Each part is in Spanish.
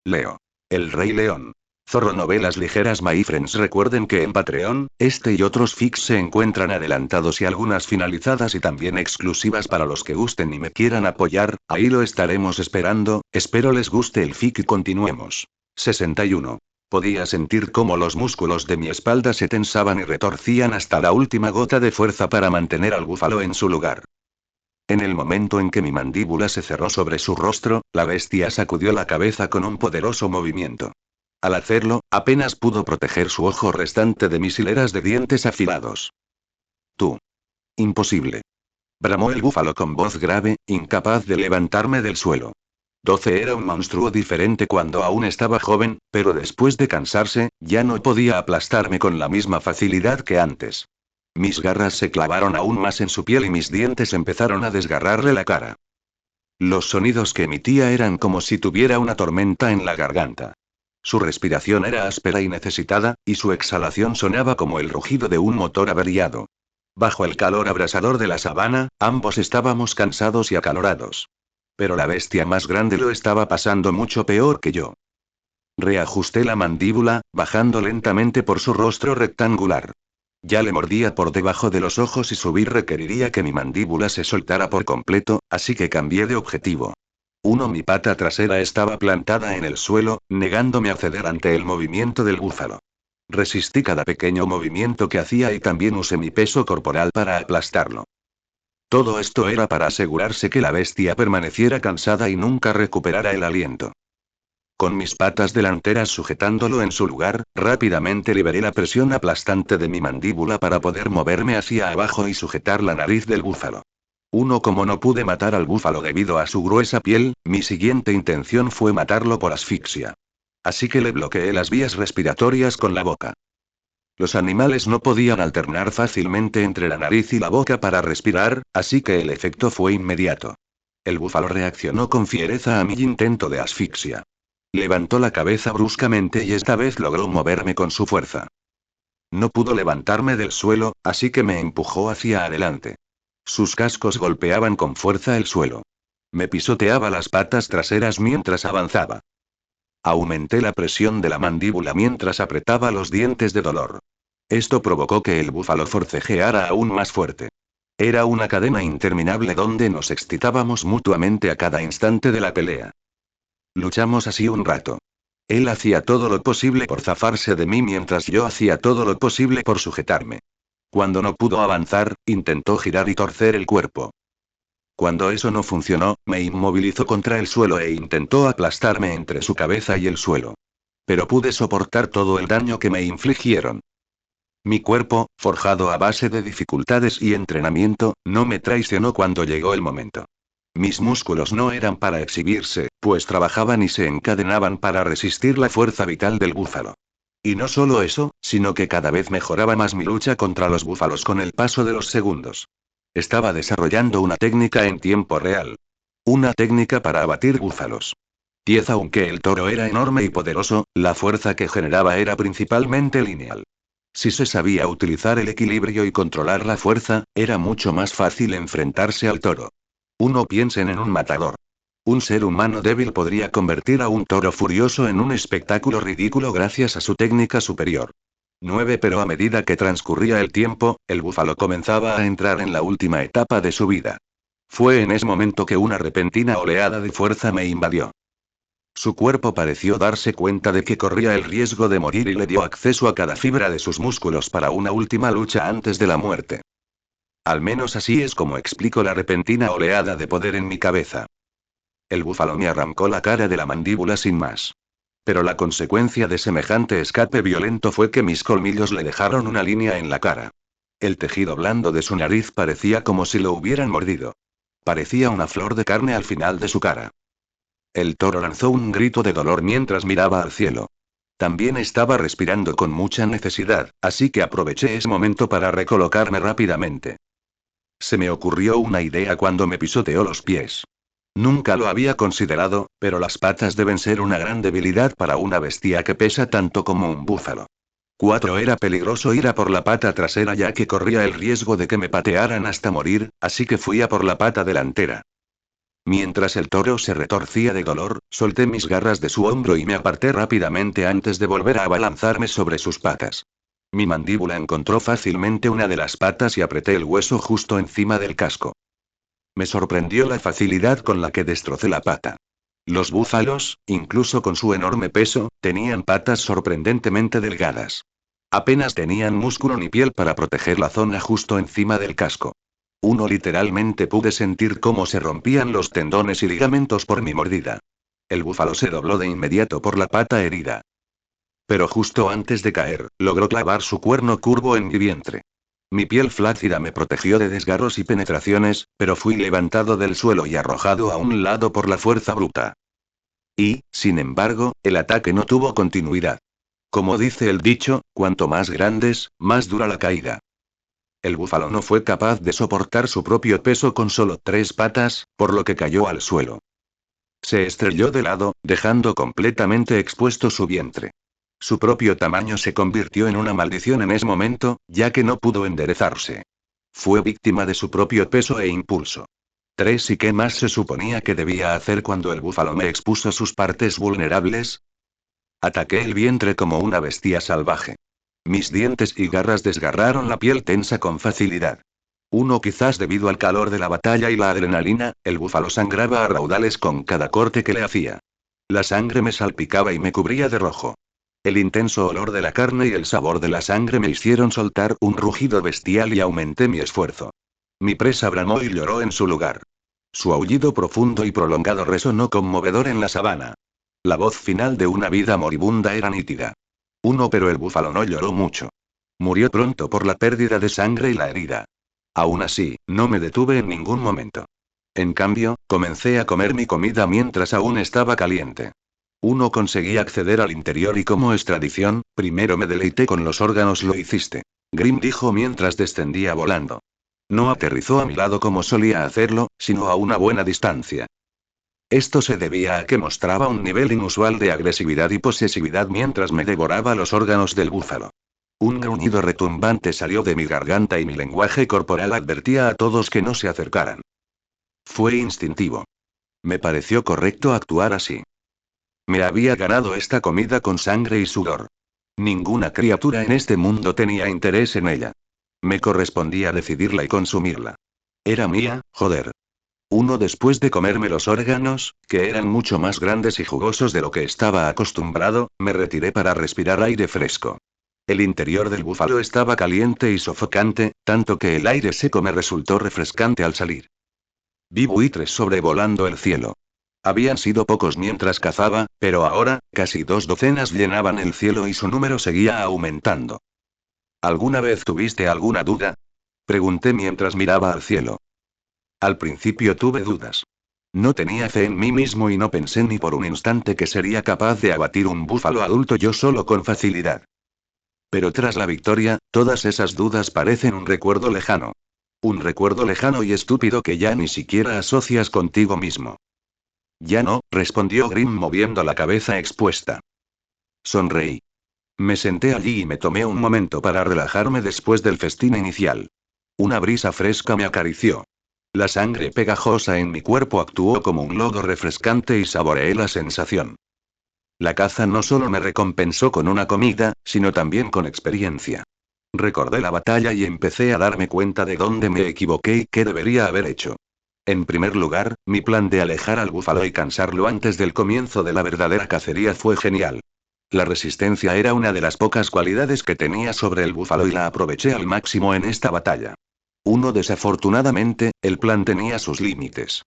Leo. El Rey León. Zorro Novelas Ligeras. My friends, recuerden que en Patreon, este y otros fics se encuentran adelantados y algunas finalizadas y también exclusivas para los que gusten y me quieran apoyar, ahí lo estaremos esperando, espero les guste el fic y continuemos. 61. Podía sentir cómo los músculos de mi espalda se tensaban y retorcían hasta la última gota de fuerza para mantener al búfalo en su lugar. En el momento en que mi mandíbula se cerró sobre su rostro, la bestia sacudió la cabeza con un poderoso movimiento. Al hacerlo, apenas pudo proteger su ojo restante de mis hileras de dientes afilados. Tú. Imposible. Bramó el búfalo con voz grave, incapaz de levantarme del suelo. 12 era un monstruo diferente cuando aún estaba joven, pero después de cansarse, ya no podía aplastarme con la misma facilidad que antes. Mis garras se clavaron aún más en su piel y mis dientes empezaron a desgarrarle la cara. Los sonidos que emitía eran como si tuviera una tormenta en la garganta. Su respiración era áspera y necesitada, y su exhalación sonaba como el rugido de un motor averiado. Bajo el calor abrasador de la sabana, ambos estábamos cansados y acalorados. Pero la bestia más grande lo estaba pasando mucho peor que yo. Reajusté la mandíbula, bajando lentamente por su rostro rectangular. Ya le mordía por debajo de los ojos y subir requeriría que mi mandíbula se soltara por completo, así que cambié de objetivo. Mi pata trasera estaba plantada en el suelo, negándome a ceder ante el movimiento del búfalo. Resistí cada pequeño movimiento que hacía y también usé mi peso corporal para aplastarlo. Todo esto era para asegurarse que la bestia permaneciera cansada y nunca recuperara el aliento. Con mis patas delanteras sujetándolo en su lugar, rápidamente liberé la presión aplastante de mi mandíbula para poder moverme hacia abajo y sujetar la nariz del búfalo. Como no pude matar al búfalo debido a su gruesa piel, mi siguiente intención fue matarlo por asfixia. Así que le bloqueé las vías respiratorias con la boca. Los animales no podían alternar fácilmente entre la nariz y la boca para respirar, así que el efecto fue inmediato. El búfalo reaccionó con fiereza a mi intento de asfixia. Levantó la cabeza bruscamente y esta vez logró moverme con su fuerza. No pudo levantarme del suelo, así que me empujó hacia adelante. Sus cascos golpeaban con fuerza el suelo. Me pisoteaba las patas traseras mientras avanzaba. Aumenté la presión de la mandíbula mientras apretaba los dientes de dolor. Esto provocó que el búfalo forcejeara aún más fuerte. Era una cadena interminable donde nos excitábamos mutuamente a cada instante de la pelea. Luchamos así un rato. Él hacía todo lo posible por zafarse de mí mientras yo hacía todo lo posible por sujetarme. Cuando no pudo avanzar, intentó girar y torcer el cuerpo. Cuando eso no funcionó, me inmovilizó contra el suelo e intentó aplastarme entre su cabeza y el suelo. Pero pude soportar todo el daño que me infligieron. Mi cuerpo, forjado a base de dificultades y entrenamiento, no me traicionó cuando llegó el momento. Mis músculos no eran para exhibirse, pues trabajaban y se encadenaban para resistir la fuerza vital del búfalo. Y no solo eso, sino que cada vez mejoraba más mi lucha contra los búfalos con el paso de los segundos. Estaba desarrollando una técnica en tiempo real. Una técnica para abatir búfalos. 10. Aunque el toro era enorme y poderoso, la fuerza que generaba era principalmente lineal. Si se sabía utilizar el equilibrio y controlar la fuerza, era mucho más fácil enfrentarse al toro. Piensen en un matador. Un ser humano débil podría convertir a un toro furioso en un espectáculo ridículo gracias a su técnica superior. 9. Pero a medida que transcurría el tiempo, el búfalo comenzaba a entrar en la última etapa de su vida. Fue en ese momento que una repentina oleada de fuerza me invadió. Su cuerpo pareció darse cuenta de que corría el riesgo de morir y le dio acceso a cada fibra de sus músculos para una última lucha antes de la muerte. Al menos así es como explico la repentina oleada de poder en mi cabeza. El búfalo me arrancó la cara de la mandíbula sin más. Pero la consecuencia de semejante escape violento fue que mis colmillos le dejaron una línea en la cara. El tejido blando de su nariz parecía como si lo hubieran mordido. Parecía una flor de carne al final de su cara. El toro lanzó un grito de dolor mientras miraba al cielo. También estaba respirando con mucha necesidad, así que aproveché ese momento para recolocarme rápidamente. Se me ocurrió una idea cuando me pisoteó los pies. Nunca lo había considerado, pero las patas deben ser una gran debilidad para una bestia que pesa tanto como un búfalo. 4. Era peligroso ir a por la pata trasera ya que corría el riesgo de que me patearan hasta morir, así que fui a por la pata delantera. Mientras el toro se retorcía de dolor, solté mis garras de su hombro y me aparté rápidamente antes de volver a abalanzarme sobre sus patas. Mi mandíbula encontró fácilmente una de las patas y apreté el hueso justo encima del casco. Me sorprendió la facilidad con la que destrocé la pata. Los búfalos, incluso con su enorme peso, tenían patas sorprendentemente delgadas. Apenas tenían músculo ni piel para proteger la zona justo encima del casco. Literalmente pude sentir cómo se rompían los tendones y ligamentos por mi mordida. El búfalo se dobló de inmediato por la pata herida. Pero justo antes de caer, logró clavar su cuerno curvo en mi vientre. Mi piel flácida me protegió de desgarros y penetraciones, pero fui levantado del suelo y arrojado a un lado por la fuerza bruta. Y, sin embargo, el ataque no tuvo continuidad. Como dice el dicho, cuanto más grandes, más dura la caída. El búfalo no fue capaz de soportar su propio peso con solo 3 patas, por lo que cayó al suelo. Se estrelló de lado, dejando completamente expuesto su vientre. Su propio tamaño se convirtió en una maldición en ese momento, ya que no pudo enderezarse. Fue víctima de su propio peso e impulso. 3 ¿Y qué más se suponía que debía hacer cuando el búfalo me expuso sus partes vulnerables? Ataqué el vientre como una bestia salvaje. Mis dientes y garras desgarraron la piel tensa con facilidad. Quizás debido al calor de la batalla y la adrenalina, el búfalo sangraba a raudales con cada corte que le hacía. La sangre me salpicaba y me cubría de rojo. El intenso olor de la carne y el sabor de la sangre me hicieron soltar un rugido bestial y aumenté mi esfuerzo. Mi presa bramó y lloró en su lugar. Su aullido profundo y prolongado resonó conmovedor en la sabana. La voz final de una vida moribunda era nítida. Pero el búfalo no lloró mucho. Murió pronto por la pérdida de sangre y la herida. Aún así, no me detuve en ningún momento. En cambio, comencé a comer mi comida mientras aún estaba caliente. Conseguí acceder al interior y como es tradición, primero me deleité con los órganos. Lo hiciste. Grim dijo mientras descendía volando. No aterrizó a mi lado como solía hacerlo, sino a una buena distancia. Esto se debía a que mostraba un nivel inusual de agresividad y posesividad mientras me devoraba los órganos del búfalo. Un gruñido retumbante salió de mi garganta y mi lenguaje corporal advertía a todos que no se acercaran. Fue instintivo. Me pareció correcto actuar así. Me había ganado esta comida con sangre y sudor. Ninguna criatura en este mundo tenía interés en ella. Me correspondía decidirla y consumirla. Era mía, joder. Después de comerme los órganos, que eran mucho más grandes y jugosos de lo que estaba acostumbrado, me retiré para respirar aire fresco. El interior del búfalo estaba caliente y sofocante, tanto que el aire seco me resultó refrescante al salir. Vi buitres sobrevolando el cielo. Habían sido pocos mientras cazaba, pero ahora, casi 2 docenas llenaban el cielo y su número seguía aumentando. ¿Alguna vez tuviste alguna duda? Pregunté mientras miraba al cielo. Al principio tuve dudas. No tenía fe en mí mismo y no pensé ni por un instante que sería capaz de abatir un búfalo adulto yo solo con facilidad. Pero tras la victoria, todas esas dudas parecen un recuerdo lejano. Un recuerdo lejano y estúpido que ya ni siquiera asocias contigo mismo. Ya no, respondió Grim moviendo la cabeza expuesta. Sonreí. Me senté allí y me tomé un momento para relajarme después del festín inicial. Una brisa fresca me acarició. La sangre pegajosa en mi cuerpo actuó como un lodo refrescante y saboreé la sensación. La caza no solo me recompensó con una comida, sino también con experiencia. Recordé la batalla y empecé a darme cuenta de dónde me equivoqué y qué debería haber hecho. En primer lugar, mi plan de alejar al búfalo y cansarlo antes del comienzo de la verdadera cacería fue genial. La resistencia era una de las pocas cualidades que tenía sobre el búfalo y la aproveché al máximo en esta batalla. Desafortunadamente, el plan tenía sus límites.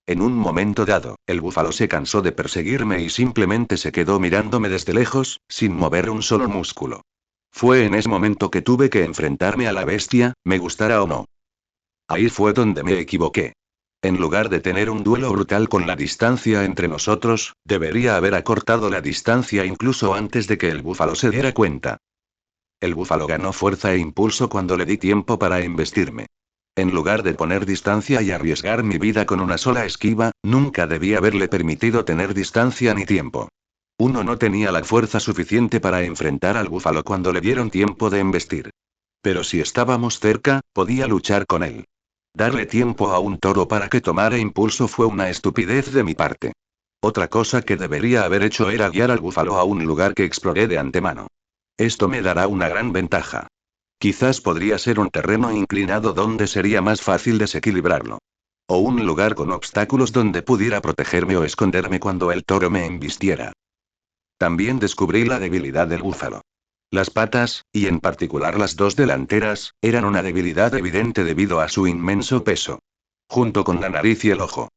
En un momento dado, el búfalo se cansó de perseguirme y simplemente se quedó mirándome desde lejos, sin mover un solo músculo. Fue en ese momento que tuve que enfrentarme a la bestia, me gustara o no. Ahí fue donde me equivoqué. En lugar de tener un duelo brutal con la distancia entre nosotros, debería haber acortado la distancia incluso antes de que el búfalo se diera cuenta. El búfalo ganó fuerza e impulso cuando le di tiempo para embestirme. En lugar de poner distancia y arriesgar mi vida con una sola esquiva, nunca debí haberle permitido tener distancia ni tiempo. No tenía la fuerza suficiente para enfrentar al búfalo cuando le dieron tiempo de embestir. Pero si estábamos cerca, podía luchar con él. Darle tiempo a un toro para que tomara impulso fue una estupidez de mi parte. Otra cosa que debería haber hecho era guiar al búfalo a un lugar que exploré de antemano. Esto me dará una gran ventaja. Quizás podría ser un terreno inclinado donde sería más fácil desequilibrarlo. O un lugar con obstáculos donde pudiera protegerme o esconderme cuando el toro me embistiera. También descubrí la debilidad del búfalo. Las patas, y en particular las dos delanteras, eran una debilidad evidente debido a su inmenso peso. Junto con la nariz y el ojo.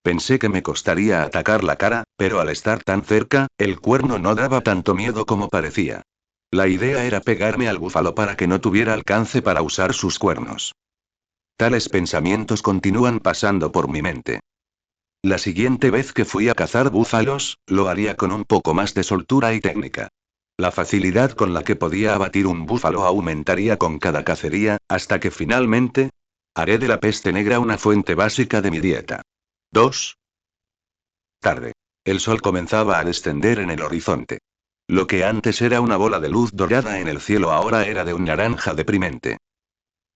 Pensé que me costaría atacar la cara, pero al estar tan cerca, el cuerno no daba tanto miedo como parecía. La idea era pegarme al búfalo para que no tuviera alcance para usar sus cuernos. Tales pensamientos continúan pasando por mi mente. La siguiente vez que fui a cazar búfalos, lo haría con un poco más de soltura y técnica. La facilidad con la que podía abatir un búfalo aumentaría con cada cacería, hasta que finalmente, haré de la peste negra una fuente básica de mi dieta. 2. Tarde. El sol comenzaba a descender en el horizonte. Lo que antes era una bola de luz dorada en el cielo ahora era de un naranja deprimente.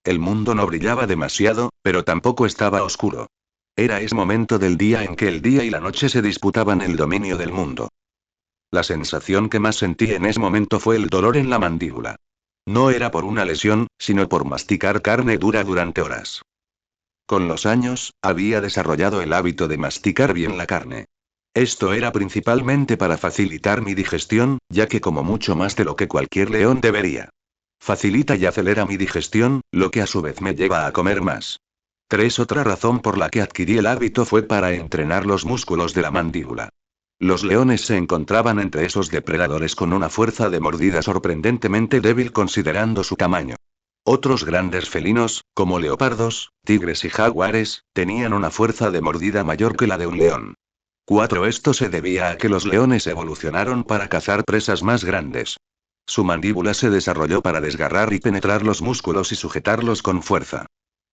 El mundo no brillaba demasiado, pero tampoco estaba oscuro. Era ese momento del día en que el día y la noche se disputaban el dominio del mundo. La sensación que más sentí en ese momento fue el dolor en la mandíbula. No era por una lesión, sino por masticar carne dura durante horas. Con los años, había desarrollado el hábito de masticar bien la carne. Esto era principalmente para facilitar mi digestión, ya que como mucho más de lo que cualquier león debería. Facilita y acelera mi digestión, lo que a su vez me lleva a comer más. 3. Otra razón por la que adquirí el hábito fue para entrenar los músculos de la mandíbula. Los leones se encontraban entre esos depredadores con una fuerza de mordida sorprendentemente débil considerando su tamaño. Otros grandes felinos, como leopardos, tigres y jaguares, tenían una fuerza de mordida mayor que la de un león. 4. Esto se debía a que los leones evolucionaron para cazar presas más grandes. Su mandíbula se desarrolló para desgarrar y penetrar los músculos y sujetarlos con fuerza.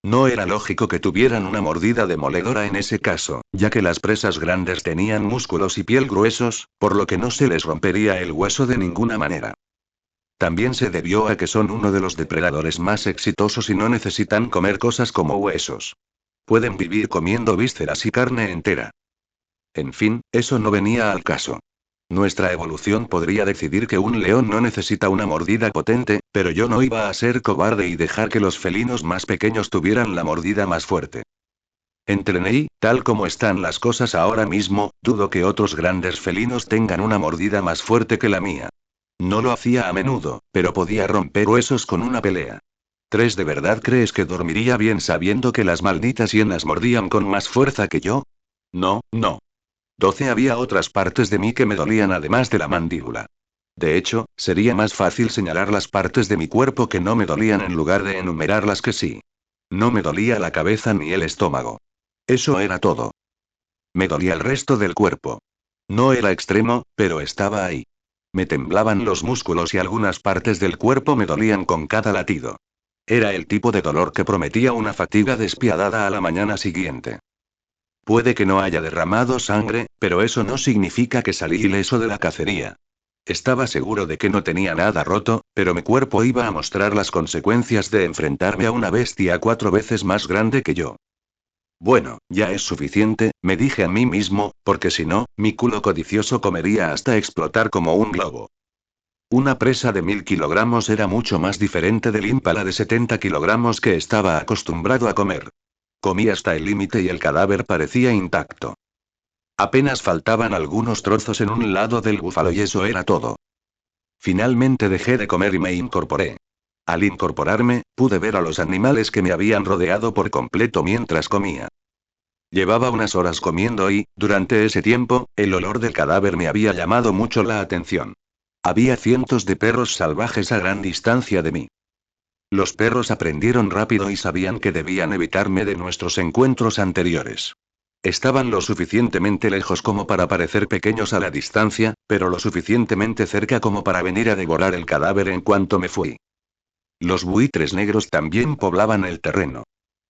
No era lógico que tuvieran una mordida demoledora en ese caso, ya que las presas grandes tenían músculos y piel gruesos, por lo que no se les rompería el hueso de ninguna manera. También se debió a que son uno de los depredadores más exitosos y no necesitan comer cosas como huesos. Pueden vivir comiendo vísceras y carne entera. En fin, eso no venía al caso. Nuestra evolución podría decidir que un león no necesita una mordida potente, pero yo no iba a ser cobarde y dejar que los felinos más pequeños tuvieran la mordida más fuerte. Entrené, tal como están las cosas ahora mismo, dudo que otros grandes felinos tengan una mordida más fuerte que la mía. No lo hacía a menudo, pero podía romper huesos con una pelea. 3. ¿De verdad crees que dormiría bien sabiendo que las malditas hienas mordían con más fuerza que yo? No, no. 12. Había otras partes de mí que me dolían además de la mandíbula. De hecho, sería más fácil señalar las partes de mi cuerpo que no me dolían en lugar de enumerar las que sí. No me dolía la cabeza ni el estómago. Eso era todo. Me dolía el resto del cuerpo. No era extremo, pero estaba ahí. Me temblaban los músculos y algunas partes del cuerpo me dolían con cada latido. Era el tipo de dolor que prometía una fatiga despiadada a la mañana siguiente. Puede que no haya derramado sangre, pero eso no significa que salí ileso de la cacería. Estaba seguro de que no tenía nada roto, pero mi cuerpo iba a mostrar las consecuencias de enfrentarme a una bestia 4 veces más grande que yo. Bueno, ya es suficiente, me dije a mí mismo, porque si no, mi culo codicioso comería hasta explotar como un globo. Una presa de 1000 kilogramos era mucho más diferente del impala de 70 kilogramos que estaba acostumbrado a comer. Comí hasta el límite y el cadáver parecía intacto. Apenas faltaban algunos trozos en un lado del búfalo y eso era todo. Finalmente dejé de comer y me incorporé. Al incorporarme, pude ver a los animales que me habían rodeado por completo mientras comía. Llevaba unas horas comiendo y, durante ese tiempo, el olor del cadáver me había llamado mucho la atención. Había cientos de perros salvajes a gran distancia de mí. Los perros aprendieron rápido y sabían que debían evitarme de nuestros encuentros anteriores. Estaban lo suficientemente lejos como para parecer pequeños a la distancia, pero lo suficientemente cerca como para venir a devorar el cadáver en cuanto me fui. Los buitres negros también poblaban el terreno.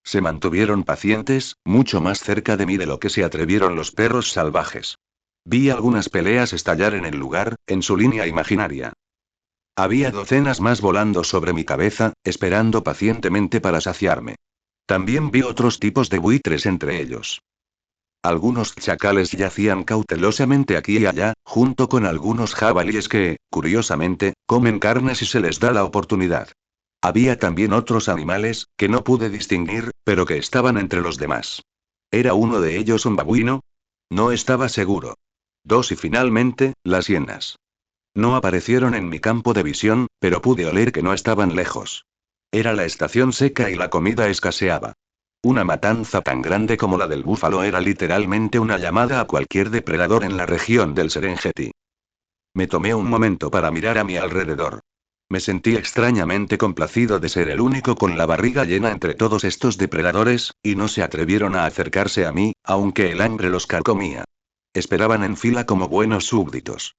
Se mantuvieron pacientes, mucho más cerca de mí de lo que se atrevieron los perros salvajes. Vi algunas peleas estallar en el lugar, en su línea imaginaria. Había docenas más volando sobre mi cabeza, esperando pacientemente para saciarme. También vi otros tipos de buitres entre ellos. Algunos chacales yacían cautelosamente aquí y allá, junto con algunos jabalíes que, curiosamente, comen carne si se les da la oportunidad. Había también otros animales, que no pude distinguir, pero que estaban entre los demás. ¿Era uno de ellos un babuino? No estaba seguro. Dos y finalmente, las hienas. No aparecieron en mi campo de visión, pero pude oler que no estaban lejos. Era la estación seca y la comida escaseaba. Una matanza tan grande como la del búfalo era literalmente una llamada a cualquier depredador en la región del Serengeti. Me tomé un momento para mirar a mi alrededor. Me sentí extrañamente complacido de ser el único con la barriga llena entre todos estos depredadores, y no se atrevieron a acercarse a mí, aunque el hambre los carcomía. Esperaban en fila como buenos súbditos.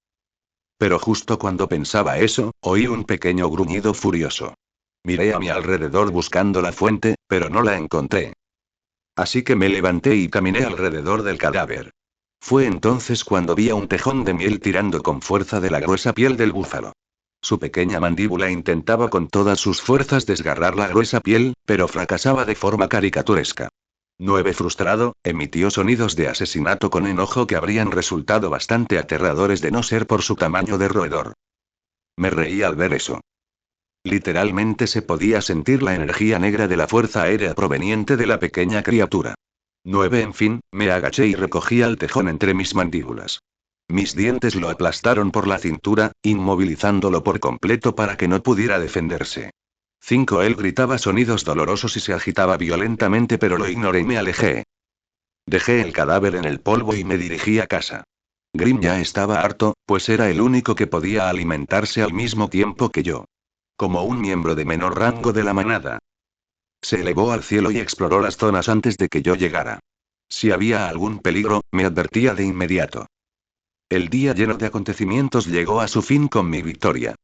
Pero justo cuando pensaba eso, oí un pequeño gruñido furioso. Miré a mi alrededor buscando la fuente, pero no la encontré. Así que me levanté y caminé alrededor del cadáver. Fue entonces cuando vi a un tejón de miel tirando con fuerza de la gruesa piel del búfalo. Su pequeña mandíbula intentaba con todas sus fuerzas desgarrar la gruesa piel, pero fracasaba de forma caricaturesca. 9 frustrado, emitió sonidos de asesinato con enojo que habrían resultado bastante aterradores de no ser por su tamaño de roedor. Me reí al ver eso. Literalmente se podía sentir la energía negra de la fuerza aérea proveniente de la pequeña criatura. 9 En fin, me agaché y recogí al tejón entre mis mandíbulas. Mis dientes lo aplastaron por la cintura, inmovilizándolo por completo para que no pudiera defenderse. 5 Él gritaba sonidos dolorosos y se agitaba violentamente, pero lo ignoré y me alejé. Dejé el cadáver en el polvo y me dirigí a casa. Grim ya estaba harto, pues era el único que podía alimentarse al mismo tiempo que yo. Como un miembro de menor rango de la manada. Se elevó al cielo y exploró las zonas antes de que yo llegara. Si había algún peligro, me advertía de inmediato. El día lleno de acontecimientos llegó a su fin con mi victoria.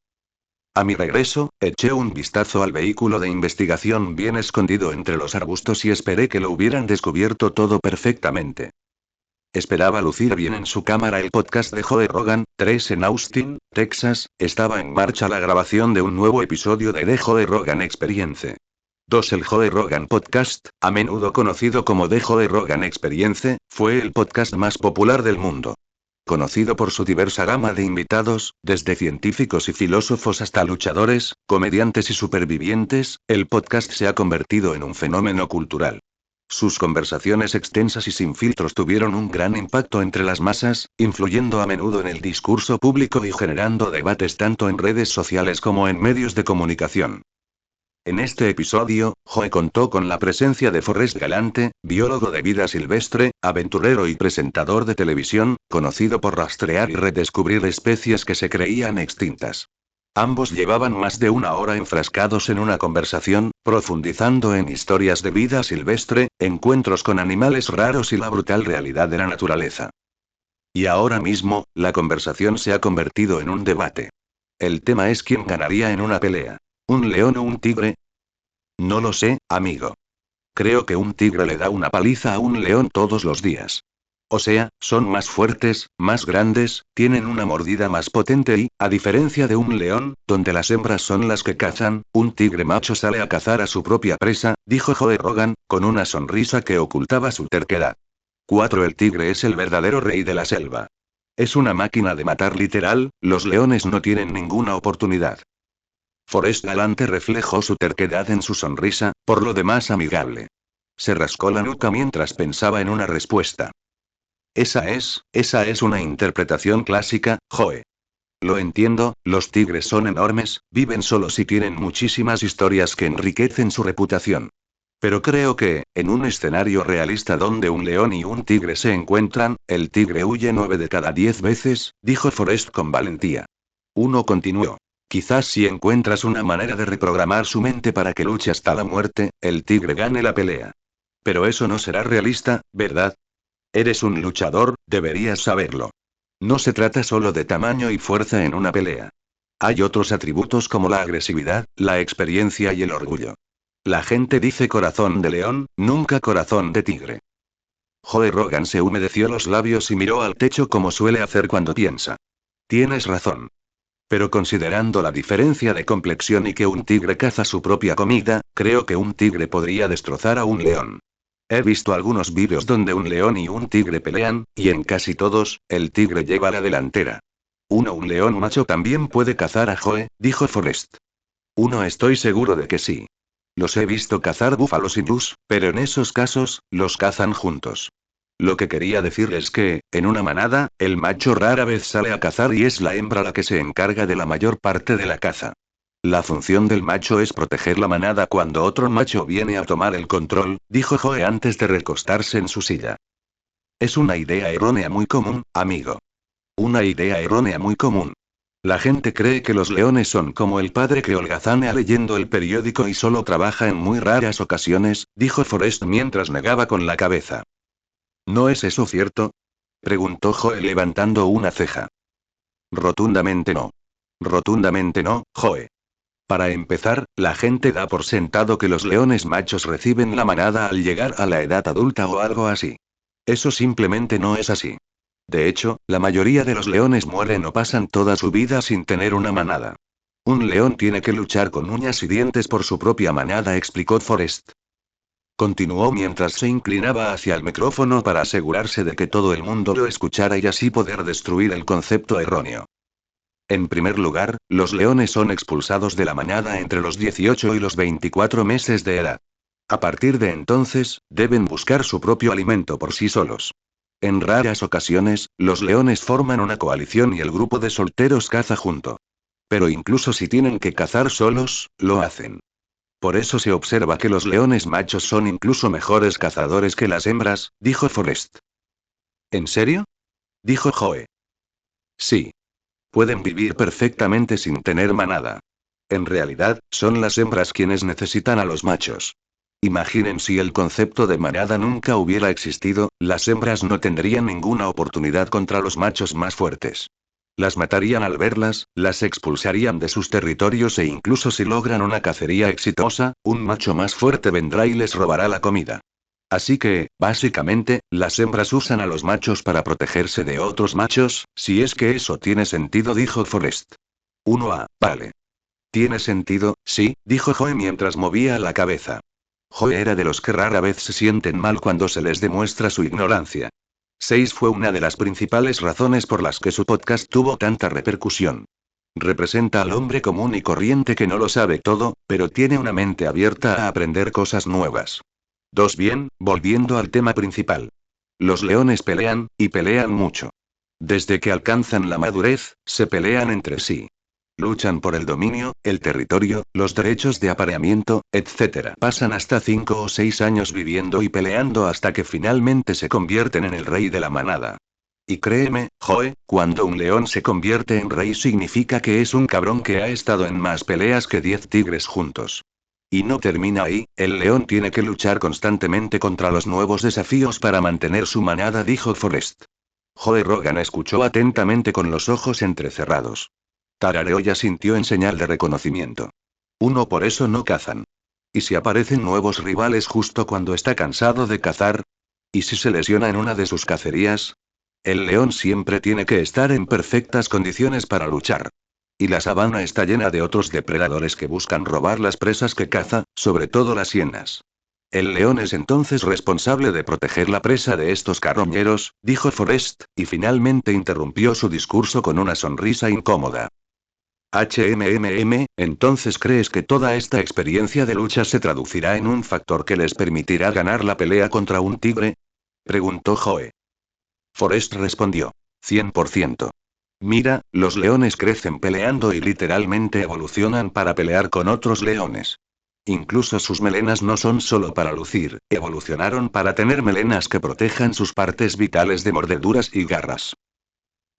A mi regreso, eché un vistazo al vehículo de investigación bien escondido entre los arbustos y esperé que lo hubieran descubierto todo perfectamente. Esperaba lucir bien en su cámara el podcast de Joe Rogan, 3 en Austin, Texas, estaba en marcha la grabación de un nuevo episodio de The Joe Rogan Experience. 2 El Joe Rogan Podcast, a menudo conocido como The Joe Rogan Experience, fue el podcast más popular del mundo. Conocido por su diversa gama de invitados, desde científicos y filósofos hasta luchadores, comediantes y supervivientes, el podcast se ha convertido en un fenómeno cultural. Sus conversaciones extensas y sin filtros tuvieron un gran impacto entre las masas, influyendo a menudo en el discurso público y generando debates tanto en redes sociales como en medios de comunicación. En este episodio, Joe contó con la presencia de Forrest Galante, biólogo de vida silvestre, aventurero y presentador de televisión, conocido por rastrear y redescubrir especies que se creían extintas. Ambos llevaban más de una hora enfrascados en una conversación, profundizando en historias de vida silvestre, encuentros con animales raros y la brutal realidad de la naturaleza. Y ahora mismo, la conversación se ha convertido en un debate. El tema es quién ganaría en una pelea. ¿Un león o un tigre? No lo sé, amigo. Creo que un tigre le da una paliza a un león todos los días. O sea, son más fuertes, más grandes, tienen una mordida más potente y, a diferencia de un león, donde las hembras son las que cazan, un tigre macho sale a cazar a su propia presa, dijo Joe Rogan, con una sonrisa que ocultaba su terquedad. 4 El tigre es el verdadero rey de la selva. Es una máquina de matar literal, los leones no tienen ninguna oportunidad. Forrest Galante reflejó su terquedad en su sonrisa, por lo demás amigable. Se rascó la nuca mientras pensaba en una respuesta. Esa es una interpretación clásica, Joe. Lo entiendo, los tigres son enormes, viven solos y tienen muchísimas historias que enriquecen su reputación. Pero creo que, en un escenario realista donde un león y un tigre se encuentran, el tigre huye 9 de cada 10 veces, dijo Forrest con valentía. Uno continuó. Quizás si encuentras una manera de reprogramar su mente para que luche hasta la muerte, el tigre gane la pelea. Pero eso no será realista, ¿verdad? Eres un luchador, deberías saberlo. No se trata solo de tamaño y fuerza en una pelea. Hay otros atributos como la agresividad, la experiencia y el orgullo. La gente dice corazón de león, nunca corazón de tigre. Joe Rogan se humedeció los labios y miró al techo como suele hacer cuando piensa. Tienes razón. Pero considerando la diferencia de complexión y que un tigre caza su propia comida, creo que un tigre podría destrozar a un león. He visto algunos vídeos donde un león y un tigre pelean, y en casi todos, el tigre lleva la delantera. Un león macho también puede cazar a Joe, dijo Forrest. Estoy seguro de que sí. Los he visto cazar búfalos hindús, pero en esos casos, los cazan juntos. Lo que quería decir es que, en una manada, el macho rara vez sale a cazar y es la hembra la que se encarga de la mayor parte de la caza. La función del macho es proteger la manada cuando otro macho viene a tomar el control, dijo Joe antes de recostarse en su silla. Es una idea errónea muy común, amigo. Una idea errónea muy común. La gente cree que los leones son como el padre que holgazanea leyendo el periódico y solo trabaja en muy raras ocasiones, dijo Forrest mientras negaba con la cabeza. ¿No es eso cierto? Preguntó Joe levantando una ceja. Rotundamente no. Rotundamente no, Joe. Para empezar, la gente da por sentado que los leones machos reciben la manada al llegar a la edad adulta o algo así. Eso simplemente no es así. De hecho, la mayoría de los leones mueren o pasan toda su vida sin tener una manada. Un león tiene que luchar con uñas y dientes por su propia manada, explicó Forrest. Continuó mientras se inclinaba hacia el micrófono para asegurarse de que todo el mundo lo escuchara y así poder destruir el concepto erróneo. En primer lugar, los leones son expulsados de la manada entre los 18 y los 24 meses de edad. A partir de entonces, deben buscar su propio alimento por sí solos. En raras ocasiones, los leones forman una coalición y el grupo de solteros caza junto. Pero incluso si tienen que cazar solos, lo hacen. Por eso se observa que los leones machos son incluso mejores cazadores que las hembras, dijo Forrest. ¿En serio? Dijo Joe. Sí. Pueden vivir perfectamente sin tener manada. En realidad, son las hembras quienes necesitan a los machos. Imaginen si el concepto de manada nunca hubiera existido, las hembras no tendrían ninguna oportunidad contra los machos más fuertes. Las matarían al verlas, las expulsarían de sus territorios e incluso si logran una cacería exitosa, un macho más fuerte vendrá y les robará la comida. Así que, básicamente, las hembras usan a los machos para protegerse de otros machos, si es que eso tiene sentido, dijo Forrest. Vale. Tiene sentido, sí, dijo Joe mientras movía la cabeza. Joe era de los que rara vez se sienten mal cuando se les demuestra su ignorancia. 6 fue una de las principales razones por las que su podcast tuvo tanta repercusión. Representa al hombre común y corriente que no lo sabe todo, pero tiene una mente abierta a aprender cosas nuevas. Bien, volviendo al tema principal. Los leones pelean, y pelean mucho. Desde que alcanzan la madurez, se pelean entre sí. Luchan por el dominio, el territorio, los derechos de apareamiento, etc. Pasan hasta 5 o 6 años viviendo y peleando hasta que finalmente se convierten en el rey de la manada. Y créeme, Joe, cuando un león se convierte en rey significa que es un cabrón que ha estado en más peleas que 10 tigres juntos. Y no termina ahí, el león tiene que luchar constantemente contra los nuevos desafíos para mantener su manada, dijo Forrest. Joe Rogan escuchó atentamente con los ojos entrecerrados. Tarareó y asintió en señal de reconocimiento. Por eso no cazan. ¿Y si aparecen nuevos rivales justo cuando está cansado de cazar? ¿Y si se lesiona en una de sus cacerías? El león siempre tiene que estar en perfectas condiciones para luchar. Y la sabana está llena de otros depredadores que buscan robar las presas que caza, sobre todo las hienas. El león es entonces responsable de proteger la presa de estos carroñeros, dijo Forrest, y finalmente interrumpió su discurso con una sonrisa incómoda. ¿Entonces crees que toda esta experiencia de lucha se traducirá en un factor que les permitirá ganar la pelea contra un tigre? Preguntó Joe. Forrest respondió. 100%. Mira, los leones crecen peleando y literalmente evolucionan para pelear con otros leones. Incluso sus melenas no son solo para lucir, evolucionaron para tener melenas que protejan sus partes vitales de mordeduras y garras.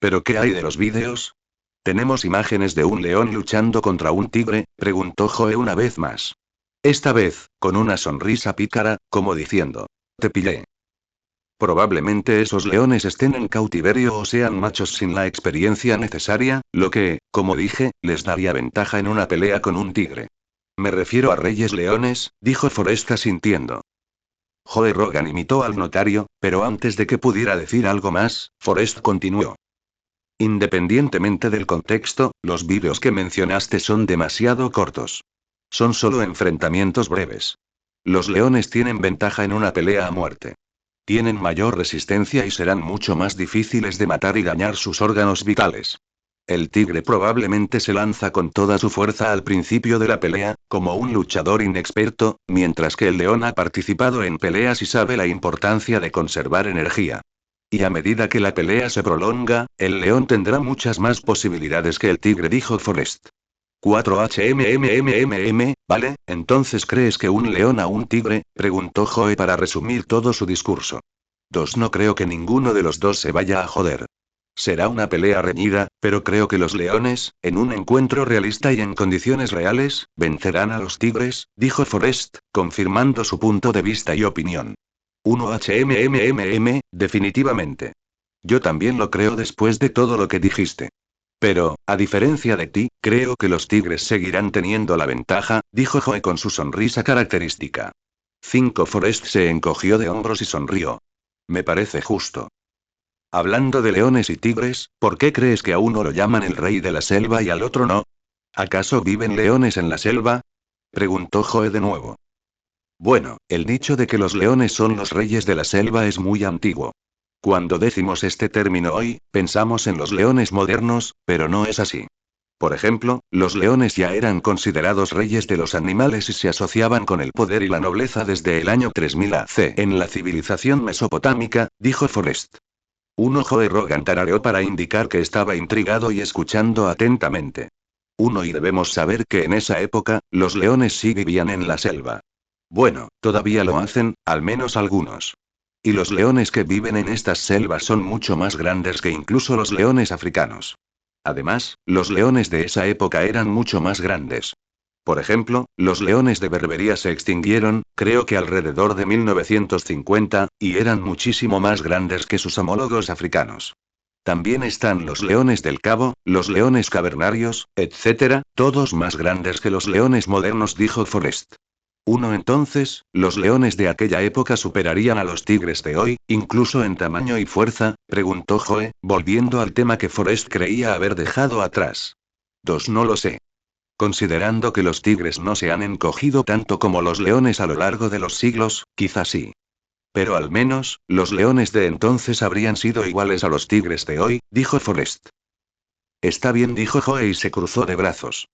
¿Pero qué hay de los vídeos? ¿Tenemos imágenes de un león luchando contra un tigre?, preguntó Joe una vez más. Esta vez, con una sonrisa pícara, como diciendo. Te pillé. Probablemente esos leones estén en cautiverio o sean machos sin la experiencia necesaria, lo que, como dije, les daría ventaja en una pelea con un tigre. Me refiero a reyes leones, dijo Forrest asintiendo. Joe Rogan imitó al notario, pero antes de que pudiera decir algo más, Forrest continuó. Independientemente del contexto, los vídeos que mencionaste son demasiado cortos. Son solo enfrentamientos breves. Los leones tienen ventaja en una pelea a muerte. Tienen mayor resistencia y serán mucho más difíciles de matar y dañar sus órganos vitales. El tigre probablemente se lanza con toda su fuerza al principio de la pelea, como un luchador inexperto, mientras que el león ha participado en peleas y sabe la importancia de conservar energía. Y a medida que la pelea se prolonga, el león tendrá muchas más posibilidades que el tigre, dijo Forrest. 4HMMMMM, ¿vale? Entonces ¿crees que un león a un tigre? Preguntó Joe para resumir todo su discurso. 2. No creo que ninguno de los dos se vaya a joder. Será una pelea reñida, pero creo que los leones, en un encuentro realista y en condiciones reales, vencerán a los tigres, dijo Forrest, confirmando su punto de vista y opinión. 1HMMMM, definitivamente. Yo también lo creo después de todo lo que dijiste. Pero, a diferencia de ti, creo que los tigres seguirán teniendo la ventaja, dijo Joe con su sonrisa característica. 5. Forrest se encogió de hombros y sonrió. Me parece justo. Hablando de leones y tigres, ¿por qué crees que a uno lo llaman el rey de la selva y al otro no? ¿Acaso viven leones en la selva? Preguntó Joe de nuevo. Bueno, el dicho de que los leones son los reyes de la selva es muy antiguo. Cuando decimos este término hoy, pensamos en los leones modernos, pero no es así. Por ejemplo, los leones ya eran considerados reyes de los animales y se asociaban con el poder y la nobleza desde el año 3000 AC en la civilización mesopotámica, dijo Forrest. Joe Rogan tarareó para indicar que estaba intrigado y escuchando atentamente. Y debemos saber que en esa época, los leones sí vivían en la selva. Bueno, todavía lo hacen, al menos algunos. Y los leones que viven en estas selvas son mucho más grandes que incluso los leones africanos. Además, los leones de esa época eran mucho más grandes. Por ejemplo, los leones de Berbería se extinguieron, creo que alrededor de 1950, y eran muchísimo más grandes que sus homólogos africanos. También están los leones del Cabo, los leones cavernarios, etc., todos más grandes que los leones modernos, dijo Forrest. Entonces, ¿los leones de aquella época superarían a los tigres de hoy, incluso en tamaño y fuerza? Preguntó Joe, volviendo al tema que Forrest creía haber dejado atrás. 2. No lo sé. Considerando que los tigres no se han encogido tanto como los leones a lo largo de los siglos, quizás sí. Pero al menos, los leones de entonces habrían sido iguales a los tigres de hoy, dijo Forrest. Está bien, dijo Joe y se cruzó de brazos.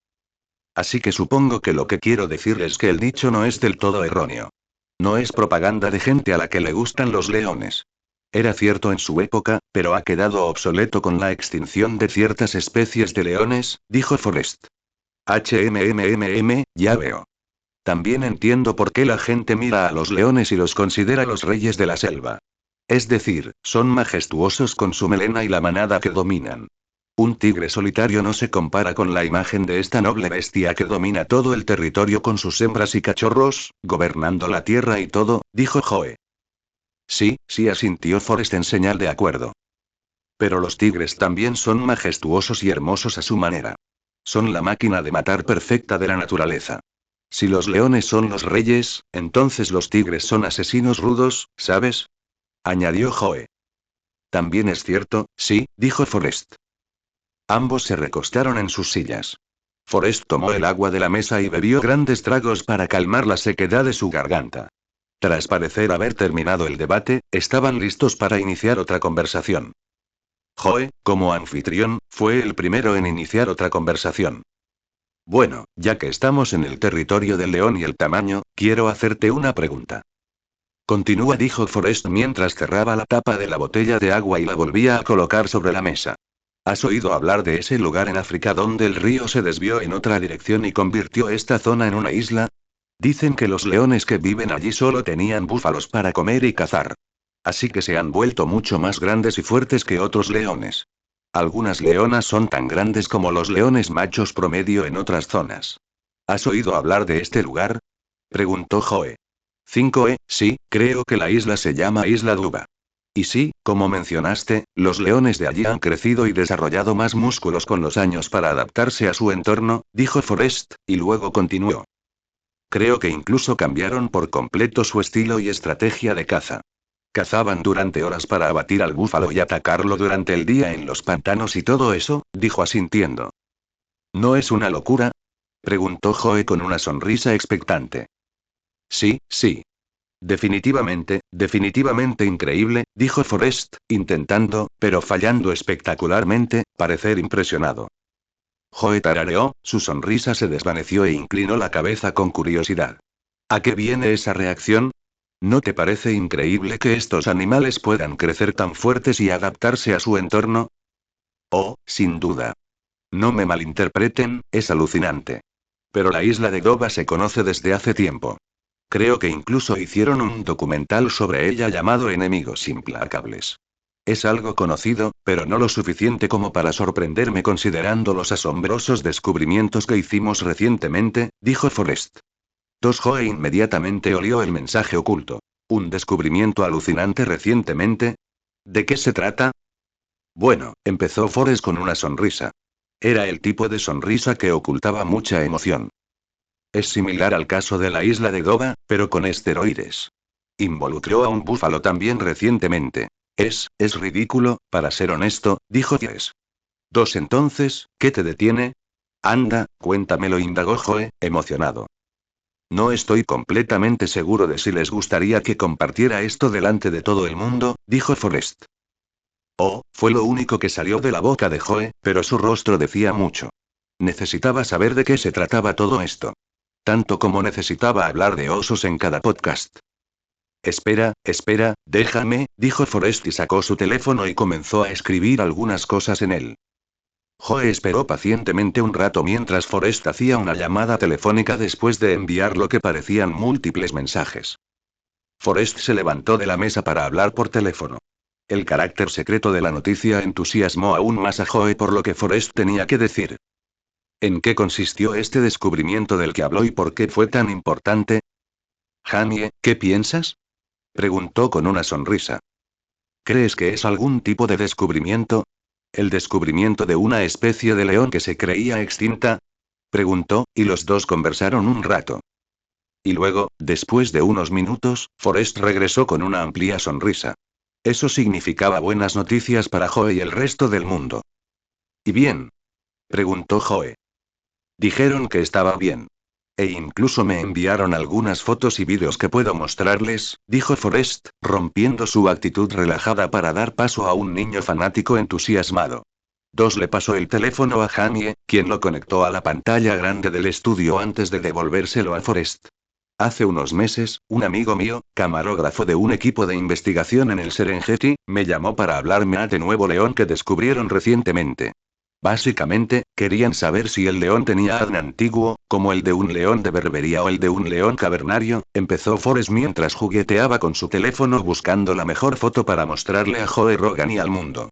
Así que supongo que lo que quiero decir es que el dicho no es del todo erróneo. No es propaganda de gente a la que le gustan los leones. Era cierto en su época, pero ha quedado obsoleto con la extinción de ciertas especies de leones, dijo Forrest. Ya veo. También entiendo por qué la gente mira a los leones y los considera los reyes de la selva. Es decir, son majestuosos con su melena y la manada que dominan. Un tigre solitario no se compara con la imagen de esta noble bestia que domina todo el territorio con sus hembras y cachorros, gobernando la tierra y todo, dijo Joe. Sí, sí, asintió Forrest en señal de acuerdo. Pero los tigres también son majestuosos y hermosos a su manera. Son la máquina de matar perfecta de la naturaleza. Si los leones son los reyes, entonces los tigres son asesinos rudos, ¿sabes? Añadió Joe. También es cierto, sí, dijo Forrest. Ambos se recostaron en sus sillas. Forrest tomó el agua de la mesa y bebió grandes tragos para calmar la sequedad de su garganta. Tras parecer haber terminado el debate, estaban listos para iniciar otra conversación. Joe, como anfitrión, fue el primero en iniciar otra conversación. Bueno, ya que estamos en el territorio del león y el tamaño, quiero hacerte una pregunta. Continúa, dijo Forrest mientras cerraba la tapa de la botella de agua y la volvía a colocar sobre la mesa. ¿Has oído hablar de ese lugar en África donde el río se desvió en otra dirección y convirtió esta zona en una isla? Dicen que los leones que viven allí solo tenían búfalos para comer y cazar. Así que se han vuelto mucho más grandes y fuertes que otros leones. Algunas leonas son tan grandes como los leones machos promedio en otras zonas. ¿Has oído hablar de este lugar? Preguntó Joe. 5. Sí, creo que la isla se llama Isla Duba. Y sí, como mencionaste, los leones de allí han crecido y desarrollado más músculos con los años para adaptarse a su entorno, dijo Forrest, y luego continuó. Creo que incluso cambiaron por completo su estilo y estrategia de caza. Cazaban durante horas para abatir al búfalo y atacarlo durante el día en los pantanos y todo eso, dijo asintiendo. ¿No es una locura? Preguntó Joe con una sonrisa expectante. Sí, sí. Definitivamente increíble, dijo Forrest, intentando, pero fallando espectacularmente, parecer impresionado. Joe tarareó, su sonrisa se desvaneció e inclinó la cabeza con curiosidad. ¿A qué viene esa reacción? ¿No te parece increíble que estos animales puedan crecer tan fuertes y adaptarse a su entorno? Oh, sin duda. No me malinterpreten, es alucinante. Pero la isla de Doba se conoce desde hace tiempo. Creo que incluso hicieron un documental sobre ella llamado Enemigos Implacables. Es algo conocido, pero no lo suficiente como para sorprenderme considerando los asombrosos descubrimientos que hicimos recientemente, dijo Forrest. Joe inmediatamente olió el mensaje oculto. ¿Un descubrimiento alucinante recientemente? ¿De qué se trata? Bueno, empezó Forrest con una sonrisa. Era el tipo de sonrisa que ocultaba mucha emoción. Es similar al caso de la isla de Doba, pero con esteroides. Involucró a un búfalo también recientemente. Es ridículo, para ser honesto, dijo Jess. Entonces, ¿qué te detiene? Anda, cuéntamelo, indagó Joe, emocionado. No estoy completamente seguro de si les gustaría que compartiera esto delante de todo el mundo, dijo Forrest. Oh, fue lo único que salió de la boca de Joe, pero su rostro decía mucho. Necesitaba saber de qué se trataba todo esto. Tanto como necesitaba hablar de osos en cada podcast. Espera, déjame, dijo Forrest y sacó su teléfono y comenzó a escribir algunas cosas en él. Joe esperó pacientemente un rato mientras Forrest hacía una llamada telefónica después de enviar lo que parecían múltiples mensajes. Forrest se levantó de la mesa para hablar por teléfono. El carácter secreto de la noticia entusiasmó aún más a Joe por lo que Forrest tenía que decir. ¿En qué consistió este descubrimiento del que habló y por qué fue tan importante? Jamie, ¿qué piensas? Preguntó con una sonrisa. ¿Crees que es algún tipo de descubrimiento? ¿El descubrimiento de una especie de león que se creía extinta? Preguntó, y los dos conversaron un rato. Y luego, después de unos minutos, Forrest regresó con una amplia sonrisa. Eso significaba buenas noticias para Joe y el resto del mundo. ¿Y bien? Preguntó Joe. Dijeron que estaba bien. E incluso me enviaron algunas fotos y vídeos que puedo mostrarles, dijo Forrest, rompiendo su actitud relajada para dar paso a un niño fanático entusiasmado. Le pasó el teléfono a Jamie, quien lo conectó a la pantalla grande del estudio antes de devolvérselo a Forrest. Hace unos meses, un amigo mío, camarógrafo de un equipo de investigación en el Serengeti, me llamó para hablarme de Nuevo León que descubrieron recientemente. Básicamente, querían saber si el león tenía ADN antiguo, como el de un león de berbería o el de un león cavernario, empezó Forrest mientras jugueteaba con su teléfono buscando la mejor foto para mostrarle a Joe Rogan y al mundo.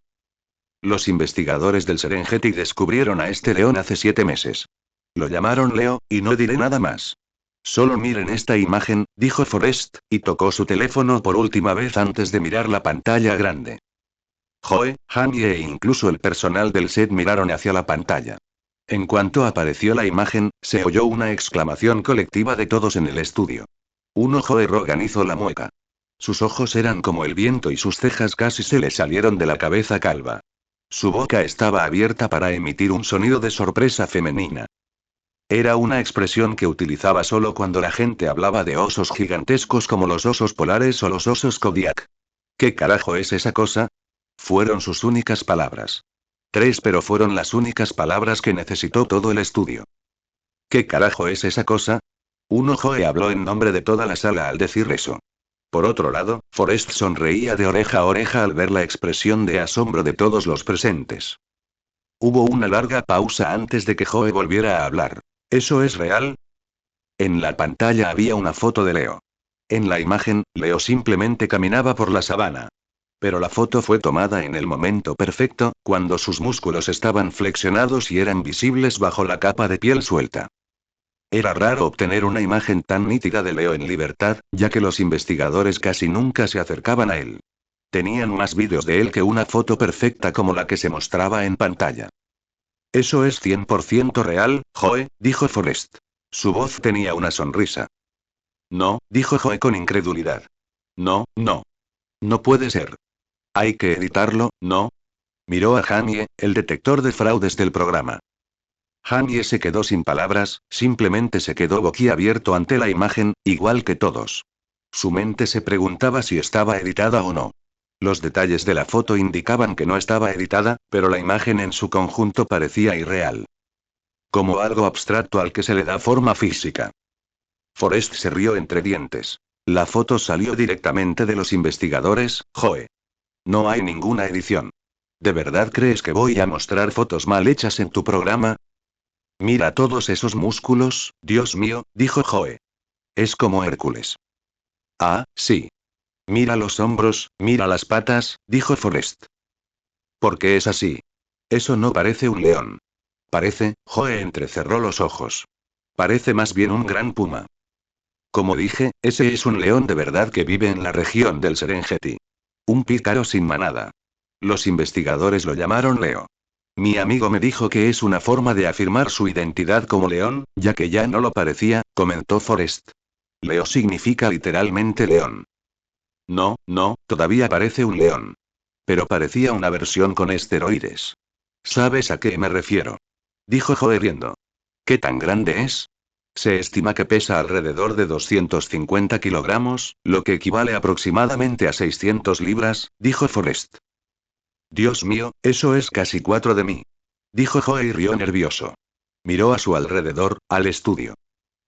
Los investigadores del Serengeti descubrieron a este león hace 7 meses. Lo llamaron Leo, y no diré nada más. Solo miren esta imagen, dijo Forrest, y tocó su teléfono por última vez antes de mirar la pantalla grande. Joe, Jamie e incluso el personal del set miraron hacia la pantalla. En cuanto apareció la imagen, se oyó una exclamación colectiva de todos en el estudio. Joe Rogan hizo la mueca. Sus ojos eran como el viento y sus cejas casi se le salieron de la cabeza calva. Su boca estaba abierta para emitir un sonido de sorpresa femenina. Era una expresión que utilizaba solo cuando la gente hablaba de osos gigantescos como los osos polares o los osos Kodiak. ¿Qué carajo es esa cosa? Fueron sus únicas palabras. 3, pero fueron las únicas palabras que necesitó todo el estudio. ¿Qué carajo es esa cosa? Joe habló en nombre de toda la sala al decir eso. Por otro lado, Forrest sonreía de oreja a oreja al ver la expresión de asombro de todos los presentes. Hubo una larga pausa antes de que Joe volviera a hablar. ¿Eso es real? En la pantalla había una foto de Leo. En la imagen, Leo simplemente caminaba por la sabana. Pero la foto fue tomada en el momento perfecto, cuando sus músculos estaban flexionados y eran visibles bajo la capa de piel suelta. Era raro obtener una imagen tan nítida de Leo en libertad, ya que los investigadores casi nunca se acercaban a él. Tenían más vídeos de él que una foto perfecta como la que se mostraba en pantalla. Eso es 100% real, Joe, dijo Forrest. Su voz tenía una sonrisa. No, dijo Joe con incredulidad. No, no. No puede ser. Hay que editarlo, ¿no? Miró a Jamie, el detector de fraudes del programa. Jamie se quedó sin palabras, simplemente se quedó boquiabierto ante la imagen, igual que todos. Su mente se preguntaba si estaba editada o no. Los detalles de la foto indicaban que no estaba editada, pero la imagen en su conjunto parecía irreal. Como algo abstracto al que se le da forma física. Forrest se rió entre dientes. La foto salió directamente de los investigadores, Joe. No hay ninguna edición. ¿De verdad crees que voy a mostrar fotos mal hechas en tu programa? Mira todos esos músculos, Dios mío, dijo Joe. Es como Hércules. Ah, sí. Mira los hombros, mira las patas, dijo Forrest. ¿Por qué es así? Eso no parece un león. Parece, Joe entrecerró los ojos. Parece más bien un gran puma. Como dije, ese es un león de verdad que vive en la región del Serengeti. Un pícaro sin manada. Los investigadores lo llamaron Leo. Mi amigo me dijo que es una forma de afirmar su identidad como león, ya que ya no lo parecía, comentó Forrest. Leo significa literalmente león. No, no, todavía parece un león. Pero parecía una versión con esteroides. ¿Sabes a qué me refiero? Dijo Joe riendo. ¿Qué tan grande es? Se estima que pesa alrededor de 250 kilogramos, lo que equivale aproximadamente a 600 libras, dijo Forrest. Dios mío, eso es casi 4 de mí. Dijo Joe y rió nervioso. Miró a su alrededor, al estudio.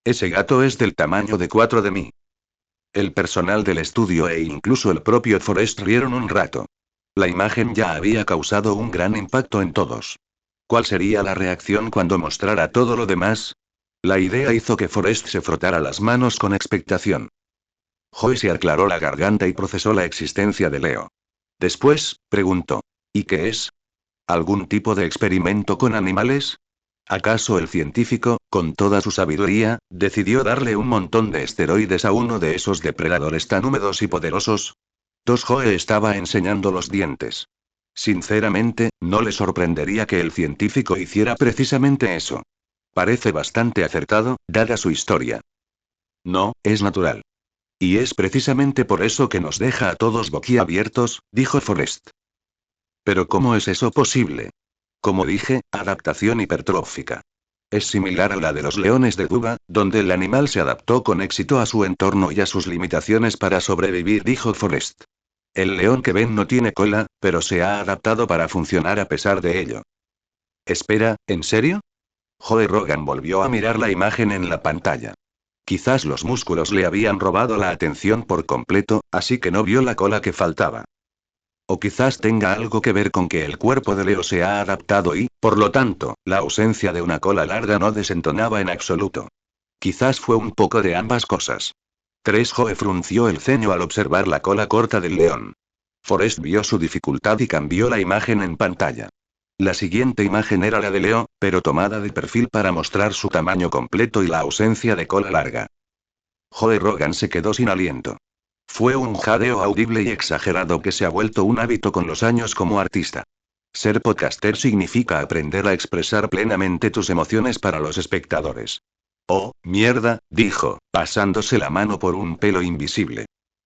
Ese gato es del tamaño de 4 de mí. El personal del estudio e incluso el propio Forrest rieron un rato. La imagen ya había causado un gran impacto en todos. ¿Cuál sería la reacción cuando mostrara todo lo demás? La idea hizo que Forrest se frotara las manos con expectación. Joe se aclaró la garganta y procesó la existencia de Leo. Después, preguntó. ¿Y qué es? ¿Algún tipo de experimento con animales? ¿Acaso el científico, con toda su sabiduría, decidió darle un montón de esteroides a uno de esos depredadores tan húmedos y poderosos? Joe estaba enseñando los dientes. Sinceramente, no le sorprendería que el científico hiciera precisamente eso. Parece bastante acertado, dada su historia. No, es natural. Y es precisamente por eso que nos deja a todos boquiabiertos, dijo Forrest. Pero ¿cómo es eso posible? Como dije, adaptación hipertrófica. Es similar a la de los leones de Duba, donde el animal se adaptó con éxito a su entorno y a sus limitaciones para sobrevivir, dijo Forrest. El león que ven no tiene cola, pero se ha adaptado para funcionar a pesar de ello. Espera, ¿en serio? Joe Rogan volvió a mirar la imagen en la pantalla. Quizás los músculos le habían robado la atención por completo, así que no vio la cola que faltaba. O quizás tenga algo que ver con que el cuerpo de Leo se ha adaptado y, por lo tanto, la ausencia de una cola larga no desentonaba en absoluto. Quizás fue un poco de ambas cosas. Joe frunció el ceño al observar la cola corta del león. Forrest vio su dificultad y cambió la imagen en pantalla. La siguiente imagen era la de Leo, pero tomada de perfil para mostrar su tamaño completo y la ausencia de cola larga. Joe Rogan se quedó sin aliento. Fue un jadeo audible y exagerado que se ha vuelto un hábito con los años como artista. Ser podcaster significa aprender a expresar plenamente tus emociones para los espectadores. Oh, mierda, dijo, pasándose la mano por un pelo invisible.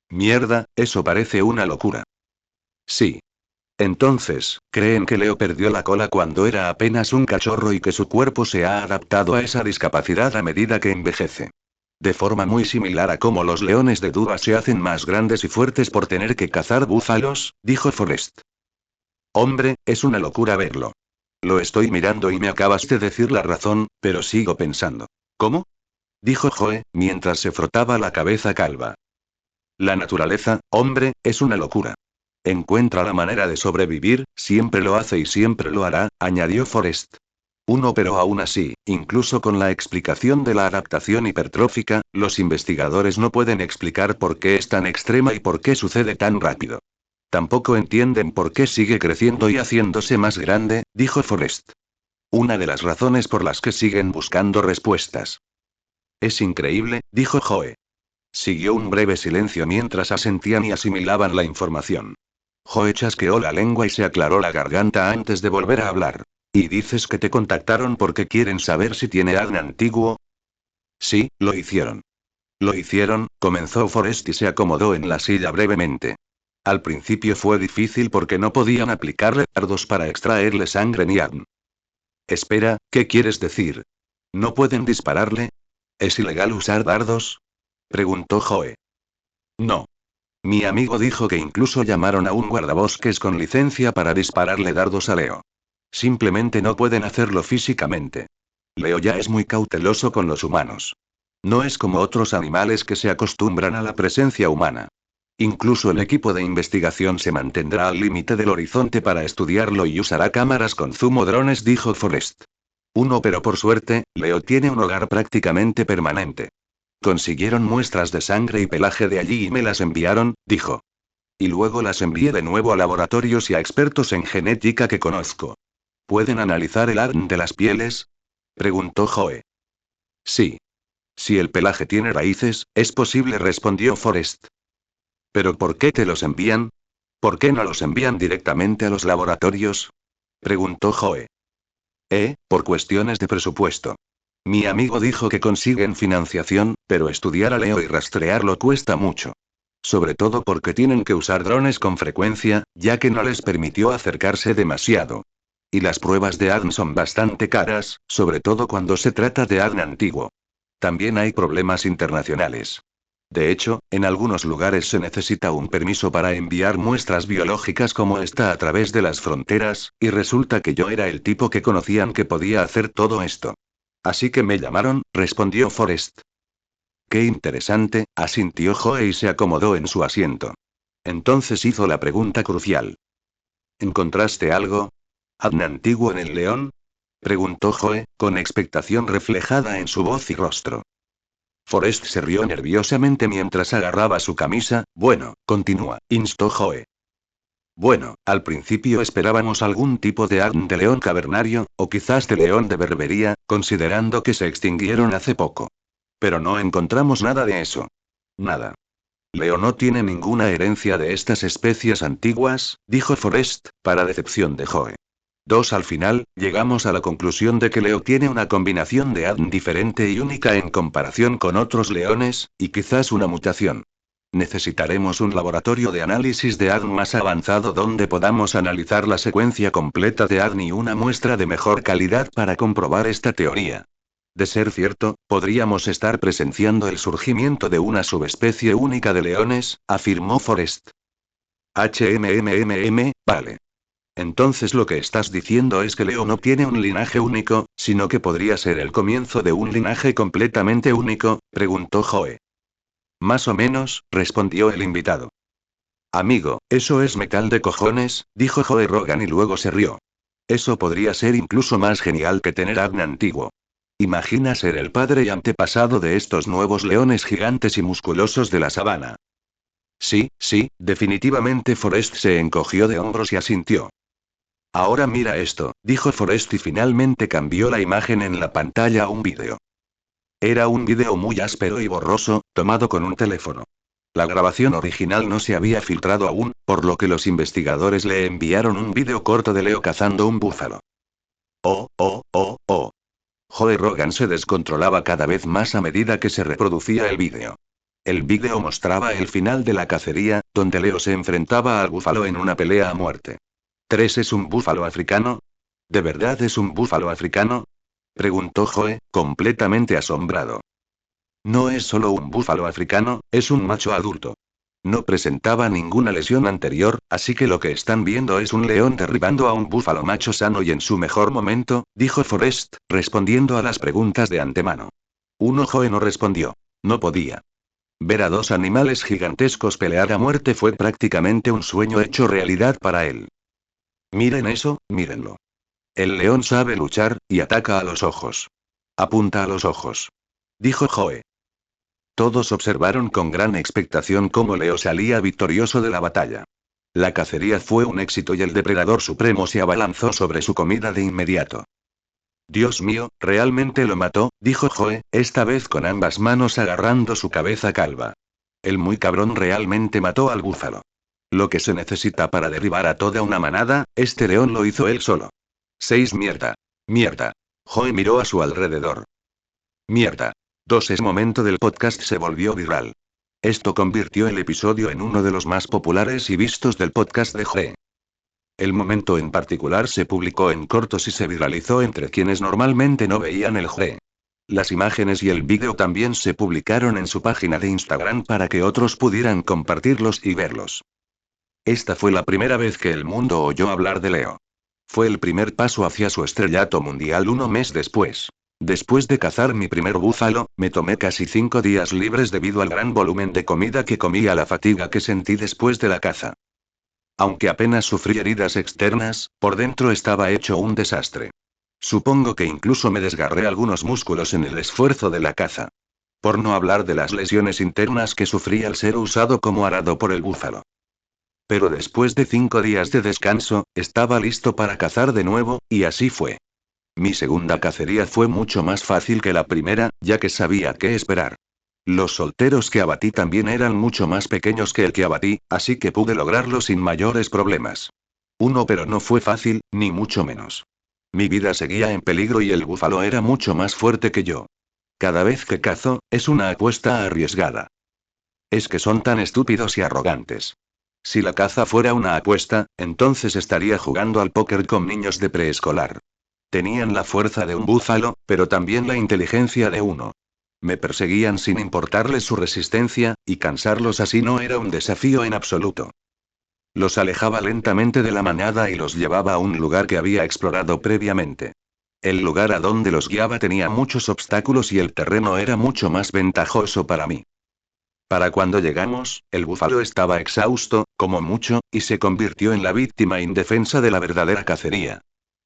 Mierda, eso parece una locura. Sí. Entonces, ¿creen que Leo perdió la cola cuando era apenas un cachorro y que su cuerpo se ha adaptado a esa discapacidad a medida que envejece? De forma muy similar a cómo los leones de Duba se hacen más grandes y fuertes por tener que cazar búfalos, dijo Forrest. Hombre, es una locura verlo. Lo estoy mirando y me acabas de decir la razón, pero sigo pensando. ¿Cómo? Dijo Joe, mientras se frotaba la cabeza calva. La naturaleza, hombre, es una locura. Encuentra la manera de sobrevivir, siempre lo hace y siempre lo hará, añadió Forrest. Pero aún así, incluso con la explicación de la adaptación hipertrófica, los investigadores no pueden explicar por qué es tan extrema y por qué sucede tan rápido. Tampoco entienden por qué sigue creciendo y haciéndose más grande, dijo Forrest. Una de las razones por las que siguen buscando respuestas. Es increíble, dijo Joe. Siguió un breve silencio mientras asentían y asimilaban la información. Joe chasqueó la lengua y se aclaró la garganta antes de volver a hablar. ¿Y dices que te contactaron porque quieren saber si tiene ADN antiguo? Sí, lo hicieron. Lo hicieron, comenzó Forrest y se acomodó en la silla brevemente. Al principio fue difícil porque no podían aplicarle dardos para extraerle sangre ni ADN. Espera, ¿qué quieres decir? ¿No pueden dispararle? ¿Es ilegal usar dardos? Preguntó Joe. No. Mi amigo dijo que incluso llamaron a un guardabosques con licencia para dispararle dardos a Leo. Simplemente no pueden hacerlo físicamente. Leo ya es muy cauteloso con los humanos. No es como otros animales que se acostumbran a la presencia humana. Incluso el equipo de investigación se mantendrá al límite del horizonte para estudiarlo y usará cámaras con zoom o drones, dijo Forrest. Pero por suerte, Leo tiene un hogar prácticamente permanente. Consiguieron muestras de sangre y pelaje de allí y me las enviaron, dijo. Y luego las envié de nuevo a laboratorios y a expertos en genética que conozco. ¿Pueden analizar el ADN de las pieles? Preguntó Joe. Sí. Si el pelaje tiene raíces, es posible, respondió Forrest. ¿Pero por qué te los envían? ¿Por qué no los envían directamente a los laboratorios? Preguntó Joe. Por cuestiones de presupuesto. Mi amigo dijo que consiguen financiación, pero estudiar a Leo y rastrearlo cuesta mucho. Sobre todo porque tienen que usar drones con frecuencia, ya que no les permitió acercarse demasiado. Y las pruebas de ADN son bastante caras, sobre todo cuando se trata de ADN antiguo. También hay problemas internacionales. De hecho, en algunos lugares se necesita un permiso para enviar muestras biológicas como esta a través de las fronteras, y resulta que yo era el tipo que conocían que podía hacer todo esto. Así que me llamaron, respondió Forrest. Qué interesante, asintió Joe y se acomodó en su asiento. Entonces hizo la pregunta crucial. ¿Encontraste algo? ¿ADN antiguo en el león? Preguntó Joe, con expectación reflejada en su voz y rostro. Forrest se rió nerviosamente mientras agarraba su camisa. Bueno, continúa, instó Joe. Bueno, al principio esperábamos algún tipo de ADN de león cavernario, o quizás de león de Berbería, considerando que se extinguieron hace poco. Pero no encontramos nada de eso. Nada. Leo no tiene ninguna herencia de estas especies antiguas, dijo Forrest, para decepción de Joe. Al final, llegamos a la conclusión de que Leo tiene una combinación de ADN diferente y única en comparación con otros leones, y quizás una mutación. Necesitaremos un laboratorio de análisis de ADN más avanzado donde podamos analizar la secuencia completa de ADN y una muestra de mejor calidad para comprobar esta teoría. De ser cierto, podríamos estar presenciando el surgimiento de una subespecie única de leones, afirmó Forrest. Vale. Entonces lo que estás diciendo es que Leo no tiene un linaje único, sino que podría ser el comienzo de un linaje completamente único, preguntó Joe. Más o menos, respondió el invitado. Amigo, eso es metal de cojones, dijo Joe Rogan y luego se rió. Eso podría ser incluso más genial que tener ADN antiguo. Imagina ser el padre y antepasado de estos nuevos leones gigantes y musculosos de la sabana. Sí, definitivamente Forrest se encogió de hombros y asintió. Ahora mira esto, dijo Forrest y finalmente cambió la imagen en la pantalla a un vídeo. Era un vídeo muy áspero y borroso, tomado con un teléfono. La grabación original no se había filtrado aún, por lo que los investigadores le enviaron un vídeo corto de Leo cazando un búfalo. Oh. Joe Rogan se descontrolaba cada vez más a medida que se reproducía el vídeo. El vídeo mostraba el final de la cacería, donde Leo se enfrentaba al búfalo en una pelea a muerte. ¿Es un búfalo africano? ¿De verdad es un búfalo africano? Preguntó Joe, completamente asombrado. No es solo un búfalo africano, es un macho adulto. No presentaba ninguna lesión anterior, así que lo que están viendo es un león derribando a un búfalo macho sano y en su mejor momento, dijo Forrest, respondiendo a las preguntas de antemano. Joe no respondió. No podía. Ver a dos animales gigantescos pelear a muerte fue prácticamente un sueño hecho realidad para él. Miren eso, mírenlo. El león sabe luchar, y ataca a los ojos. Apunta a los ojos. Dijo Joe. Todos observaron con gran expectación cómo Leo salía victorioso de la batalla. La cacería fue un éxito y el depredador supremo se abalanzó sobre su comida de inmediato. Dios mío, realmente lo mató, dijo Joe, esta vez con ambas manos agarrando su cabeza calva. El muy cabrón realmente mató al búfalo. Lo que se necesita para derribar a toda una manada, este león lo hizo él solo. 6 Mierda. Joe miró a su alrededor. Mierda. Es momento del podcast se volvió viral. Esto convirtió el episodio en uno de los más populares y vistos del podcast de Joe. El momento en particular se publicó en cortos y se viralizó entre quienes normalmente no veían el Joe. Las imágenes y el vídeo también se publicaron en su página de Instagram para que otros pudieran compartirlos y verlos. Esta fue la primera vez que el mundo oyó hablar de Leo. Fue el primer paso hacia su estrellato mundial un mes después. Después de cazar mi primer búfalo, me tomé casi 5 días libres debido al gran volumen de comida que comí y a la fatiga que sentí después de la caza. Aunque apenas sufrí heridas externas, por dentro estaba hecho un desastre. Supongo que incluso me desgarré algunos músculos en el esfuerzo de la caza. Por no hablar de las lesiones internas que sufrí al ser usado como arado por el búfalo. Pero después de 5 días de descanso, estaba listo para cazar de nuevo, y así fue. Mi segunda cacería fue mucho más fácil que la primera, ya que sabía qué esperar. Los solteros que abatí también eran mucho más pequeños que el que abatí, así que pude lograrlo sin mayores problemas. Pero no fue fácil, ni mucho menos. Mi vida seguía en peligro y el búfalo era mucho más fuerte que yo. Cada vez que cazo, es una apuesta arriesgada. Es que son tan estúpidos y arrogantes. Si la caza fuera una apuesta, entonces estaría jugando al póker con niños de preescolar. Tenían la fuerza de un búfalo, pero también la inteligencia de uno. Me perseguían sin importarles su resistencia, y cansarlos así no era un desafío en absoluto. Los alejaba lentamente de la manada y los llevaba a un lugar que había explorado previamente. El lugar a donde los guiaba tenía muchos obstáculos y el terreno era mucho más ventajoso para mí. Para cuando llegamos, el búfalo estaba exhausto, como mucho, y se convirtió en la víctima indefensa de la verdadera cacería.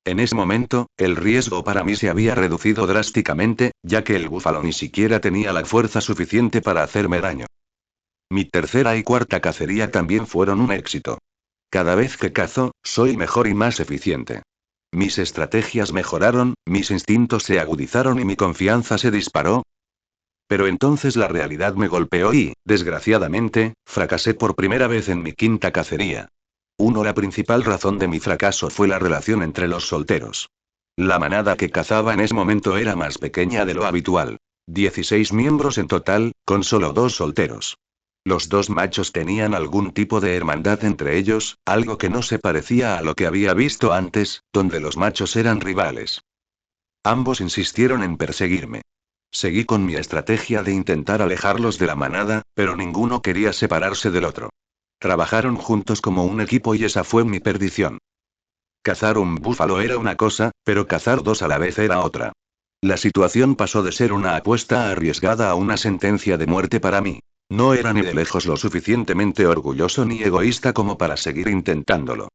En ese momento, el riesgo para mí se había reducido drásticamente, ya que el búfalo ni siquiera tenía la fuerza suficiente para hacerme daño. Mi tercera y cuarta cacería también fueron un éxito. Cada vez que cazo, soy mejor y más eficiente. Mis estrategias mejoraron, mis instintos se agudizaron y mi confianza se disparó. Pero entonces la realidad me golpeó y, desgraciadamente, fracasé por primera vez en mi quinta cacería. La principal razón de mi fracaso fue la relación entre los solteros. La manada que cazaba en ese momento era más pequeña de lo habitual. 16 miembros en total, con solo 2 solteros. Los 2 machos tenían algún tipo de hermandad entre ellos, algo que no se parecía a lo que había visto antes, donde los machos eran rivales. Ambos insistieron en perseguirme. Seguí con mi estrategia de intentar alejarlos de la manada, pero ninguno quería separarse del otro. Trabajaron juntos como un equipo y esa fue mi perdición. Cazar un búfalo era una cosa, pero cazar 2 a la vez era otra. La situación pasó de ser una apuesta arriesgada a una sentencia de muerte para mí. No era ni de lejos lo suficientemente orgulloso ni egoísta como para seguir intentándolo.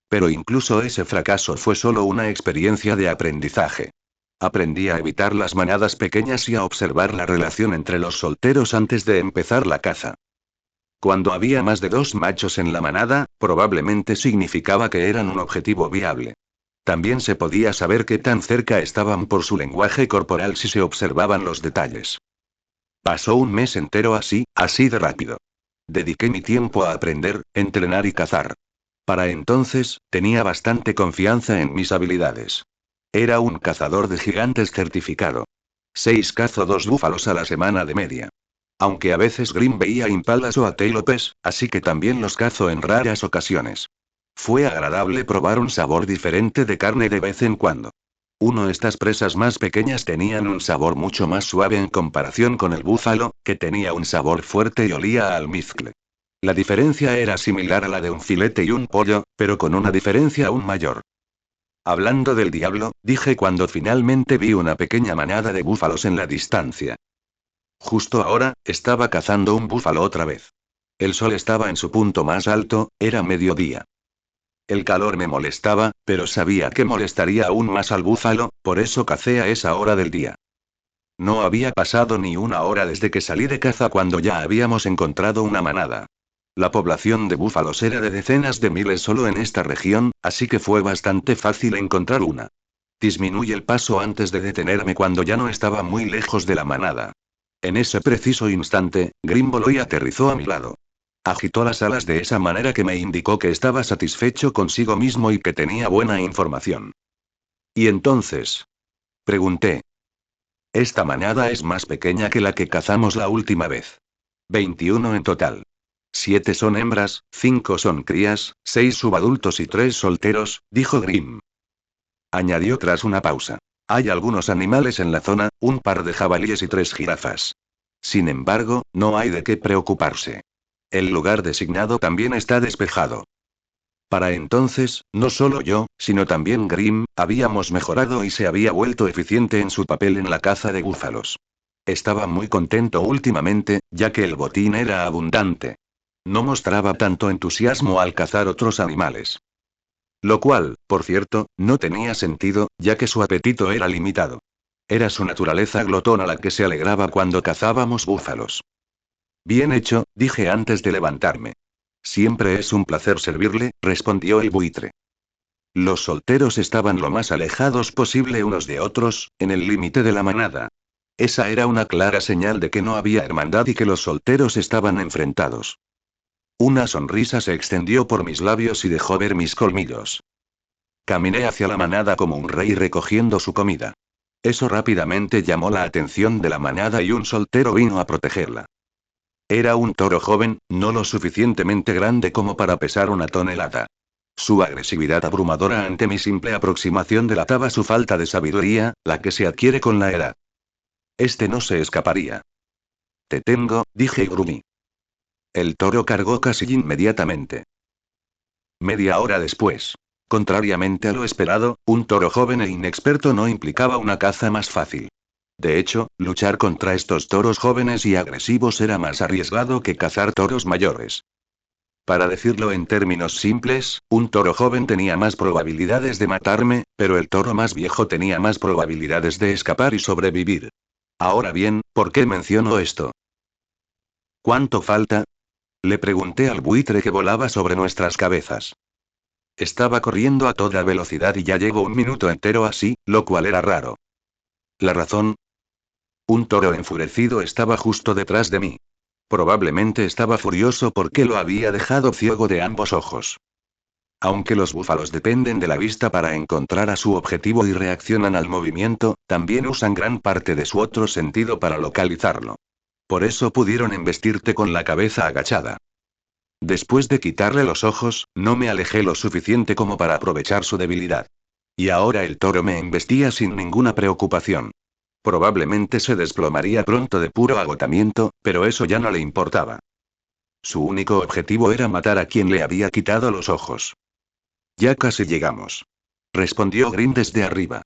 Pero incluso ese fracaso fue solo una experiencia de aprendizaje. Aprendí a evitar las manadas pequeñas y a observar la relación entre los solteros antes de empezar la caza. Cuando había más de 2 machos en la manada, probablemente significaba que eran un objetivo viable. También se podía saber qué tan cerca estaban por su lenguaje corporal si se observaban los detalles. Pasó un mes entero así de rápido. Dediqué mi tiempo a aprender, entrenar y cazar. Para entonces, tenía bastante confianza en mis habilidades. Era un cazador de gigantes certificado. 6 cazo 2 búfalos a la semana de media. Aunque a veces Green veía impalas o antílopes, así que también los cazo en raras ocasiones. Fue agradable probar un sabor diferente de carne de vez en cuando. Estas presas más pequeñas tenían un sabor mucho más suave en comparación con el búfalo, que tenía un sabor fuerte y olía a almizcle. La diferencia era similar a la de un filete y un pollo, pero con una diferencia aún mayor. Hablando del diablo, dije cuando finalmente vi una pequeña manada de búfalos en la distancia. Justo ahora, estaba cazando un búfalo otra vez. El sol estaba en su punto más alto, era mediodía. El calor me molestaba, pero sabía que molestaría aún más al búfalo, por eso cacé a esa hora del día. No había pasado ni una hora desde que salí de caza cuando ya habíamos encontrado una manada. La población de búfalos era de decenas de miles solo en esta región, así que fue bastante fácil encontrar una. Disminuí el paso antes de detenerme cuando ya no estaba muy lejos de la manada. En ese preciso instante, Grim voló y aterrizó a mi lado. Agitó las alas de esa manera que me indicó que estaba satisfecho consigo mismo y que tenía buena información. ¿Y entonces? Pregunté. Esta manada es más pequeña que la que cazamos la última vez. 21 en total. 7 son hembras, 5 son crías, 6 subadultos y 3 solteros, dijo Grimm. Añadió tras una pausa. Hay algunos animales en la zona, un par de jabalíes y 3 jirafas. Sin embargo, no hay de qué preocuparse. El lugar designado también está despejado. Para entonces, no solo yo, sino también Grimm, habíamos mejorado y se había vuelto eficiente en su papel en la caza de búfalos. Estaba muy contento últimamente, ya que el botín era abundante. No mostraba tanto entusiasmo al cazar otros animales. Lo cual, por cierto, no tenía sentido, ya que su apetito era limitado. Era su naturaleza glotona la que se alegraba cuando cazábamos búfalos. Bien hecho, dije antes de levantarme. Siempre es un placer servirle, respondió el buitre. Los solteros estaban lo más alejados posible unos de otros, en el límite de la manada. Esa era una clara señal de que no había hermandad y que los solteros estaban enfrentados. Una sonrisa se extendió por mis labios y dejó ver mis colmillos. Caminé hacia la manada como un rey recogiendo su comida. Eso rápidamente llamó la atención de la manada y un soltero vino a protegerla. Era un toro joven, no lo suficientemente grande como para pesar 1 tonelada. Su agresividad abrumadora ante mi simple aproximación delataba su falta de sabiduría, la que se adquiere con la edad. Este no se escaparía. Te tengo, dije y gruñí. El toro cargó casi inmediatamente. Media hora después. Contrariamente a lo esperado, un toro joven e inexperto no implicaba una caza más fácil. De hecho, luchar contra estos toros jóvenes y agresivos era más arriesgado que cazar toros mayores. Para decirlo en términos simples, un toro joven tenía más probabilidades de matarme, pero el toro más viejo tenía más probabilidades de escapar y sobrevivir. Ahora bien, ¿por qué menciono esto? ¿Cuánto falta? Le pregunté al buitre que volaba sobre nuestras cabezas. Estaba corriendo a toda velocidad y ya llevo 1 minuto entero así, lo cual era raro. ¿La razón? Un toro enfurecido estaba justo detrás de mí. Probablemente estaba furioso porque lo había dejado ciego de ambos ojos. Aunque los búfalos dependen de la vista para encontrar a su objetivo y reaccionan al movimiento, también usan gran parte de su otro sentido para localizarlo. Por eso pudieron embestirte con la cabeza agachada. Después de quitarle los ojos, no me alejé lo suficiente como para aprovechar su debilidad. Y ahora el toro me embestía sin ninguna preocupación. Probablemente se desplomaría pronto de puro agotamiento, pero eso ya no le importaba. Su único objetivo era matar a quien le había quitado los ojos. Ya casi llegamos. Respondió Green desde arriba.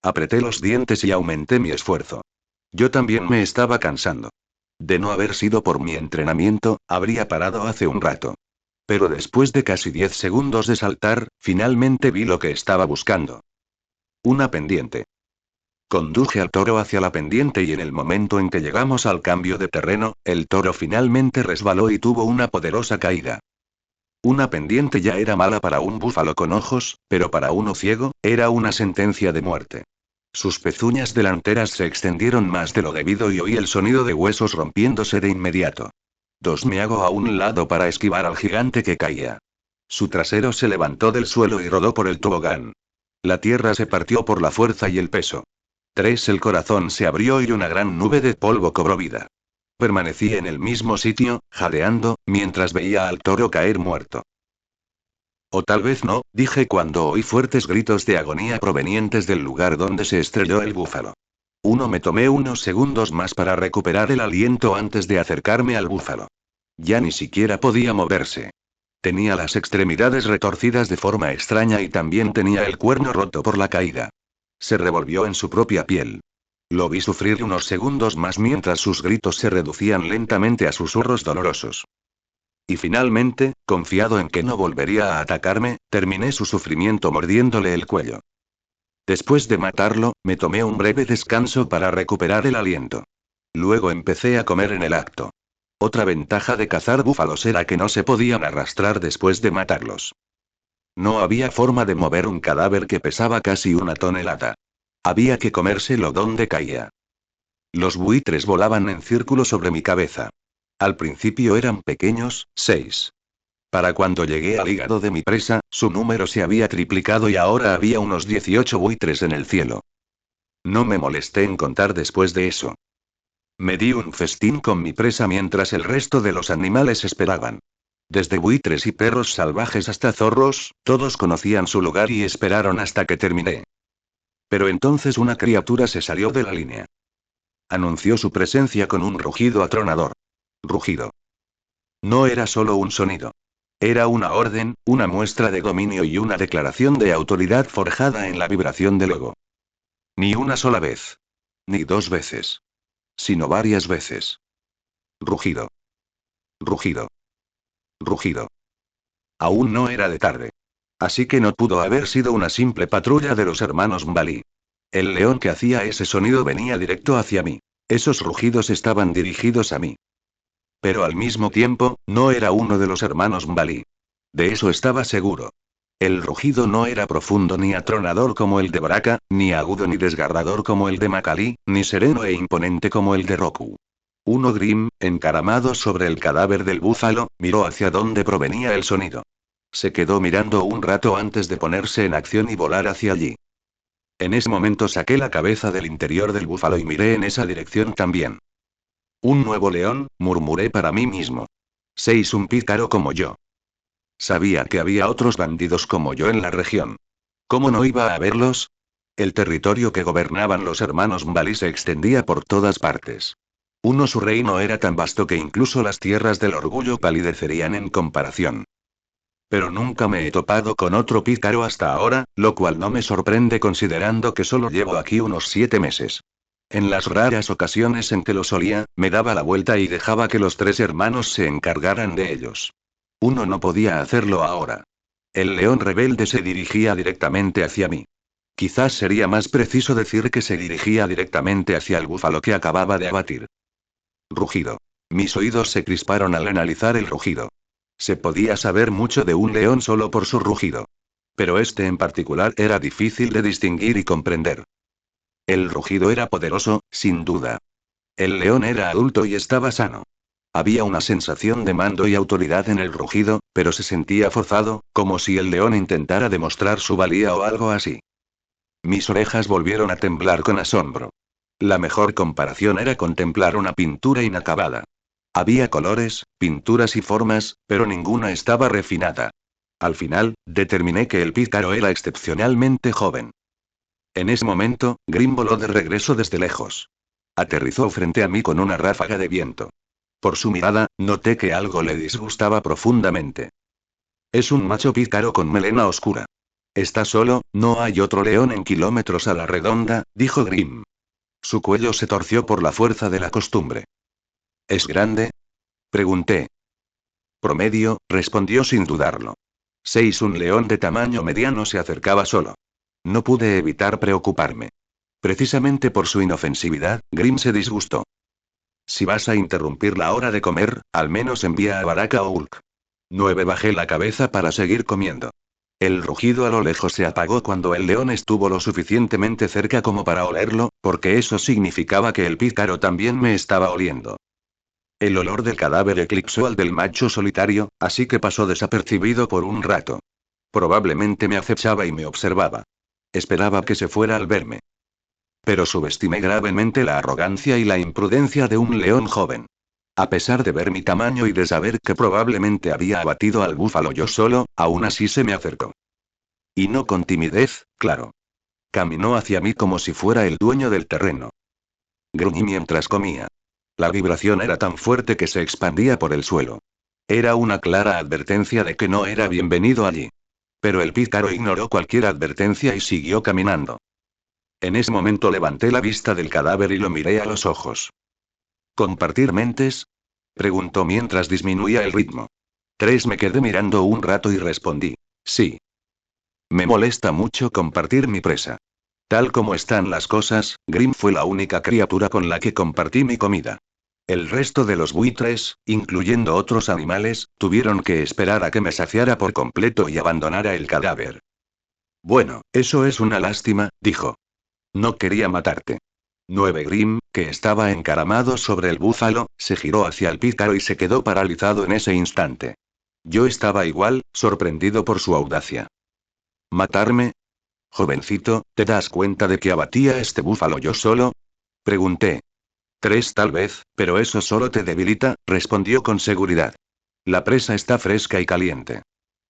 Apreté los dientes y aumenté mi esfuerzo. Yo también me estaba cansando. De no haber sido por mi entrenamiento, habría parado hace un rato. Pero después de casi 10 segundos de saltar, finalmente vi lo que estaba buscando. Una pendiente. Conduje al toro hacia la pendiente y en el momento en que llegamos al cambio de terreno, el toro finalmente resbaló y tuvo una poderosa caída. Una pendiente ya era mala para un búfalo con ojos, pero para uno ciego, era una sentencia de muerte. Sus pezuñas delanteras se extendieron más de lo debido y oí el sonido de huesos rompiéndose de inmediato. Me hago a un lado para esquivar al gigante que caía. Su trasero se levantó del suelo y rodó por el tobogán. La tierra se partió por la fuerza y el peso. El corazón se abrió y una gran nube de polvo cobró vida. Permanecí en el mismo sitio, jadeando, mientras veía al toro caer muerto. O tal vez no, dije cuando oí fuertes gritos de agonía provenientes del lugar donde se estrelló el búfalo. Me tomé unos segundos más para recuperar el aliento antes de acercarme al búfalo. Ya ni siquiera podía moverse. Tenía las extremidades retorcidas de forma extraña y también tenía el cuerno roto por la caída. Se revolvió en su propia piel. Lo vi sufrir unos segundos más mientras sus gritos se reducían lentamente a susurros dolorosos. Y finalmente, confiado en que no volvería a atacarme, terminé su sufrimiento mordiéndole el cuello. Después de matarlo, me tomé un breve descanso para recuperar el aliento. Luego empecé a comer en el acto. Otra ventaja de cazar búfalos era que no se podían arrastrar después de matarlos. No había forma de mover un cadáver que pesaba casi 1 tonelada. Había que comérselo donde caía. Los buitres volaban en círculo sobre mi cabeza. Al principio eran pequeños, 6. Para cuando llegué al hígado de mi presa, su número se había triplicado y ahora había unos 18 buitres en el cielo. No me molesté en contar después de eso. Me di un festín con mi presa mientras el resto de los animales esperaban. Desde buitres y perros salvajes hasta zorros, todos conocían su lugar y esperaron hasta que terminé. Pero entonces una criatura se salió de la línea. Anunció su presencia con un rugido atronador. Rugido. No era solo un sonido. Era una orden, una muestra de dominio y una declaración de autoridad forjada en la vibración del ego. Ni una sola vez. Ni dos veces. Sino varias veces. Rugido. Rugido. Rugido. Aún no era de tarde. Así que no pudo haber sido una simple patrulla de los hermanos Mbali. El león que hacía ese sonido venía directo hacia mí. Esos rugidos estaban dirigidos a mí. Pero al mismo tiempo, no era uno de los hermanos Mbali. De eso estaba seguro. El rugido no era profundo ni atronador como el de Baraka, ni agudo ni desgarrador como el de Makali, ni sereno e imponente como el de Roku. Uno Grim, encaramado sobre el cadáver del búfalo, miró hacia donde provenía el sonido. Se quedó mirando un rato antes de ponerse en acción y volar hacia allí. En ese momento saqué la cabeza del interior del búfalo y miré en esa dirección también. Un nuevo león, murmuré para mí mismo. Un pícaro como yo. Sabía que había otros bandidos como yo en la región. ¿Cómo no iba a verlos? El territorio que gobernaban los hermanos Mbali se extendía por todas partes. Su reino era tan vasto que incluso las tierras del orgullo palidecerían en comparación. Pero nunca me he topado con otro pícaro hasta ahora, lo cual no me sorprende considerando que solo llevo aquí unos 7 meses. En las raras ocasiones en que lo solía, me daba la vuelta y dejaba que los 3 hermanos se encargaran de ellos. Uno no podía hacerlo ahora. El león rebelde se dirigía directamente hacia mí. Quizás sería más preciso decir que se dirigía directamente hacia el búfalo que acababa de abatir. Rugido. Mis oídos se crisparon al analizar el rugido. Se podía saber mucho de un león solo por su rugido. Pero este en particular era difícil de distinguir y comprender. El rugido era poderoso, sin duda. El león era adulto y estaba sano. Había una sensación de mando y autoridad en el rugido, pero se sentía forzado, como si el león intentara demostrar su valía o algo así. Mis orejas volvieron a temblar con asombro. La mejor comparación era contemplar una pintura inacabada. Había colores, pinturas y formas, pero ninguna estaba refinada. Al final, determiné que el pícaro era excepcionalmente joven. En ese momento, Grim voló de regreso desde lejos. Aterrizó frente a mí con una ráfaga de viento. Por su mirada, noté que algo le disgustaba profundamente. Es un macho pícaro con melena oscura. Está solo, no hay otro león en kilómetros a la redonda, dijo Grim. Su cuello se torció por la fuerza de la costumbre. ¿Es grande? Pregunté. Promedio, respondió sin dudarlo. Un león de tamaño mediano se acercaba solo. No pude evitar preocuparme. Precisamente por su inofensividad, Grim se disgustó. Si vas a interrumpir la hora de comer, al menos envía a Baraka o Hulk. Bajé la cabeza para seguir comiendo. El rugido a lo lejos se apagó cuando el león estuvo lo suficientemente cerca como para olerlo, porque eso significaba que el pícaro también me estaba oliendo. El olor del cadáver eclipsó al del macho solitario, así que pasó desapercibido por un rato. Probablemente me acechaba y me observaba. Esperaba que se fuera al verme. Pero subestimé gravemente la arrogancia y la imprudencia de un león joven. A pesar de ver mi tamaño y de saber que probablemente había abatido al búfalo yo solo, aún así se me acercó. Y no con timidez, claro. Caminó hacia mí como si fuera el dueño del terreno. Gruñí mientras comía. La vibración era tan fuerte que se expandía por el suelo. Era una clara advertencia de que no era bienvenido allí. Pero el pícaro ignoró cualquier advertencia y siguió caminando. En ese momento levanté la vista del cadáver y lo miré a los ojos. ¿Compartir mentes? Preguntó mientras disminuía el ritmo. Me quedé mirando un rato y respondí. Sí. Me molesta mucho compartir mi presa. Tal como están las cosas, Grim fue la única criatura con la que compartí mi comida. El resto de los buitres, incluyendo otros animales, tuvieron que esperar a que me saciara por completo y abandonara el cadáver. Bueno, eso es una lástima, dijo. No quería matarte. Grim, que estaba encaramado sobre el búfalo, se giró hacia el pícaro y se quedó paralizado en ese instante. Yo estaba igual, sorprendido por su audacia. ¿Matarme? Jovencito, ¿te das cuenta de que abatí a este búfalo yo solo? Pregunté. 3 tal vez, pero eso solo te debilita, respondió con seguridad. La presa está fresca y caliente.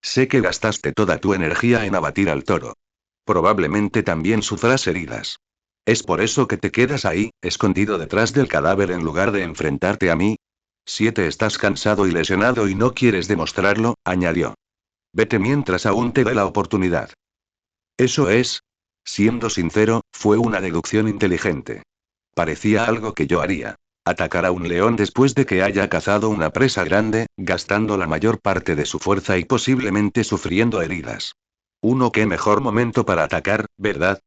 Sé que gastaste toda tu energía en abatir al toro. Probablemente también sufras heridas. ¿Es por eso que te quedas ahí, escondido detrás del cadáver en lugar de enfrentarte a mí? 7 Estás cansado y lesionado y no quieres demostrarlo, añadió. Vete mientras aún te dé la oportunidad. Eso es. Siendo sincero, fue una deducción inteligente. Parecía algo que yo haría. Atacar a un león después de que haya cazado una presa grande, gastando la mayor parte de su fuerza y posiblemente sufriendo heridas. Qué mejor momento para atacar, ¿verdad?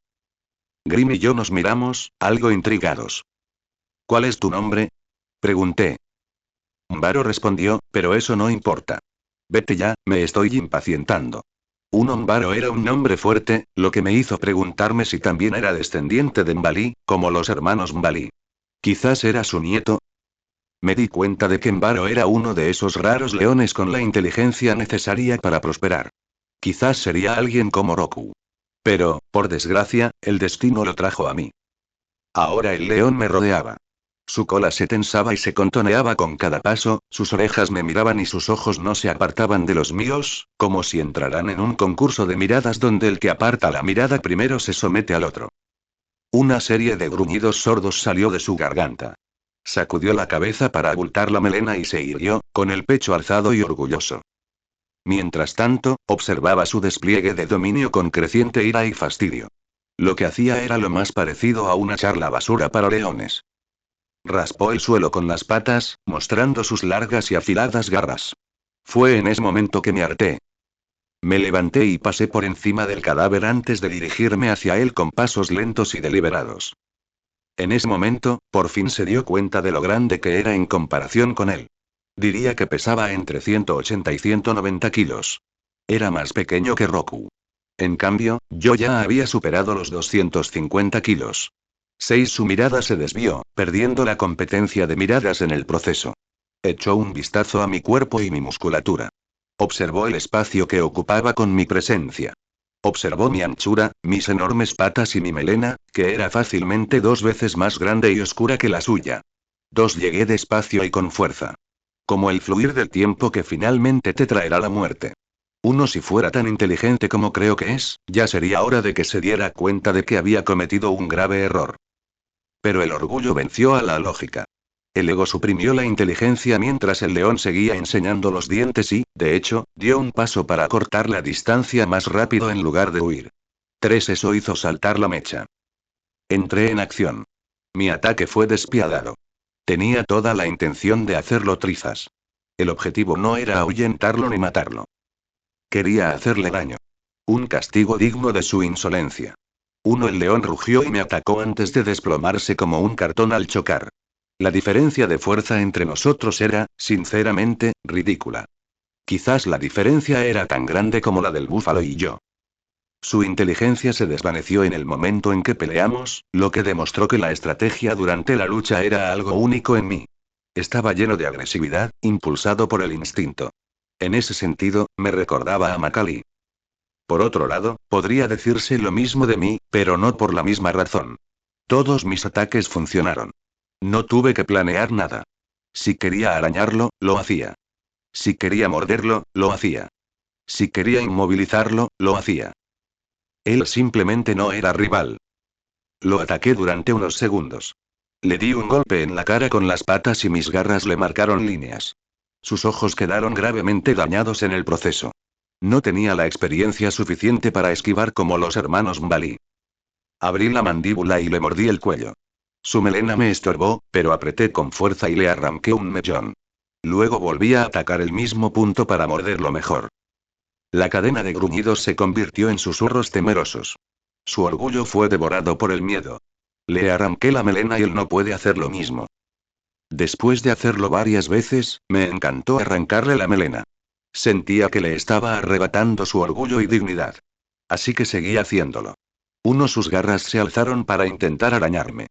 Grim y yo nos miramos, algo intrigados. ¿Cuál es tu nombre? Pregunté. Umbaro respondió, pero eso no importa. Vete ya, me estoy impacientando. Un Umbaro era un nombre fuerte, lo que me hizo preguntarme si también era descendiente de Mbalí, como los hermanos Mbalí. Quizás era su nieto. Me di cuenta de que Umbaro era uno de esos raros leones con la inteligencia necesaria para prosperar. Quizás sería alguien como Roku. Pero, por desgracia, el destino lo trajo a mí. Ahora el león me rodeaba. Su cola se tensaba y se contoneaba con cada paso, sus orejas me miraban y sus ojos no se apartaban de los míos, como si entraran en un concurso de miradas donde el que aparta la mirada primero se somete al otro. Una serie de gruñidos sordos salió de su garganta. Sacudió la cabeza para abultar la melena y se irguió, con el pecho alzado y orgulloso. Mientras tanto, observaba su despliegue de dominio con creciente ira y fastidio. Lo que hacía era lo más parecido a una charla basura para leones. Raspó el suelo con las patas, mostrando sus largas y afiladas garras. Fue en ese momento que me harté. Me levanté y pasé por encima del cadáver antes de dirigirme hacia él con pasos lentos y deliberados. En ese momento, por fin se dio cuenta de lo grande que era en comparación con él. Diría que pesaba entre 180 y 190 kilos. Era más pequeño que Roku. En cambio, yo ya había superado los 250 kilos. Su mirada se desvió, perdiendo la competencia de miradas en el proceso. Echó un vistazo a mi cuerpo y mi musculatura. Observó el espacio que ocupaba con mi presencia. Observó mi anchura, mis enormes patas y mi melena, que era fácilmente 2 veces más grande y oscura que la suya. Llegué despacio y con fuerza. Como el fluir del tiempo que finalmente te traerá la muerte. Si fuera tan inteligente como creo que es, ya sería hora de que se diera cuenta de que había cometido un grave error. Pero el orgullo venció a la lógica. El ego suprimió la inteligencia mientras el león seguía enseñando los dientes y, de hecho, dio un paso para cortar la distancia más rápido en lugar de huir. Eso hizo saltar la mecha. Entré en acción. Mi ataque fue despiadado. Tenía toda la intención de hacerlo trizas. El objetivo no era ahuyentarlo ni matarlo. Quería hacerle daño. Un castigo digno de su insolencia. El león rugió y me atacó antes de desplomarse como un cartón al chocar. La diferencia de fuerza entre nosotros era, sinceramente, ridícula. Quizás la diferencia era tan grande como la del búfalo y yo. Su inteligencia se desvaneció en el momento en que peleamos, lo que demostró que la estrategia durante la lucha era algo único en mí. Estaba lleno de agresividad, impulsado por el instinto. En ese sentido, me recordaba a Macaulay. Por otro lado, podría decirse lo mismo de mí, pero no por la misma razón. Todos mis ataques funcionaron. No tuve que planear nada. Si quería arañarlo, lo hacía. Si quería morderlo, lo hacía. Si quería inmovilizarlo, lo hacía. Él simplemente no era rival. Lo ataqué durante unos segundos. Le di un golpe en la cara con las patas y mis garras le marcaron líneas. Sus ojos quedaron gravemente dañados en el proceso. No tenía la experiencia suficiente para esquivar como los hermanos Mbalí. Abrí la mandíbula y le mordí el cuello. Su melena me estorbó, pero apreté con fuerza y le arranqué un mechón. Luego volví a atacar el mismo punto para morderlo mejor. La cadena de gruñidos se convirtió en susurros temerosos. Su orgullo fue devorado por el miedo. Le arranqué la melena y él no puede hacer lo mismo. Después de hacerlo varias veces, me encantó arrancarle la melena. Sentía que le estaba arrebatando su orgullo y dignidad. Así que seguí haciéndolo. Sus garras se alzaron para intentar arañarme.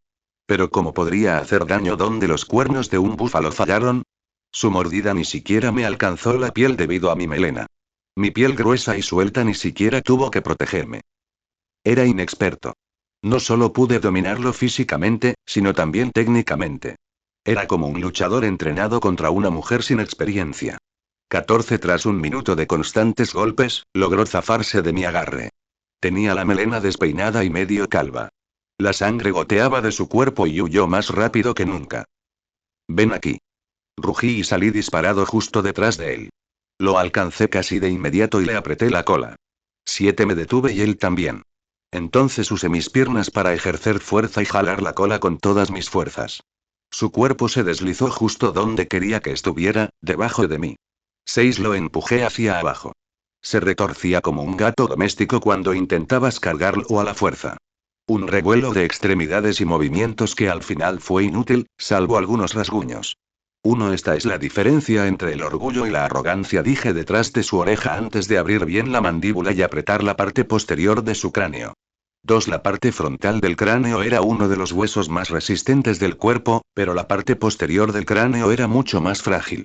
Pero ¿cómo podría hacer daño donde los cuernos de un búfalo fallaron? Su mordida ni siquiera me alcanzó la piel debido a mi melena. Mi piel gruesa y suelta ni siquiera tuvo que protegerme. Era inexperto. No solo pude dominarlo físicamente, sino también técnicamente. Era como un luchador entrenado contra una mujer sin experiencia. 14 Tras un minuto de constantes golpes, logró zafarse de mi agarre. Tenía la melena despeinada y medio calva. La sangre goteaba de su cuerpo y huyó más rápido que nunca. Ven aquí. Rugí y salí disparado justo detrás de él. Lo alcancé casi de inmediato y le apreté la cola. 7 Me detuve y él también. Entonces usé mis piernas para ejercer fuerza y jalar la cola con todas mis fuerzas. Su cuerpo se deslizó justo donde quería que estuviera, debajo de mí. 6 Lo empujé hacia abajo. Se retorcía como un gato doméstico cuando intentabas cargarlo a la fuerza. Un revuelo de extremidades y movimientos que al final fue inútil, salvo algunos rasguños. Esta es la diferencia entre el orgullo y la arrogancia, dije detrás de su oreja antes de abrir bien la mandíbula y apretar la parte posterior de su cráneo. 2 La parte frontal del cráneo era uno de los huesos más resistentes del cuerpo, pero la parte posterior del cráneo era mucho más frágil.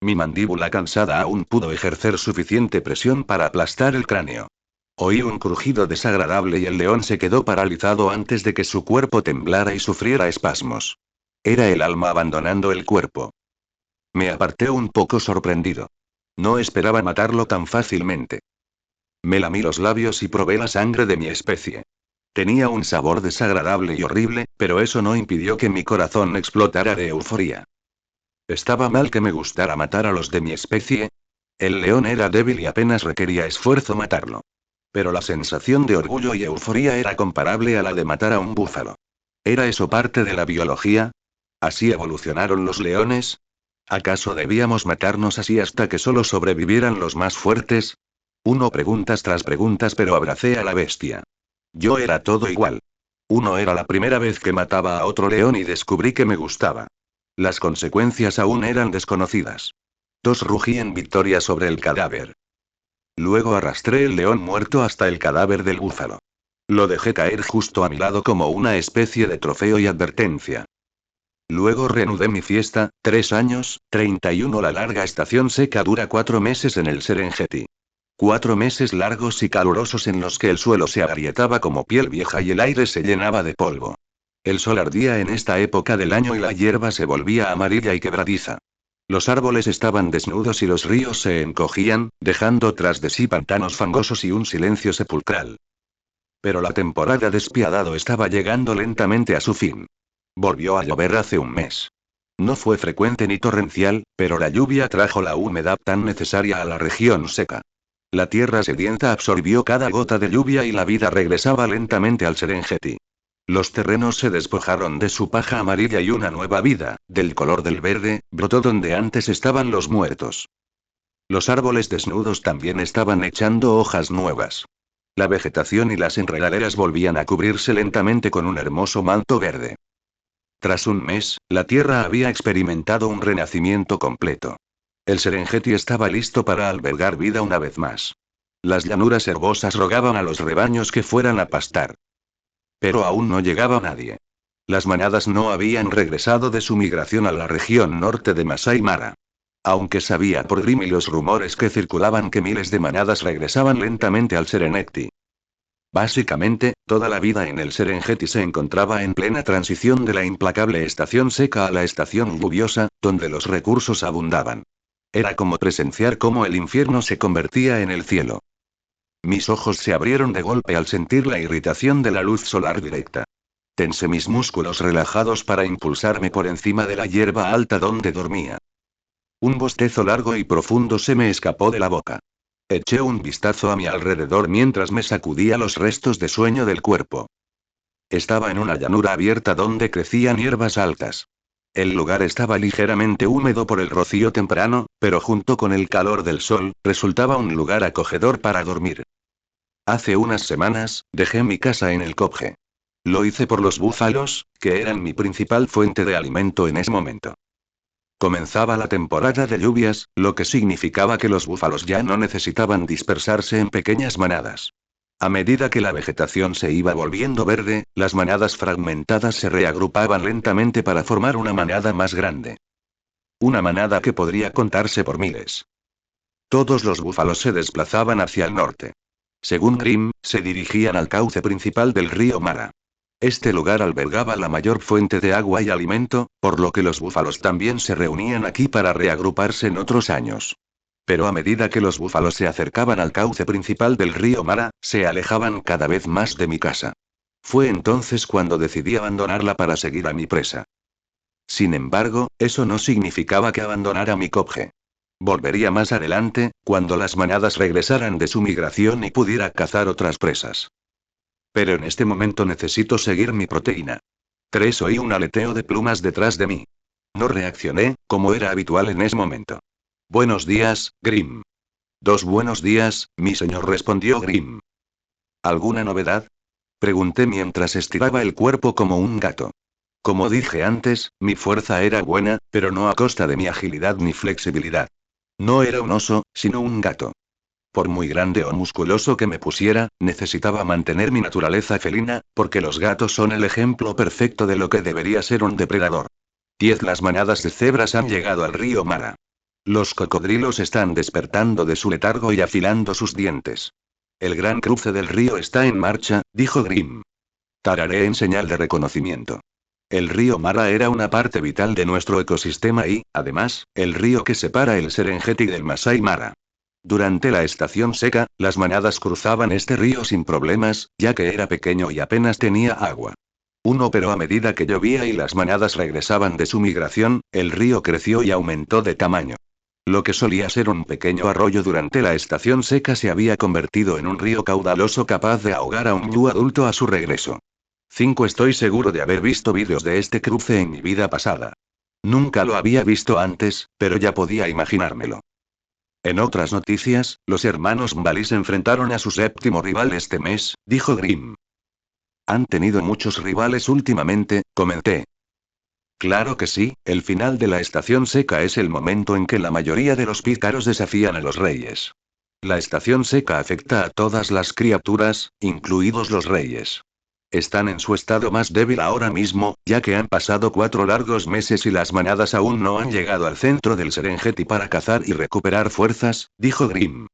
Mi mandíbula cansada aún pudo ejercer suficiente presión para aplastar el cráneo. Oí un crujido desagradable y el león se quedó paralizado antes de que su cuerpo temblara y sufriera espasmos. Era el alma abandonando el cuerpo. Me aparté un poco sorprendido. No esperaba matarlo tan fácilmente. Me lamí los labios y probé la sangre de mi especie. Tenía un sabor desagradable y horrible, pero eso no impidió que mi corazón explotara de euforia. ¿Estaba mal que me gustara matar a los de mi especie? El león era débil y apenas requería esfuerzo matarlo. Pero la sensación de orgullo y euforía era comparable a la de matar a un búfalo. ¿Era eso parte de la biología? ¿Así evolucionaron los leones? ¿Acaso debíamos matarnos así hasta que solo sobrevivieran los más fuertes? Preguntas tras preguntas, pero abracé a la bestia. Yo era todo igual. Era la primera vez que mataba a otro león y descubrí que me gustaba. Las consecuencias aún eran desconocidas. 2 Rugí en victoria sobre el cadáver. Luego arrastré el león muerto hasta el cadáver del búfalo. Lo dejé caer justo a mi lado como una especie de trofeo y advertencia. Luego reanudé mi fiesta. 3 años, 31 La larga estación seca dura 4 meses en el Serengeti. 4 meses largos y calurosos en los que el suelo se agrietaba como piel vieja y el aire se llenaba de polvo. El sol ardía en esta época del año y la hierba se volvía amarilla y quebradiza. Los árboles estaban desnudos y los ríos se encogían, dejando tras de sí pantanos fangosos y un silencio sepulcral. Pero la temporada despiadado estaba llegando lentamente a su fin. Volvió a llover hace un mes. No fue frecuente ni torrencial, pero la lluvia trajo la humedad tan necesaria a la región seca. La tierra sedienta absorbió cada gota de lluvia y la vida regresaba lentamente al Serengeti. Los terrenos se despojaron de su paja amarilla y una nueva vida, del color del verde, brotó donde antes estaban los muertos. Los árboles desnudos también estaban echando hojas nuevas. La vegetación y las enredaderas volvían a cubrirse lentamente con un hermoso manto verde. Tras un mes, la tierra había experimentado un renacimiento completo. El Serengeti estaba listo para albergar vida una vez más. Las llanuras herbosas rogaban a los rebaños que fueran a pastar. Pero aún no llegaba nadie. Las manadas no habían regresado de su migración a la región norte de Masai Mara. Aunque sabía por Grim y los rumores que circulaban que miles de manadas regresaban lentamente al Serengeti. Básicamente, toda la vida en el Serengeti se encontraba en plena transición de la implacable estación seca a la estación lluviosa, donde los recursos abundaban. Era como presenciar cómo el infierno se convertía en el cielo. Mis ojos se abrieron de golpe al sentir la irritación de la luz solar directa. Tensé mis músculos relajados para impulsarme por encima de la hierba alta donde dormía. Un bostezo largo y profundo se me escapó de la boca. Eché un vistazo a mi alrededor mientras me sacudía los restos de sueño del cuerpo. Estaba en una llanura abierta donde crecían hierbas altas. El lugar estaba ligeramente húmedo por el rocío temprano, pero junto con el calor del sol, resultaba un lugar acogedor para dormir. Hace unas semanas, dejé mi casa en el Copje. Lo hice por los búfalos, que eran mi principal fuente de alimento en ese momento. Comenzaba la temporada de lluvias, lo que significaba que los búfalos ya no necesitaban dispersarse en pequeñas manadas. A medida que la vegetación se iba volviendo verde, las manadas fragmentadas se reagrupaban lentamente para formar una manada más grande. Una manada que podría contarse por miles. Todos los búfalos se desplazaban hacia el norte. Según Grimm, se dirigían al cauce principal del río Mara. Este lugar albergaba la mayor fuente de agua y alimento, por lo que los búfalos también se reunían aquí para reagruparse en otros años. Pero a medida que los búfalos se acercaban al cauce principal del río Mara, se alejaban cada vez más de mi casa. Fue entonces cuando decidí abandonarla para seguir a mi presa. Sin embargo, eso no significaba que abandonara mi copje. Volvería más adelante, cuando las manadas regresaran de su migración y pudiera cazar otras presas. Pero en este momento necesito seguir mi proteína. 3. Oí un aleteo de plumas detrás de mí. No reaccioné, como era habitual en ese momento. Buenos días, Grimm. 2. Buenos días, mi señor, respondió Grimm. ¿Alguna novedad? Pregunté mientras estiraba el cuerpo como un gato. Como dije antes, mi fuerza era buena, pero no a costa de mi agilidad ni flexibilidad. No era un oso, sino un gato. Por muy grande o musculoso que me pusiera, necesitaba mantener mi naturaleza felina, porque los gatos son el ejemplo perfecto de lo que debería ser un depredador. 10. Las manadas de cebras han llegado al río Mara. Los cocodrilos están despertando de su letargo y afilando sus dientes. El gran cruce del río está en marcha, dijo Grimm. Tararé en señal de reconocimiento. El río Mara era una parte vital de nuestro ecosistema y, además, el río que separa el Serengeti del Masai Mara. Durante la estación seca, las manadas cruzaban este río sin problemas, ya que era pequeño y apenas tenía agua. Pero a medida que llovía y las manadas regresaban de su migración, el río creció y aumentó de tamaño. Lo que solía ser un pequeño arroyo durante la estación seca se había convertido en un río caudaloso capaz de ahogar a un ñu adulto a su regreso. 5. Estoy seguro de haber visto vídeos de este cruce en mi vida pasada. Nunca lo había visto antes, pero ya podía imaginármelo. En otras noticias, los hermanos Mbali se enfrentaron a su séptimo rival este mes, dijo Grimm. Han tenido muchos rivales últimamente, comenté. Claro que sí, el final de la estación seca es el momento en que la mayoría de los pícaros desafían a los reyes. La estación seca afecta a todas las criaturas, incluidos los reyes. Están en su estado más débil ahora mismo, ya que han pasado 4 largos meses y las manadas aún no han llegado al centro del Serengeti para cazar y recuperar fuerzas, dijo Grimm.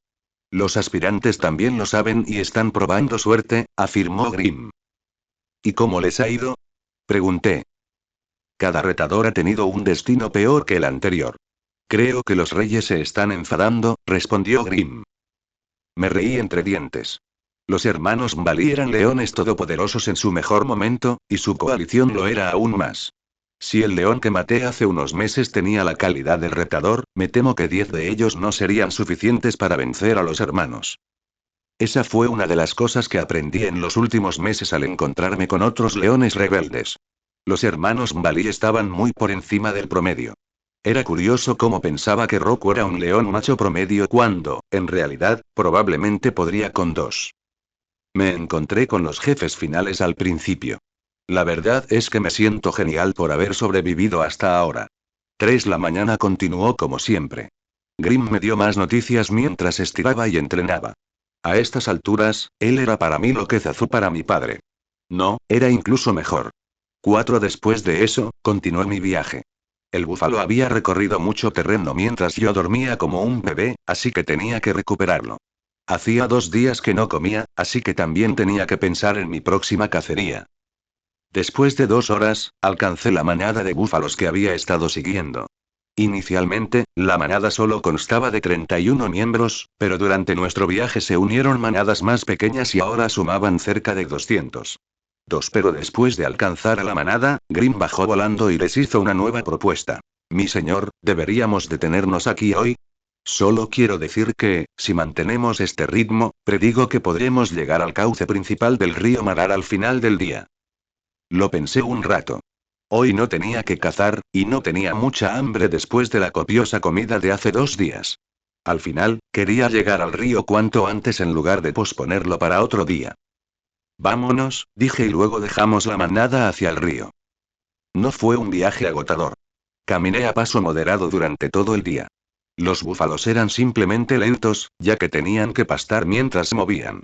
Los aspirantes también lo saben y están probando suerte, afirmó Grimm. ¿Y cómo les ha ido? Pregunté. Cada retador ha tenido un destino peor que el anterior. Creo que los reyes se están enfadando, respondió Grimm. Me reí entre dientes. Los hermanos Mbali eran leones todopoderosos en su mejor momento, y su coalición lo era aún más. Si el león que maté hace unos meses tenía la calidad del retador, me temo que 10 de ellos no serían suficientes para vencer a los hermanos. Esa fue una de las cosas que aprendí en los últimos meses al encontrarme con otros leones rebeldes. Los hermanos Mbali estaban muy por encima del promedio. Era curioso cómo pensaba que Roku era un león macho promedio cuando, en realidad, probablemente podría con 2. Me encontré con los jefes finales al principio. La verdad es que me siento genial por haber sobrevivido hasta ahora. 3. La mañana continuó como siempre. Grimm me dio más noticias mientras estiraba y entrenaba. A estas alturas, él era para mí lo que Zazu para mi padre. No, era incluso mejor. 4. Después de eso, continué mi viaje. El búfalo había recorrido mucho terreno mientras yo dormía como un bebé, así que tenía que recuperarlo. Hacía 2 días que no comía, así que también tenía que pensar en mi próxima cacería. Después de 2 horas, alcancé la manada de búfalos que había estado siguiendo. Inicialmente, la manada solo constaba de 31 miembros, pero durante nuestro viaje se unieron manadas más pequeñas y ahora sumaban cerca de 200. Pero después de alcanzar a la manada, Grimm bajó volando y les hizo una nueva propuesta. Mi señor, ¿deberíamos detenernos aquí hoy? Solo quiero decir que, si mantenemos este ritmo, predigo que podremos llegar al cauce principal del río Marar al final del día. Lo pensé un rato. Hoy no tenía que cazar, y no tenía mucha hambre después de la copiosa comida de hace 2 días. Al final, quería llegar al río cuanto antes en lugar de posponerlo para otro día. Vámonos, dije y luego dejamos la manada hacia el río. No fue un viaje agotador. Caminé a paso moderado durante todo el día. Los búfalos eran simplemente lentos, ya que tenían que pastar mientras se movían.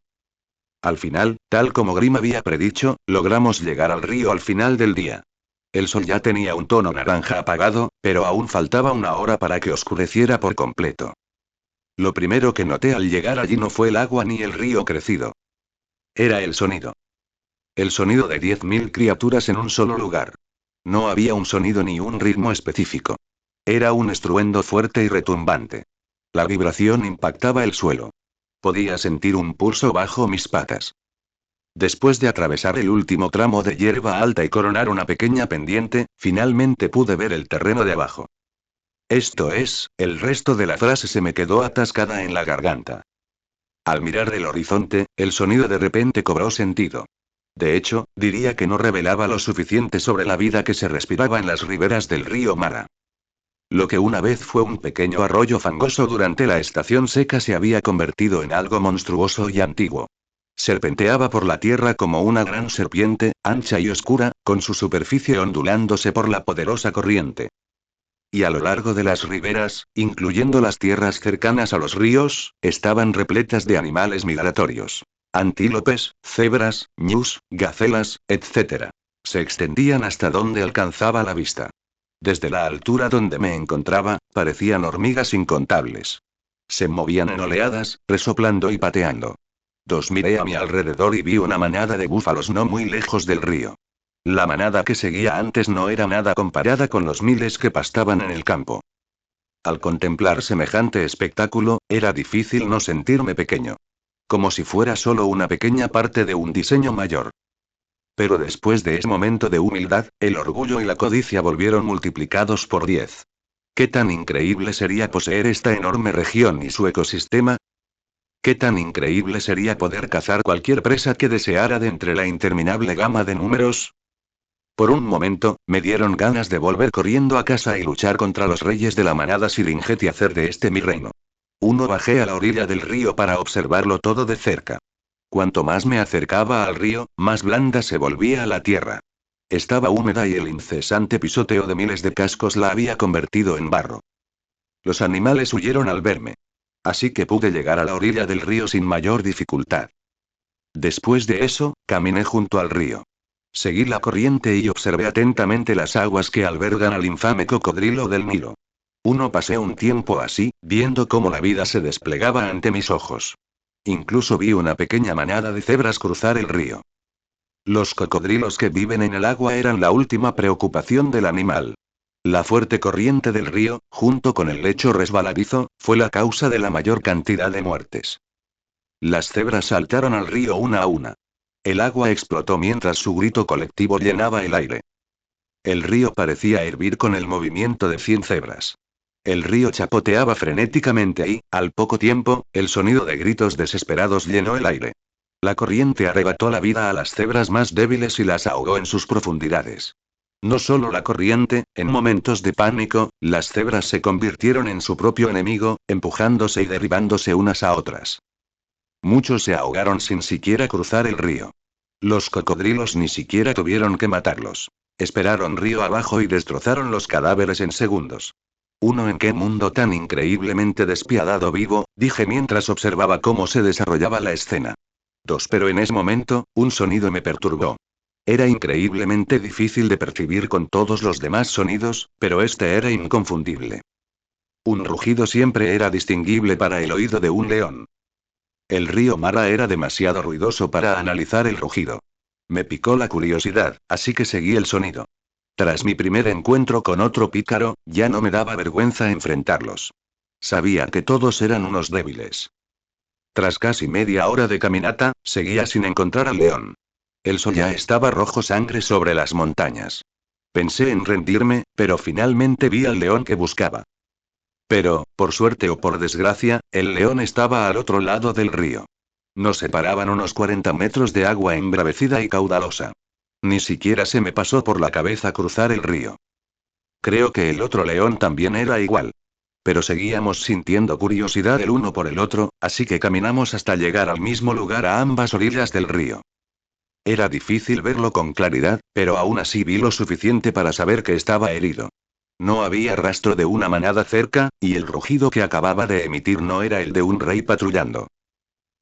Al final, tal como Grimm había predicho, logramos llegar al río al final del día. El sol ya tenía un tono naranja apagado, pero aún faltaba 1 hora para que oscureciera por completo. Lo primero que noté al llegar allí no fue el agua ni el río crecido. Era el sonido. El sonido de 10.000 criaturas en un solo lugar. No había un sonido ni un ritmo específico. Era un estruendo fuerte y retumbante. La vibración impactaba el suelo. Podía sentir un pulso bajo mis patas. Después de atravesar el último tramo de hierba alta y coronar una pequeña pendiente, finalmente pude ver el terreno de abajo. Esto es, el resto de la frase se me quedó atascada en la garganta. Al mirar el horizonte, el sonido de repente cobró sentido. De hecho, diría que no revelaba lo suficiente sobre la vida que se respiraba en las riberas del río Mara. Lo que una vez fue un pequeño arroyo fangoso durante la estación seca se había convertido en algo monstruoso y antiguo. Serpenteaba por la tierra como una gran serpiente, ancha y oscura, con su superficie ondulándose por la poderosa corriente. Y a lo largo de las riberas, incluyendo las tierras cercanas a los ríos, estaban repletas de animales migratorios. Antílopes, cebras, ñus, gacelas, etc. Se extendían hasta donde alcanzaba la vista. Desde la altura donde me encontraba, parecían hormigas incontables. Se movían en oleadas, resoplando y pateando. Miré a mi alrededor y vi una manada de búfalos no muy lejos del río. La manada que seguía antes no era nada comparada con los miles que pastaban en el campo. Al contemplar semejante espectáculo, era difícil no sentirme pequeño. Como si fuera solo una pequeña parte de un diseño mayor. Pero después de ese momento de humildad, el orgullo y la codicia volvieron multiplicados por 10. ¿Qué tan increíble sería poseer esta enorme región y su ecosistema? ¿Qué tan increíble sería poder cazar cualquier presa que deseara de entre la interminable gama de números? Por un momento, me dieron ganas de volver corriendo a casa y luchar contra los reyes de la manada Siringet y hacer de este mi reino. Bajé a la orilla del río para observarlo todo de cerca. Cuanto más me acercaba al río, más blanda se volvía la tierra. Estaba húmeda y el incesante pisoteo de miles de cascos la había convertido en barro. Los animales huyeron al verme. Así que pude llegar a la orilla del río sin mayor dificultad. Después de eso, caminé junto al río. Seguí la corriente y observé atentamente las aguas que albergan al infame cocodrilo del Nilo. Pasé un tiempo así, viendo cómo la vida se desplegaba ante mis ojos. Incluso vi una pequeña manada de cebras cruzar el río. Los cocodrilos que viven en el agua eran la última preocupación del animal. La fuerte corriente del río, junto con el lecho resbaladizo, fue la causa de la mayor cantidad de muertes. Las cebras saltaron al río una a una. El agua explotó mientras su grito colectivo llenaba el aire. El río parecía hervir con el movimiento de 100 cebras. El río chapoteaba frenéticamente y, al poco tiempo, el sonido de gritos desesperados llenó el aire. La corriente arrebató la vida a las cebras más débiles y las ahogó en sus profundidades. No solo la corriente, en momentos de pánico, las cebras se convirtieron en su propio enemigo, empujándose y derribándose unas a otras. Muchos se ahogaron sin siquiera cruzar el río. Los cocodrilos ni siquiera tuvieron que matarlos. Esperaron río abajo y destrozaron los cadáveres en segundos. ¿En qué mundo tan increíblemente despiadado vivo?, dije mientras observaba cómo se desarrollaba la escena. Pero en ese momento, un sonido me perturbó. Era increíblemente difícil de percibir con todos los demás sonidos, pero este era inconfundible. Un rugido siempre era distinguible para el oído de un león. El río Mara era demasiado ruidoso para analizar el rugido. Me picó la curiosidad, así que seguí el sonido. Tras mi primer encuentro con otro pícaro, ya no me daba vergüenza enfrentarlos. Sabía que todos eran unos débiles. Tras casi media hora de caminata, seguía sin encontrar al león. El sol ya estaba rojo sangre sobre las montañas. Pensé en rendirme, pero finalmente vi al león que buscaba. Pero, por suerte o por desgracia, el león estaba al otro lado del río. Nos separaban unos 40 metros de agua embravecida y caudalosa. Ni siquiera se me pasó por la cabeza cruzar el río. Creo que el otro león también era igual. Pero seguíamos sintiendo curiosidad el uno por el otro, así que caminamos hasta llegar al mismo lugar a ambas orillas del río. Era difícil verlo con claridad, pero aún así vi lo suficiente para saber que estaba herido. No había rastro de una manada cerca, y el rugido que acababa de emitir no era el de un rey patrullando.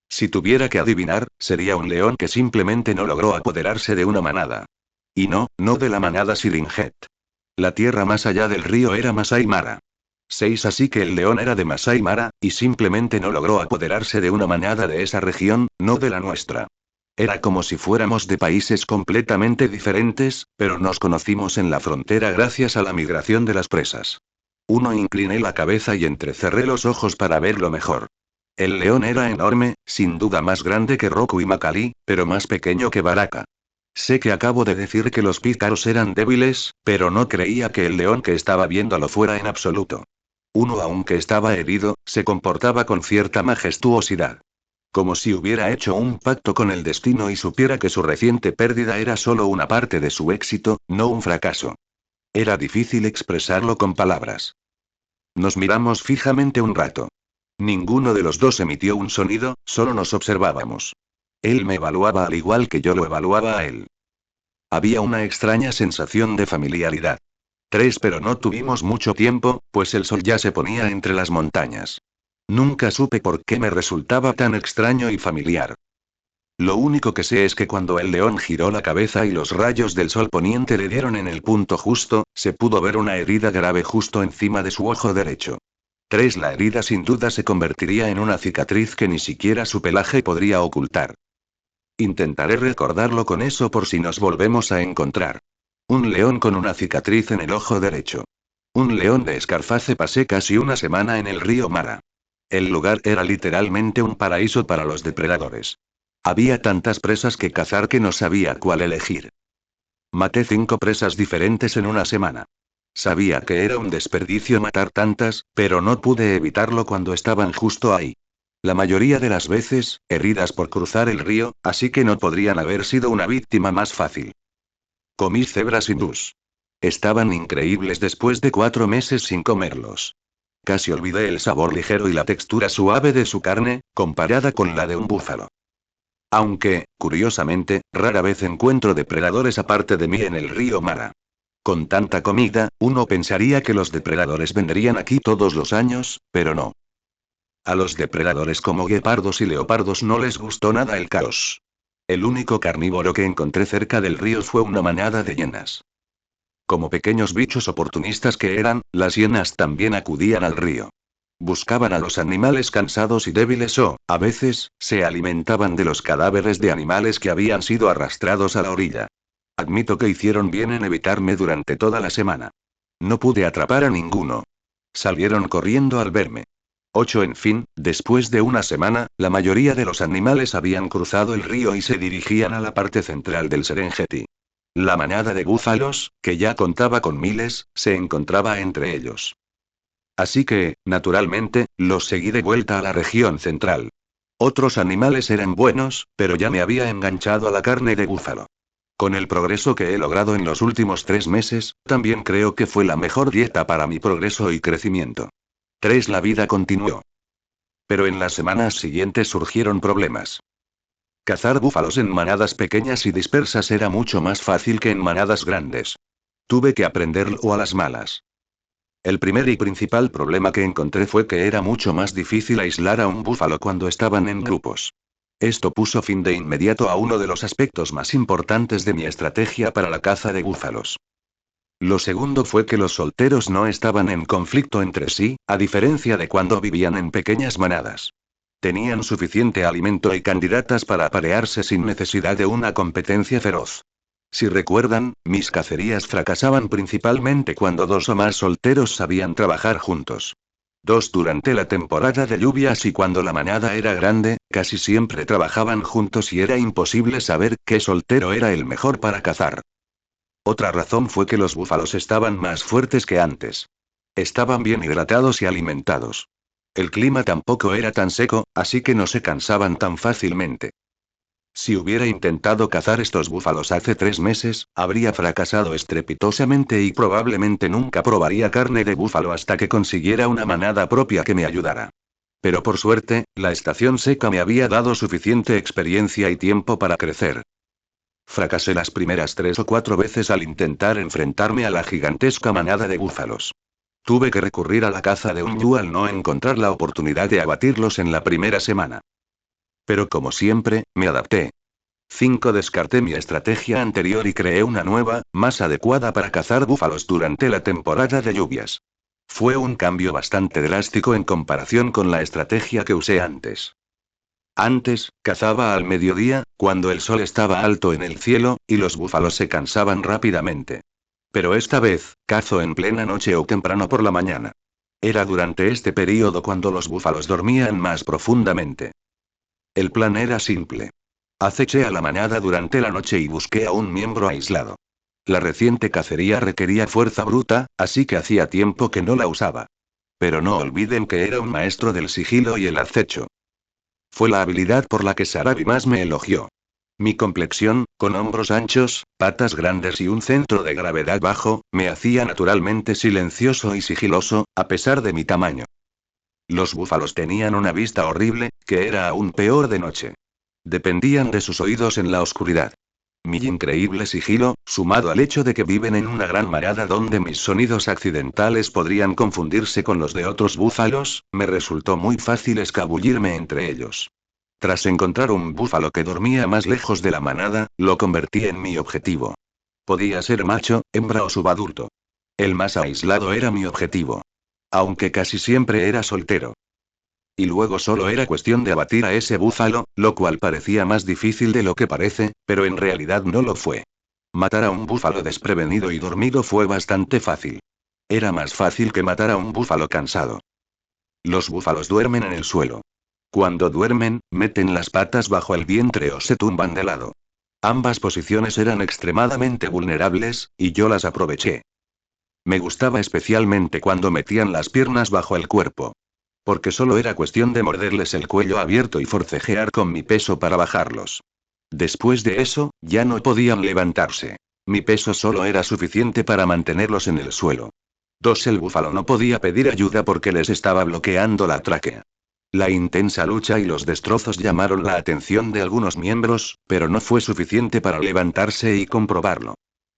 Si tuviera que adivinar, sería un león que simplemente no logró apoderarse de una manada. Y no de la manada Siringet. La tierra más allá del río era Masai Mara. 6 Así que el león era de Masai Mara, y simplemente no logró apoderarse de una manada de esa región, no de la nuestra. Era como si fuéramos de países completamente diferentes, pero nos conocimos en la frontera gracias a la migración de las presas. Incliné la cabeza y entrecerré los ojos para verlo mejor. El león era enorme, sin duda más grande que Roku y Macalí, pero más pequeño que Baraka. Sé que acabo de decir que los pícaros eran débiles, pero no creía que el león que estaba viendo lo fuera en absoluto. Aunque estaba herido, se comportaba con cierta majestuosidad. Como si hubiera hecho un pacto con el destino y supiera que su reciente pérdida era solo una parte de su éxito, no un fracaso. Era difícil expresarlo con palabras. Nos miramos fijamente un rato. Ninguno de los dos emitió un sonido, solo nos observábamos. Él me evaluaba al igual que yo lo evaluaba a él. Había una extraña sensación de familiaridad. Pero no tuvimos mucho tiempo, pues el sol ya se ponía entre las montañas. Nunca supe por qué me resultaba tan extraño y familiar. Lo único que sé es que cuando el león giró la cabeza y los rayos del sol poniente le dieron en el punto justo, se pudo ver una herida grave justo encima de su ojo derecho. La herida sin duda se convertiría en una cicatriz que ni siquiera su pelaje podría ocultar. Intentaré recordarlo con eso por si nos volvemos a encontrar. Un león con una cicatriz en el ojo derecho. Un león de Escarface. Pasé casi una semana en el río Mara. El lugar era literalmente un paraíso para los depredadores. Había tantas presas que cazar que no sabía cuál elegir. Maté 5 presas diferentes en una semana. Sabía que era un desperdicio matar tantas, pero no pude evitarlo cuando estaban justo ahí. La mayoría de las veces, heridas por cruzar el río, así que no podrían haber sido una víctima más fácil. Comí cebras hindús. Estaban increíbles después de 4 meses sin comerlos. Casi olvidé el sabor ligero y la textura suave de su carne, comparada con la de un búfalo. Aunque, curiosamente, rara vez encuentro depredadores aparte de mí en el río Mara. Con tanta comida, uno pensaría que los depredadores vendrían aquí todos los años, pero no. A los depredadores como guepardos y leopardos no les gustó nada el caos. El único carnívoro que encontré cerca del río fue una manada de hienas. Como pequeños bichos oportunistas que eran, las hienas también acudían al río. Buscaban a los animales cansados y débiles o, a veces, se alimentaban de los cadáveres de animales que habían sido arrastrados a la orilla. Admito que hicieron bien en evitarme durante toda la semana. No pude atrapar a ninguno. Salieron corriendo al verme. En fin, después de una semana, la mayoría de los animales habían cruzado el río y se dirigían a la parte central del Serengeti. La manada de búfalos, que ya contaba con miles, se encontraba entre ellos. Así que, naturalmente, los seguí de vuelta a la región central. Otros animales eran buenos, pero ya me había enganchado a la carne de búfalo. Con el progreso que he logrado en los últimos 3 meses, también creo que fue la mejor dieta para mi progreso y crecimiento. La vida continuó. Pero en las semanas siguientes surgieron problemas. Cazar búfalos en manadas pequeñas y dispersas era mucho más fácil que en manadas grandes. Tuve que aprenderlo a las malas. El primer y principal problema que encontré fue que era mucho más difícil aislar a un búfalo cuando estaban en grupos. Esto puso fin de inmediato a uno de los aspectos más importantes de mi estrategia para la caza de búfalos. Lo segundo fue que los solteros no estaban en conflicto entre sí, a diferencia de cuando vivían en pequeñas manadas. Tenían suficiente alimento y candidatas para aparearse sin necesidad de una competencia feroz. Si recuerdan, mis cacerías fracasaban principalmente cuando 2 o más solteros sabían trabajar juntos. Durante la temporada de lluvias y cuando la manada era grande, casi siempre trabajaban juntos y era imposible saber qué soltero era el mejor para cazar. Otra razón fue que los búfalos estaban más fuertes que antes. Estaban bien hidratados y alimentados. El clima tampoco era tan seco, así que no se cansaban tan fácilmente. Si hubiera intentado cazar estos búfalos hace 3 meses, habría fracasado estrepitosamente y probablemente nunca probaría carne de búfalo hasta que consiguiera una manada propia que me ayudara. Pero por suerte, la estación seca me había dado suficiente experiencia y tiempo para crecer. Fracasé las primeras 3 o 4 veces al intentar enfrentarme a la gigantesca manada de búfalos. Tuve que recurrir a la caza de un yu al no encontrar la oportunidad de abatirlos en la primera semana. Pero como siempre, me adapté. Descarté mi estrategia anterior y creé una nueva, más adecuada para cazar búfalos durante la temporada de lluvias. Fue un cambio bastante drástico en comparación con la estrategia que usé antes. Antes, cazaba al mediodía, cuando el sol estaba alto en el cielo, y los búfalos se cansaban rápidamente. Pero esta vez, cazo en plena noche o temprano por la mañana. Era durante este período cuando los búfalos dormían más profundamente. El plan era simple. Aceché a la manada durante la noche y busqué a un miembro aislado. La reciente cacería requería fuerza bruta, así que hacía tiempo que no la usaba. Pero no olviden que era un maestro del sigilo y el acecho. Fue la habilidad por la que Sarabi más me elogió. Mi complexión, con hombros anchos, patas grandes y un centro de gravedad bajo, me hacía naturalmente silencioso y sigiloso, a pesar de mi tamaño. Los búfalos tenían una vista horrible, que era aún peor de noche. Dependían de sus oídos en la oscuridad. Mi increíble sigilo, sumado al hecho de que viven en una gran manada donde mis sonidos accidentales podrían confundirse con los de otros búfalos, me resultó muy fácil escabullirme entre ellos. Tras encontrar un búfalo que dormía más lejos de la manada, lo convertí en mi objetivo. Podía ser macho, hembra o subadulto. El más aislado era mi objetivo. Aunque casi siempre era soltero. Y luego solo era cuestión de abatir a ese búfalo, lo cual parecía más difícil de lo que parece, pero en realidad no lo fue. Matar a un búfalo desprevenido y dormido fue bastante fácil. Era más fácil que matar a un búfalo cansado. Los búfalos duermen en el suelo. Cuando duermen, meten las patas bajo el vientre o se tumban de lado. Ambas posiciones eran extremadamente vulnerables, y yo las aproveché. Me gustaba especialmente cuando metían las piernas bajo el cuerpo. Porque solo era cuestión de morderles el cuello abierto y forcejear con mi peso para bajarlos. Después de eso, ya no podían levantarse. Mi peso solo era suficiente para mantenerlos en el suelo. El búfalo no podía pedir ayuda porque les estaba bloqueando la tráquea. La intensa lucha y los destrozos llamaron la atención de algunos miembros, pero no fue suficiente para levantarse y comprobarlo.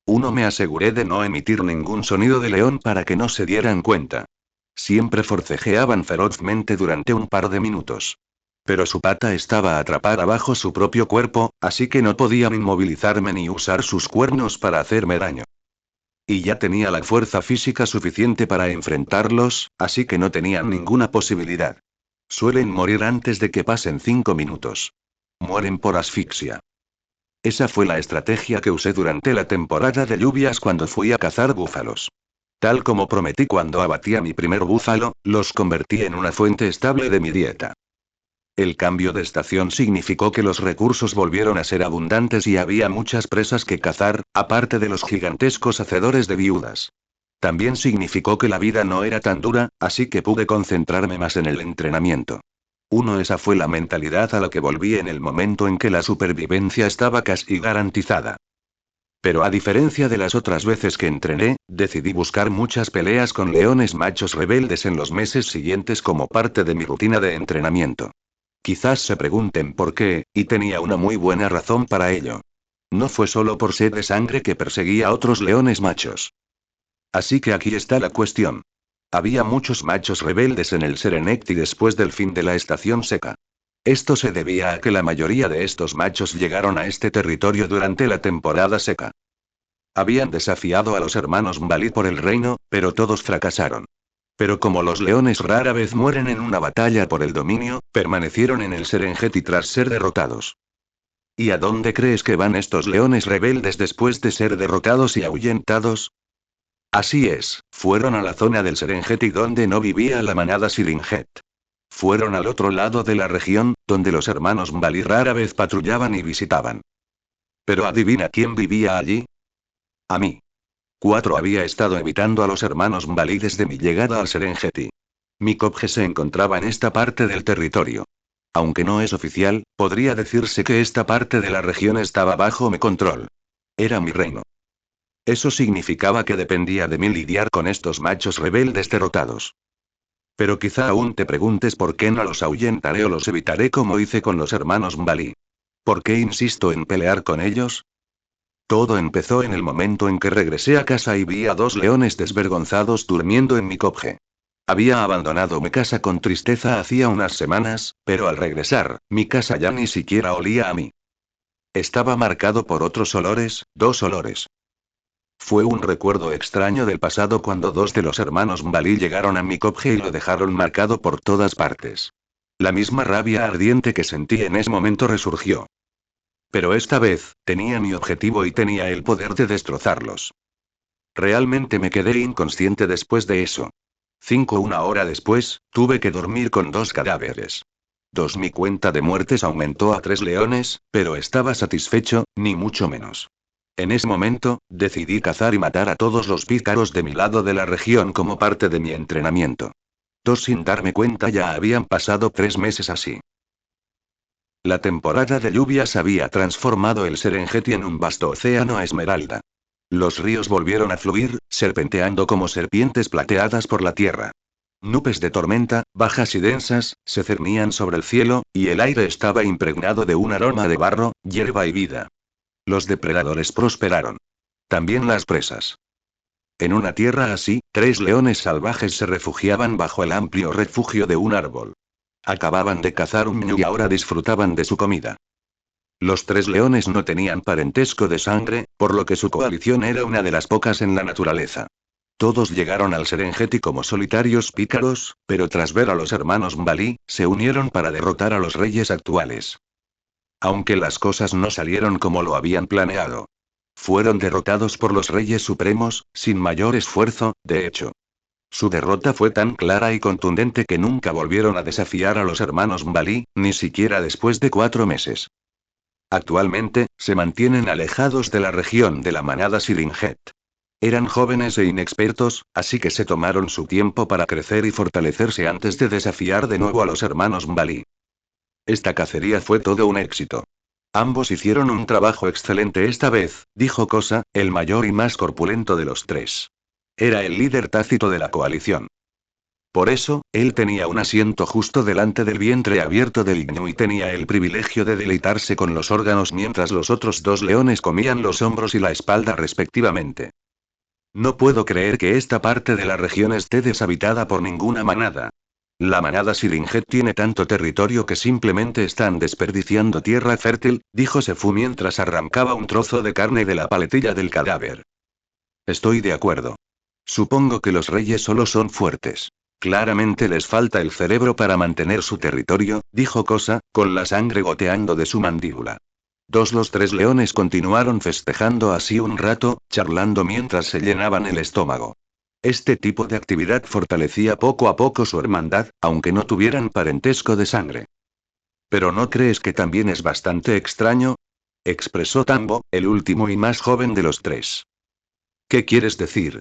Me aseguré de no emitir ningún sonido de león para que no se dieran cuenta. Siempre forcejeaban ferozmente durante un par de minutos. Pero su pata estaba atrapada bajo su propio cuerpo, así que no podían inmovilizarme ni usar sus cuernos para hacerme daño. Y ya tenía la fuerza física suficiente para enfrentarlos, así que no tenían ninguna posibilidad. Suelen morir antes de que pasen 5 minutos. Mueren por asfixia. Esa fue la estrategia que usé durante la temporada de lluvias cuando fui a cazar búfalos. Tal como prometí cuando abatí a mi primer búfalo, los convertí en una fuente estable de mi dieta. El cambio de estación significó que los recursos volvieron a ser abundantes y había muchas presas que cazar, aparte de los gigantescos hacedores de viudas. También significó que la vida no era tan dura, así que pude concentrarme más en el entrenamiento. Esa fue la mentalidad a la que volví en el momento en que la supervivencia estaba casi garantizada. Pero a diferencia de las otras veces que entrené, decidí buscar muchas peleas con leones machos rebeldes en los meses siguientes como parte de mi rutina de entrenamiento. Quizás se pregunten por qué, y tenía una muy buena razón para ello. No fue solo por sed de sangre que perseguía a otros leones machos. Así que aquí está la cuestión. Había muchos machos rebeldes en el Serenecti después del fin de la estación seca. Esto se debía a que la mayoría de estos machos llegaron a este territorio durante la temporada seca. Habían desafiado a los hermanos Mbalí por el reino, pero todos fracasaron. Pero como los leones rara vez mueren en una batalla por el dominio, permanecieron en el Serengeti tras ser derrotados. ¿Y a dónde crees que van estos leones rebeldes después de ser derrotados y ahuyentados? Así es, fueron a la zona del Serengeti donde no vivía la manada Siringet. Fueron al otro lado de la región, donde los hermanos Mbalí rara vez patrullaban y visitaban. Pero adivina quién vivía allí. A mí. 4 había estado evitando a los hermanos Mbalí desde mi llegada al Serengeti. Mi Kopje se encontraba en esta parte del territorio. Aunque no es oficial, podría decirse que esta parte de la región estaba bajo mi control. Era mi reino. Eso significaba que dependía de mí lidiar con estos machos rebeldes derrotados. Pero quizá aún te preguntes por qué no los ahuyentaré o los evitaré como hice con los hermanos Mbalí. ¿Por qué insisto en pelear con ellos? Todo empezó en el momento en que regresé a casa y vi a 2 leones desvergonzados durmiendo en mi cobje. Había abandonado mi casa con tristeza hacía unas semanas, pero al regresar, mi casa ya ni siquiera olía a mí. Estaba marcado por otros olores, 2 olores. Fue un recuerdo extraño del pasado cuando dos de los hermanos Mbalí llegaron a mi copje y lo dejaron marcado por todas partes. La misma rabia ardiente que sentí en ese momento resurgió. Pero esta vez, tenía mi objetivo y tenía el poder de destrozarlos. Realmente me quedé inconsciente después de eso. Una hora después, tuve que dormir con dos cadáveres. Mi cuenta de muertes aumentó a 3 leones, pero estaba satisfecho, ni mucho menos. En ese momento, decidí cazar y matar a todos los pícaros de mi lado de la región como parte de mi entrenamiento. Sin darme cuenta ya habían pasado 3 meses así. La temporada de lluvias había transformado el Serengeti en un vasto océano esmeralda. Los ríos volvieron a fluir, serpenteando como serpientes plateadas por la tierra. Nubes de tormenta, bajas y densas, se cernían sobre el cielo, y el aire estaba impregnado de un aroma de barro, hierba y vida. Los depredadores prosperaron. También las presas. En una tierra así, 3 leones salvajes se refugiaban bajo el amplio refugio de un árbol. Acababan de cazar un ñu y ahora disfrutaban de su comida. Los 3 leones no tenían parentesco de sangre, por lo que su coalición era una de las pocas en la naturaleza. Todos llegaron al Serengeti como solitarios pícaros, pero tras ver a los hermanos Mbalí, se unieron para derrotar a los reyes actuales. Aunque las cosas no salieron como lo habían planeado. Fueron derrotados por los reyes supremos, sin mayor esfuerzo, de hecho. Su derrota fue tan clara y contundente que nunca volvieron a desafiar a los hermanos Mbalí, ni siquiera después de 4 meses. Actualmente, se mantienen alejados de la región de la manada Siringet. Eran jóvenes e inexpertos, así que se tomaron su tiempo para crecer y fortalecerse antes de desafiar de nuevo a los hermanos Mbalí. Esta cacería fue todo un éxito. Ambos hicieron un trabajo excelente esta vez, dijo Kosa, el mayor y más corpulento de los tres. Era el líder tácito de la coalición. Por eso, él tenía un asiento justo delante del vientre abierto del ñu y tenía el privilegio de deleitarse con los órganos mientras los otros 2 leones comían los hombros y la espalda respectivamente. No puedo creer que esta parte de la región esté deshabitada por ninguna manada. La manada Siringet tiene tanto territorio que simplemente están desperdiciando tierra fértil, dijo Sefu mientras arrancaba un trozo de carne de la paletilla del cadáver. Estoy de acuerdo. Supongo que los reyes solo son fuertes. Claramente les falta el cerebro para mantener su territorio, dijo Kosa, con la sangre goteando de su mandíbula. Los 3 leones continuaron festejando así un rato, charlando mientras se llenaban el estómago. Este tipo de actividad fortalecía poco a poco su hermandad, aunque no tuvieran parentesco de sangre. ¿Pero no crees que también es bastante extraño? Expresó Tambo, el último y más joven de los tres. ¿Qué quieres decir?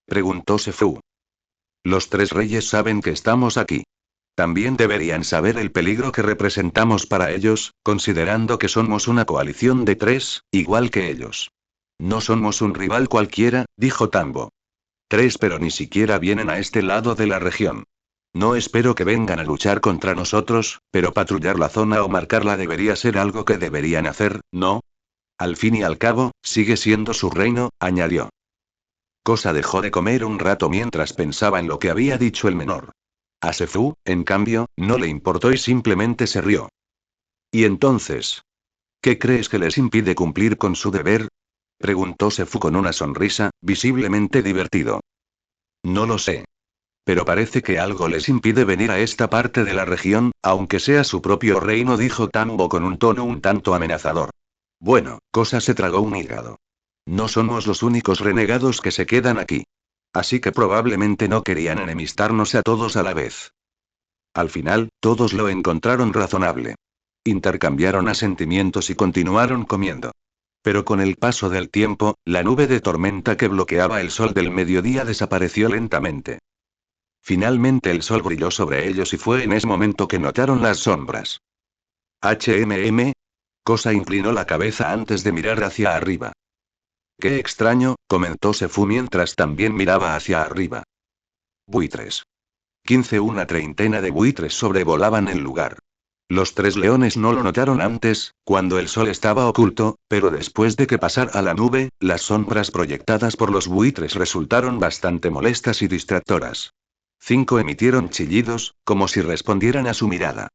Preguntó Sefu. Los 3 reyes saben que estamos aquí. También deberían saber el peligro que representamos para ellos, considerando que somos una coalición de 3, igual que ellos. No somos un rival cualquiera, dijo Tambo. 3 pero ni siquiera vienen a este lado de la región. No espero que vengan a luchar contra nosotros, pero patrullar la zona o marcarla debería ser algo que deberían hacer, ¿no? Al fin y al cabo, sigue siendo su reino, añadió. Kosa dejó de comer un rato mientras pensaba en lo que había dicho el menor. A Sefu, en cambio, no le importó y simplemente se rió. ¿Y entonces? ¿Qué crees que les impide cumplir con su deber? Preguntó Sefu con una sonrisa, visiblemente divertido. No lo sé. Pero parece que algo les impide venir a esta parte de la región, aunque sea su propio reino, dijo Tambo con un tono un tanto amenazador. Bueno, Kosa se tragó un hígado. No somos los únicos renegados que se quedan aquí. Así que probablemente no querían enemistarnos a todos a la vez. Al final, todos lo encontraron razonable. Intercambiaron asentimientos y continuaron comiendo. Pero con el paso del tiempo, la nube de tormenta que bloqueaba el sol del mediodía desapareció lentamente. Finalmente el sol brilló sobre ellos y fue en ese momento que notaron las sombras. Kosa inclinó la cabeza antes de mirar hacia arriba. Qué extraño, comentó Sefu mientras también miraba hacia arriba. Buitres. Una treintena de buitres sobrevolaban el lugar. Los 3 leones no lo notaron antes, cuando el sol estaba oculto, pero después de que pasara la nube, las sombras proyectadas por los buitres resultaron bastante molestas y distractoras. 5 emitieron chillidos, como si respondieran a su mirada.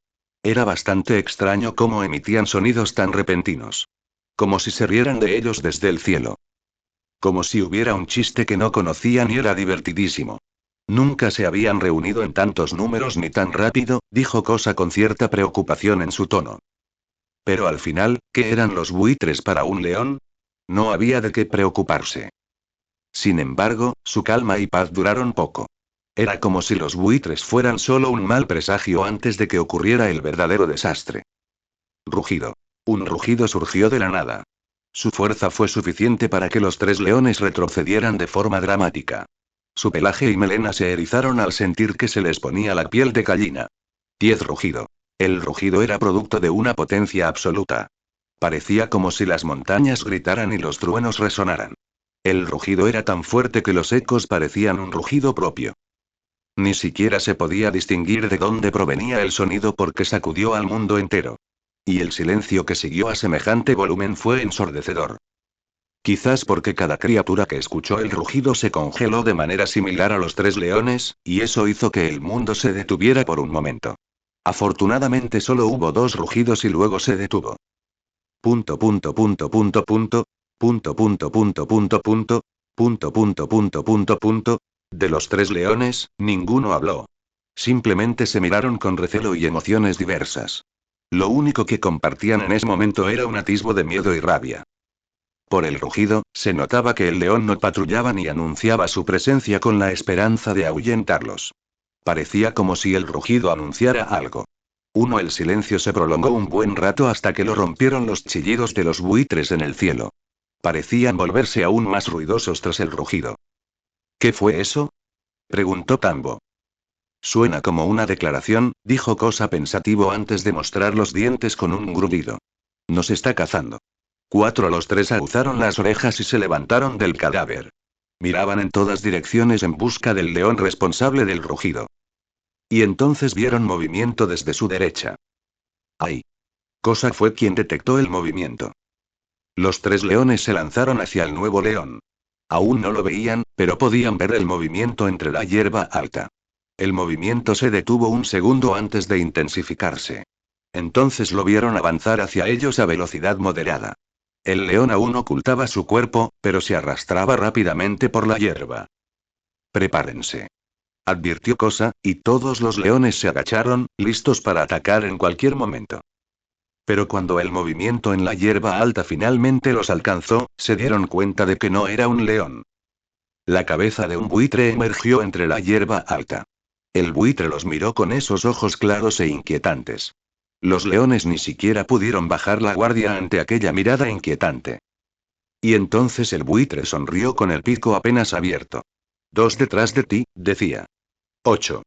Era bastante extraño cómo emitían sonidos tan repentinos. Como si se rieran de ellos desde el cielo. Como si hubiera un chiste que no conocían y era divertidísimo. Nunca se habían reunido en tantos números ni tan rápido, dijo Cosa con cierta preocupación en su tono. Pero al final, ¿qué eran los buitres para un león? No había de qué preocuparse. Sin embargo, su calma y paz duraron poco. Era como si los buitres fueran solo un mal presagio antes de que ocurriera el verdadero desastre. Rugido. Un rugido surgió de la nada. Su fuerza fue suficiente para que los tres leones retrocedieran de forma dramática. Su pelaje y melena se erizaron al sentir que se les ponía la piel de gallina. 10 rugido. El rugido era producto de una potencia absoluta. Parecía como si las montañas gritaran y los truenos resonaran. El rugido era tan fuerte que los ecos parecían un rugido propio. Ni siquiera se podía distinguir de dónde provenía el sonido porque sacudió al mundo entero. Y el silencio que siguió a semejante volumen fue ensordecedor. Quizás porque cada criatura que escuchó el rugido se congeló de manera similar a los tres leones, y eso hizo que el mundo se detuviera por un momento. Afortunadamente solo hubo dos rugidos y luego se detuvo. Punto punto punto punto punto, punto punto punto punto punto, punto punto punto punto punto. De los tres leones, ninguno habló. Simplemente se miraron con recelo y emociones diversas. Lo único que compartían en ese momento era un atisbo de miedo y rabia. Por el rugido, se notaba que el león no patrullaba ni anunciaba su presencia con la esperanza de ahuyentarlos. Parecía como si el rugido anunciara algo. El silencio se prolongó un buen rato hasta que lo rompieron los chillidos de los buitres en el cielo. Parecían volverse aún más ruidosos tras el rugido. ¿Qué fue eso? Preguntó Tambo. Suena como una declaración, dijo Cosa pensativo antes de mostrar los dientes con un gruñido. Nos está cazando. Los tres aguzaron las orejas y se levantaron del cadáver. Miraban en todas direcciones en busca del león responsable del rugido. Y entonces vieron movimiento desde su derecha. ¡Ay! Cosa fue quien detectó el movimiento. Los tres leones se lanzaron hacia el nuevo león. Aún no lo veían, pero podían ver el movimiento entre la hierba alta. El movimiento se detuvo un segundo antes de intensificarse. Entonces lo vieron avanzar hacia ellos a velocidad moderada. El león aún ocultaba su cuerpo, pero se arrastraba rápidamente por la hierba. Prepárense. Advirtió Cosa, y todos los leones se agacharon, listos para atacar en cualquier momento. Pero cuando el movimiento en la hierba alta finalmente los alcanzó, se dieron cuenta de que no era un león. La cabeza de un buitre emergió entre la hierba alta. El buitre los miró con esos ojos claros e inquietantes. Los leones ni siquiera pudieron bajar la guardia ante aquella mirada inquietante. Y entonces el buitre sonrió con el pico apenas abierto. 2 detrás de ti, decía. 8.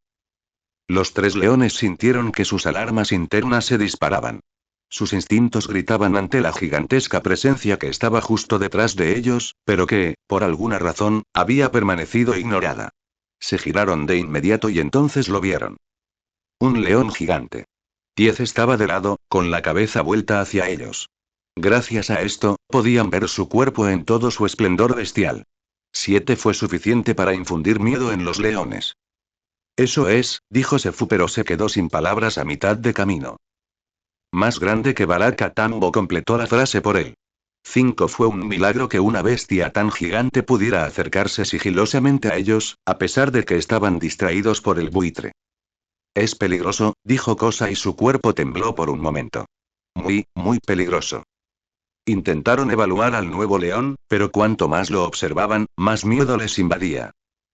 Los tres leones sintieron que sus alarmas internas se disparaban. Sus instintos gritaban ante la gigantesca presencia que estaba justo detrás de ellos, pero que, por alguna razón, había permanecido ignorada. Se giraron de inmediato y entonces lo vieron. Un león gigante. 10 estaba de lado, con la cabeza vuelta hacia ellos. Gracias a esto, podían ver su cuerpo en todo su esplendor bestial. 7 fue suficiente para infundir miedo en los leones. Eso es, dijo Sefu, pero se quedó sin palabras a mitad de camino. Más grande que Baraka, Tambo completó la frase por él. 5 fue un milagro que una bestia tan gigante pudiera acercarse sigilosamente a ellos, a pesar de que estaban distraídos por el buitre. Es peligroso, dijo Cosa y su cuerpo tembló por un momento. Muy, muy peligroso. Intentaron evaluar al nuevo león, pero cuanto más lo observaban, más miedo les invadía.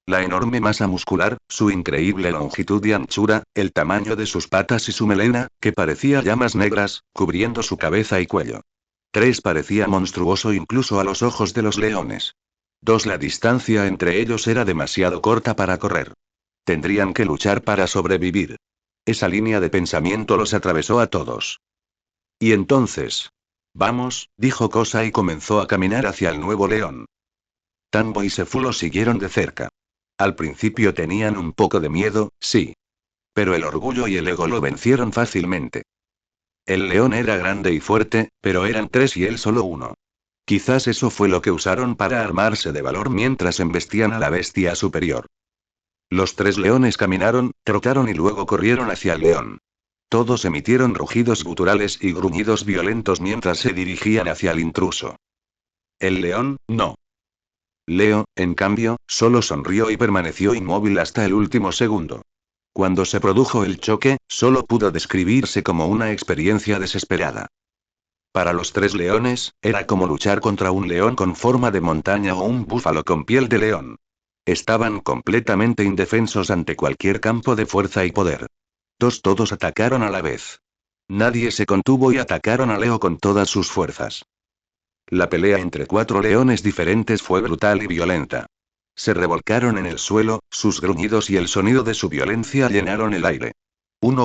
La enorme masa muscular, su increíble longitud y anchura, el tamaño de sus patas y su melena, que parecía llamas negras, cubriendo su cabeza y cuello. 3 parecía monstruoso incluso a los ojos de los leones. 2 La distancia entre ellos era demasiado corta para correr. Tendrían que luchar para sobrevivir. Esa línea de pensamiento los atravesó a todos. Y entonces... Vamos, dijo Cosa y comenzó a caminar hacia el nuevo león. Tambo y Sefu lo siguieron de cerca. Al principio tenían un poco de miedo, sí. Pero el orgullo y el ego lo vencieron fácilmente. El león era grande y fuerte, pero eran 3 y él solo 1. Quizás eso fue lo que usaron para armarse de valor mientras embestían a la bestia superior. Los 3 leones caminaron, trotaron y luego corrieron hacia el león. Todos emitieron rugidos guturales y gruñidos violentos mientras se dirigían hacia el intruso. El león, no. Leo, en cambio, solo sonrió y permaneció inmóvil hasta el último segundo. Cuando se produjo el choque, solo pudo describirse como una experiencia desesperada. Para los tres leones, era como luchar contra un león con forma de montaña o un búfalo con piel de león. Estaban completamente indefensos ante cualquier campo de fuerza y poder. Todos atacaron a la vez. Nadie se contuvo y atacaron a Leo con todas sus fuerzas. La pelea entre cuatro leones diferentes fue brutal y violenta. Se revolcaron en el suelo, sus gruñidos y el sonido de su violencia llenaron el aire.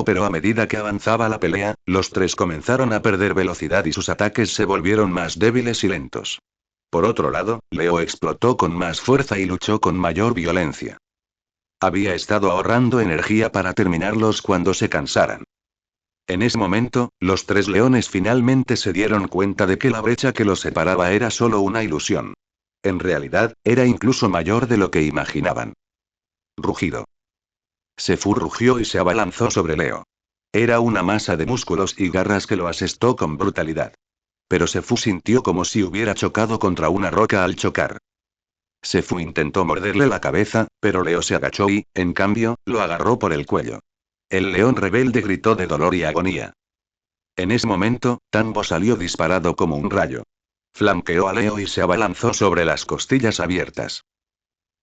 Pero a medida que avanzaba la pelea, los tres comenzaron a perder velocidad y sus ataques se volvieron más débiles y lentos. Por otro lado, Leo explotó con más fuerza y luchó con mayor violencia. Había estado ahorrando energía para terminarlos cuando se cansaran. En ese momento, los tres leones finalmente se dieron cuenta de que la brecha que los separaba era solo una ilusión. En realidad, era incluso mayor de lo que imaginaban. Rugido. Sefu rugió y se abalanzó sobre Leo. Era una masa de músculos y garras que lo asestó con brutalidad. Pero Sefu sintió como si hubiera chocado contra una roca al chocar. Sefu intentó morderle la cabeza, pero Leo se agachó y, en cambio, lo agarró por el cuello. El león rebelde gritó de dolor y agonía. En ese momento, Tambo salió disparado como un rayo. Flanqueó a Leo y se abalanzó sobre las costillas abiertas.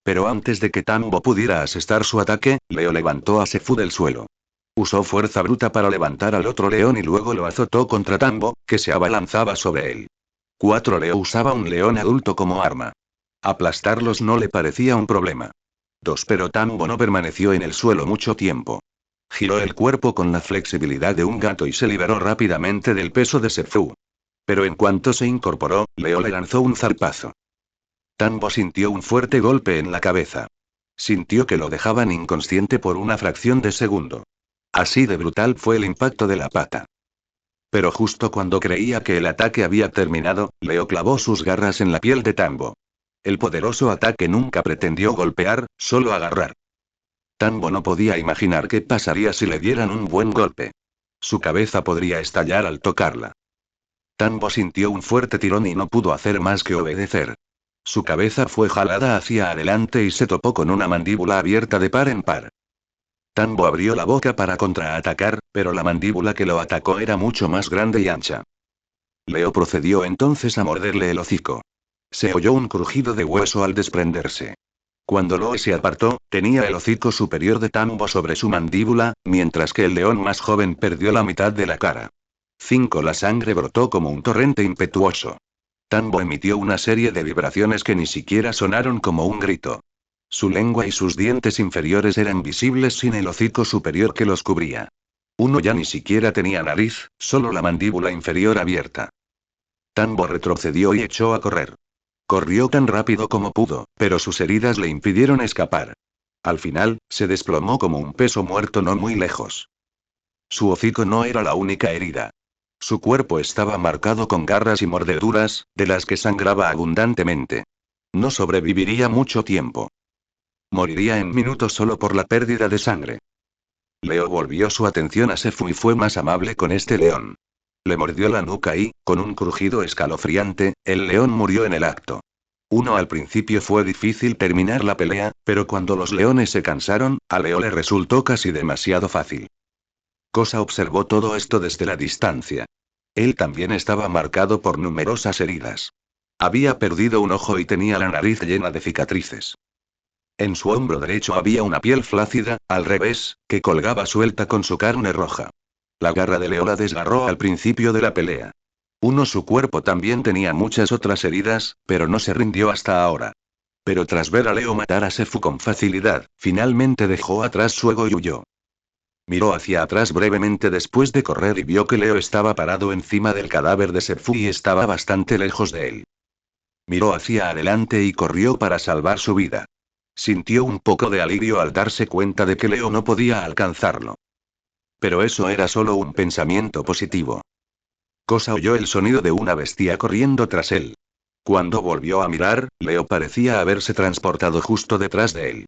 Pero antes de que Tambo pudiera asestar su ataque, Leo levantó a Sefu del suelo. Usó fuerza bruta para levantar al otro león y luego lo azotó contra Tambo, que se abalanzaba sobre él. Leo usaba un león adulto como arma. Aplastarlos no le parecía un problema. Pero Tambo no permaneció en el suelo mucho tiempo. Giró el cuerpo con la flexibilidad de un gato y se liberó rápidamente del peso de Sefu. Pero en cuanto se incorporó, Leo le lanzó un zarpazo. Tambo sintió un fuerte golpe en la cabeza. Sintió que lo dejaban inconsciente por una fracción de segundo. Así de brutal fue el impacto de la pata. Pero justo cuando creía que el ataque había terminado, Leo clavó sus garras en la piel de Tambo. El poderoso ataque nunca pretendió golpear, solo agarrar. Tambo no podía imaginar qué pasaría si le dieran un buen golpe. Su cabeza podría estallar al tocarla. Tambo sintió un fuerte tirón y no pudo hacer más que obedecer. Su cabeza fue jalada hacia adelante y se topó con una mandíbula abierta de par en par. Tambo abrió la boca para contraatacar, pero la mandíbula que lo atacó era mucho más grande y ancha. Leo procedió entonces a morderle el hocico. Se oyó un crujido de hueso al desprenderse. Cuando Loe se apartó, tenía el hocico superior de Tambo sobre su mandíbula, mientras que el león más joven perdió la mitad de la cara. La sangre brotó como un torrente impetuoso. Tambo emitió una serie de vibraciones que ni siquiera sonaron como un grito. Su lengua y sus dientes inferiores eran visibles sin el hocico superior que los cubría. Ya ni siquiera tenía nariz, solo la mandíbula inferior abierta. Tambo retrocedió y echó a correr. Corrió tan rápido como pudo, pero sus heridas le impidieron escapar. Al final, se desplomó como un peso muerto no muy lejos. Su hocico no era la única herida. Su cuerpo estaba marcado con garras y mordeduras, de las que sangraba abundantemente. No sobreviviría mucho tiempo. Moriría en minutos solo por la pérdida de sangre. Leo volvió su atención a Sefu y fue más amable con este león. Le mordió la nuca y, con un crujido escalofriante, el león murió en el acto. Al principio fue difícil terminar la pelea, pero cuando los leones se cansaron, a Leo le resultó casi demasiado fácil. Cosa observó todo esto desde la distancia. Él también estaba marcado por numerosas heridas. Había perdido un ojo y tenía la nariz llena de cicatrices. En su hombro derecho había una piel flácida, al revés, que colgaba suelta con su carne roja. La garra de Leo la desgarró al principio de la pelea. Su cuerpo también tenía muchas otras heridas, pero no se rindió hasta ahora. Pero tras ver a Leo matar a Sefu con facilidad, finalmente dejó atrás su ego y huyó. Miró hacia atrás brevemente después de correr y vio que Leo estaba parado encima del cadáver de Sefu y estaba bastante lejos de él. Miró hacia adelante y corrió para salvar su vida. Sintió un poco de alivio al darse cuenta de que Leo no podía alcanzarlo. Pero eso era solo un pensamiento positivo. Oyó el sonido de una bestia corriendo tras él. Cuando volvió a mirar, Leo parecía haberse transportado justo detrás de él.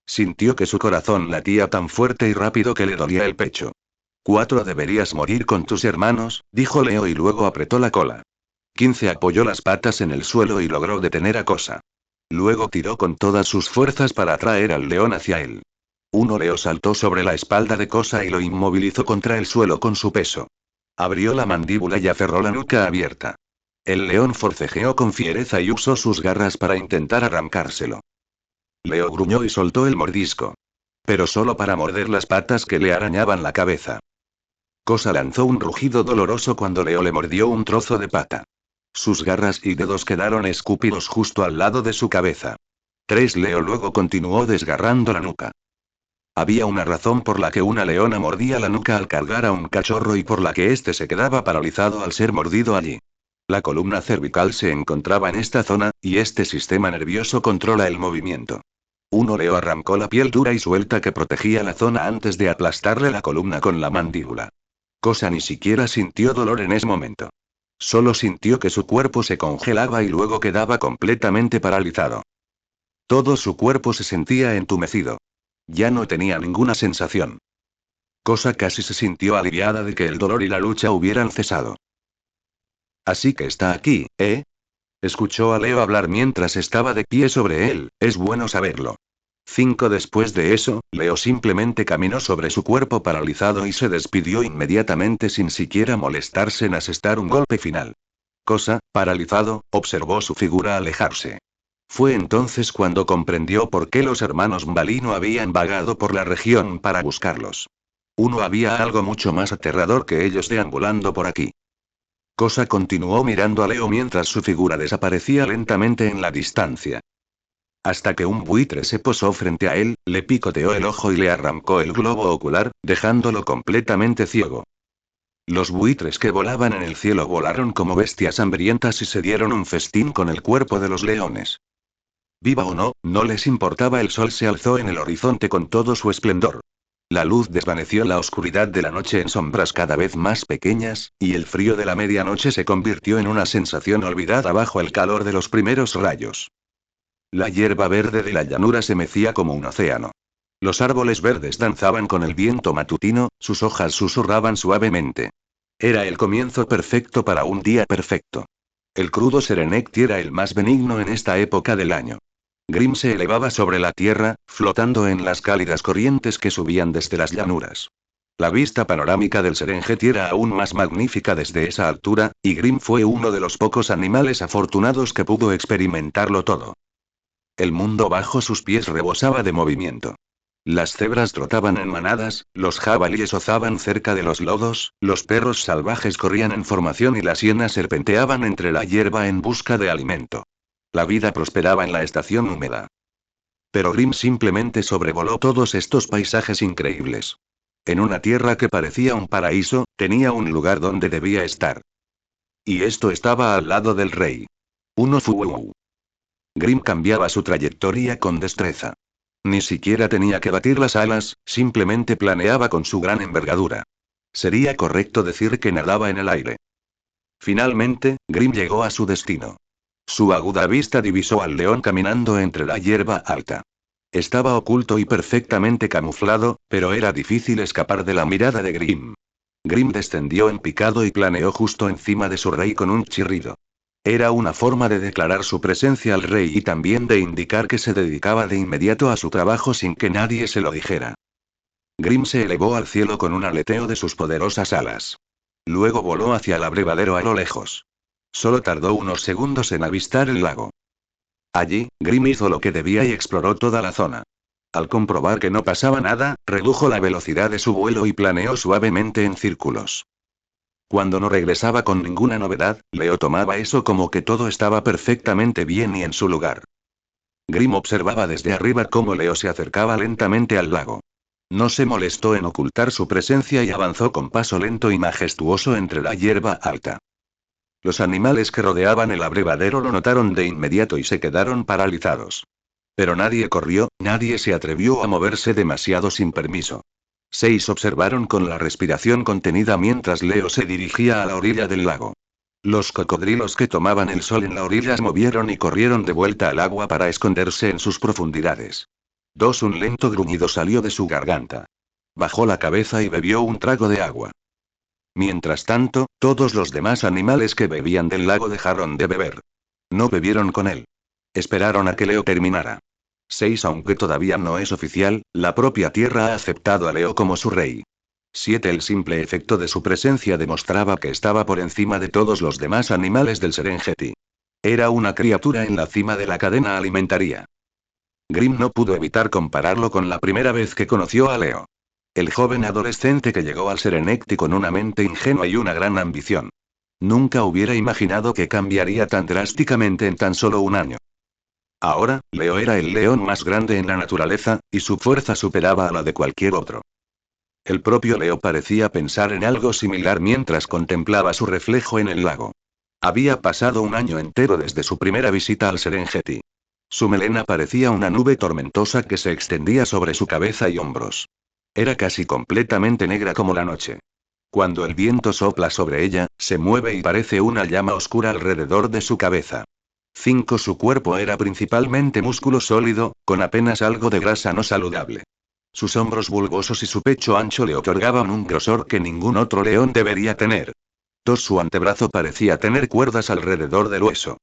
Sintió que su corazón latía tan fuerte y rápido que le dolía el pecho. Deberías morir con tus hermanos, dijo Leo y luego apretó la cola. 15 apoyó las patas en el suelo y logró detener a Cosa. Luego tiró con todas sus fuerzas para atraer al león hacia él. Uno Leo saltó sobre la espalda de Kosa y lo inmovilizó contra el suelo con su peso. Abrió la mandíbula y aferró la nuca abierta. El león forcejeó con fiereza y usó sus garras para intentar arrancárselo. Leo gruñó y soltó el mordisco. Pero solo para morder las patas que le arañaban la cabeza. Kosa lanzó un rugido doloroso cuando Leo le mordió un trozo de pata. Sus garras y dedos quedaron escupidos justo al lado de su cabeza. Leo luego continuó desgarrando la nuca. Había una razón por la que una leona mordía la nuca al cargar a un cachorro y por la que éste se quedaba paralizado al ser mordido allí. La columna cervical se encontraba en esta zona, y este sistema nervioso controla el movimiento. Leo arrancó la piel dura y suelta que protegía la zona antes de aplastarle la columna con la mandíbula. Kosa ni siquiera sintió dolor en ese momento. Solo sintió que su cuerpo se congelaba y luego quedaba completamente paralizado. Todo su cuerpo se sentía entumecido. Ya no tenía ninguna sensación. Kosa casi se sintió aliviada de que el dolor y la lucha hubieran cesado. Así que está aquí, ¿eh? Escuchó a Leo hablar mientras estaba de pie sobre él, es bueno saberlo. Después de eso, Leo simplemente caminó sobre su cuerpo paralizado y se despidió inmediatamente sin siquiera molestarse en asestar un golpe final. Kosa, paralizado, observó su figura alejarse. Fue entonces cuando comprendió por qué los hermanos Mbali no habían vagado por la región para buscarlos. Había algo mucho más aterrador que ellos deambulando por aquí. Kosa continuó mirando a Leo mientras su figura desaparecía lentamente en la distancia. Hasta que un buitre se posó frente a él, le picoteó el ojo y le arrancó el globo ocular, dejándolo completamente ciego. Los buitres que volaban en el cielo volaron como bestias hambrientas y se dieron un festín con el cuerpo de los leones. Viva o no, no les importaba, el sol se alzó en el horizonte con todo su esplendor. La luz desvaneció la oscuridad de la noche en sombras cada vez más pequeñas, y el frío de la medianoche se convirtió en una sensación olvidada bajo el calor de los primeros rayos. La hierba verde de la llanura se mecía como un océano. Los árboles verdes danzaban con el viento matutino, sus hojas susurraban suavemente. Era el comienzo perfecto para un día perfecto. El crudo Serenecti era el más benigno en esta época del año. Grim se elevaba sobre la tierra, flotando en las cálidas corrientes que subían desde las llanuras. La vista panorámica del Serengeti era aún más magnífica desde esa altura, y Grim fue uno de los pocos animales afortunados que pudo experimentarlo todo. El mundo bajo sus pies rebosaba de movimiento. Las cebras trotaban en manadas, los jabalíes ozaban cerca de los lodos, los perros salvajes corrían en formación y las hienas serpenteaban entre la hierba en busca de alimento. La vida prosperaba en la estación húmeda. Pero Grim simplemente sobrevoló todos estos paisajes increíbles. En una tierra que parecía un paraíso, tenía un lugar donde debía estar. Y esto estaba al lado del rey. Fuwu. Grim cambiaba su trayectoria con destreza. Ni siquiera tenía que batir las alas, simplemente planeaba con su gran envergadura. Sería correcto decir que nadaba en el aire. Finalmente, Grim llegó a su destino. Su aguda vista divisó al león caminando entre la hierba alta. Estaba oculto y perfectamente camuflado, pero era difícil escapar de la mirada de Grim. Grim descendió en picado y planeó justo encima de su rey con un chirrido. Era una forma de declarar su presencia al rey y también de indicar que se dedicaba de inmediato a su trabajo sin que nadie se lo dijera. Grim se elevó al cielo con un aleteo de sus poderosas alas. Luego voló hacia el abrevadero a lo lejos. Solo tardó unos segundos en avistar el lago. Allí, Grim hizo lo que debía y exploró toda la zona. Al comprobar que no pasaba nada, redujo la velocidad de su vuelo y planeó suavemente en círculos. Cuando no regresaba con ninguna novedad, Leo tomaba eso como que todo estaba perfectamente bien y en su lugar. Grim observaba desde arriba cómo Leo se acercaba lentamente al lago. No se molestó en ocultar su presencia y avanzó con paso lento y majestuoso entre la hierba alta. Los animales que rodeaban el abrevadero lo notaron de inmediato y se quedaron paralizados. Pero nadie corrió, nadie se atrevió a moverse demasiado sin permiso. 6 observaron con la respiración contenida mientras Leo se dirigía a la orilla del lago. Los cocodrilos que tomaban el sol en la orilla se movieron y corrieron de vuelta al agua para esconderse en sus profundidades. Un lento gruñido salió de su garganta. Bajó la cabeza y bebió un trago de agua. Mientras tanto, todos los demás animales que bebían del lago dejaron de beber. No bebieron con él. Esperaron a que Leo terminara. 6. Aunque todavía no es oficial, la propia Tierra ha aceptado a Leo como su rey. 7. El simple efecto de su presencia demostraba que estaba por encima de todos los demás animales del Serengeti. Era una criatura en la cima de la cadena alimentaria. Grim no pudo evitar compararlo con la primera vez que conoció a Leo. El joven adolescente que llegó al Serengeti con una mente ingenua y una gran ambición. Nunca hubiera imaginado que cambiaría tan drásticamente en tan solo un año. Ahora, Leo era el león más grande en la naturaleza, y su fuerza superaba a la de cualquier otro. El propio Leo parecía pensar en algo similar mientras contemplaba su reflejo en el lago. Había pasado un año entero desde su primera visita al Serengeti. Su melena parecía una nube tormentosa que se extendía sobre su cabeza y hombros. Era casi completamente negra como la noche. Cuando el viento sopla sobre ella, se mueve y parece una llama oscura alrededor de su cabeza. 5. Su cuerpo era principalmente músculo sólido, con apenas algo de grasa no saludable. Sus hombros bulbosos y su pecho ancho le otorgaban un grosor que ningún otro león debería tener. 2. Su antebrazo parecía tener cuerdas alrededor del hueso.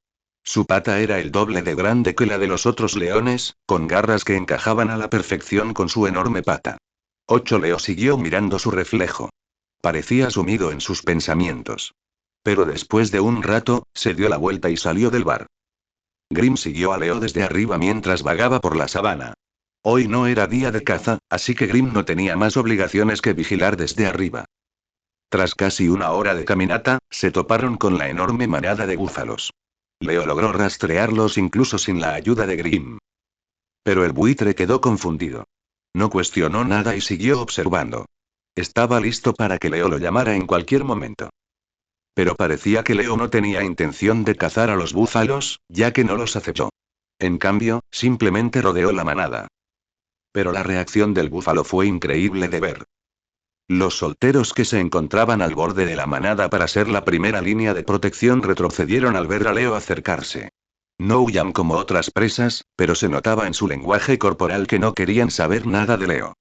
Su pata era el doble de grande que la de los otros leones, con garras que encajaban a la perfección con su enorme pata. 8. Leo siguió mirando su reflejo. Parecía sumido en sus pensamientos. Pero después de un rato, se dio la vuelta y salió del bar. Grim siguió a Leo desde arriba mientras vagaba por la sabana. Hoy no era día de caza, así que Grim no tenía más obligaciones que vigilar desde arriba. Tras casi una hora de caminata, se toparon con la enorme manada de búfalos. Leo logró rastrearlos incluso sin la ayuda de Grim. Pero el buitre quedó confundido. No cuestionó nada y siguió observando. Estaba listo para que Leo lo llamara en cualquier momento. Pero parecía que Leo no tenía intención de cazar a los búfalos, ya que no los aceptó. En cambio, simplemente rodeó la manada. Pero la reacción del búfalo fue increíble de ver. Los solteros que se encontraban al borde de la manada para ser la primera línea de protección retrocedieron al ver a Leo acercarse. No huían como otras presas, pero se notaba en su lenguaje corporal que no querían saber nada de Leo.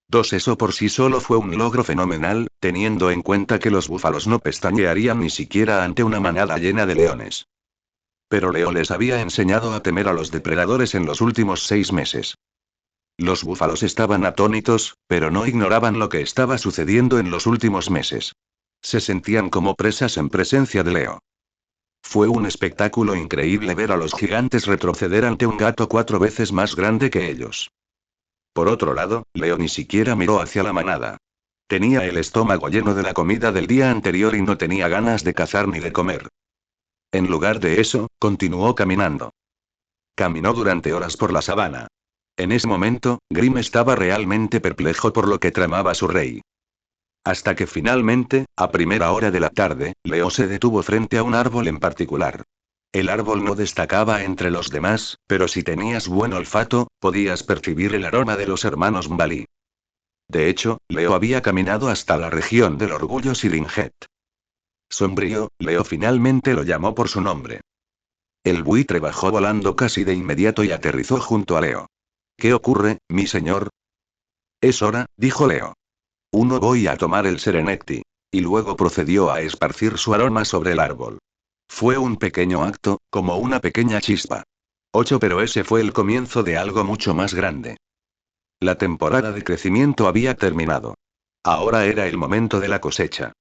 2. Eso por sí solo fue un logro fenomenal, teniendo en cuenta que los búfalos no pestañearían ni siquiera ante una manada llena de leones. Pero Leo les había enseñado a temer a los depredadores en los últimos 6 meses. Los búfalos estaban atónitos, pero no ignoraban lo que estaba sucediendo en los últimos meses. Se sentían como presas en presencia de Leo. Fue un espectáculo increíble ver a los gigantes retroceder ante un gato 4 veces más grande que ellos. Por otro lado, Leo ni siquiera miró hacia la manada. Tenía el estómago lleno de la comida del día anterior y no tenía ganas de cazar ni de comer. En lugar de eso, continuó caminando. Caminó durante horas por la sabana. En ese momento, Grim estaba realmente perplejo por lo que tramaba su rey. Hasta que finalmente, a primera hora de la tarde, Leo se detuvo frente a un árbol en particular. El árbol no destacaba entre los demás, pero si tenías buen olfato, podías percibir el aroma de los hermanos Mbali. De hecho, Leo había caminado hasta la región del orgullo Siringet. Sombrío, Leo finalmente lo llamó por su nombre. El buitre bajó volando casi de inmediato y aterrizó junto a Leo. ¿Qué ocurre, mi señor? Es hora, dijo Leo. Voy a tomar el Serenecti. Y luego procedió a esparcir su aroma sobre el árbol. Fue un pequeño acto, como una pequeña chispa. 8. Pero ese fue el comienzo de algo mucho más grande. La temporada de crecimiento había terminado. Ahora era el momento de la cosecha.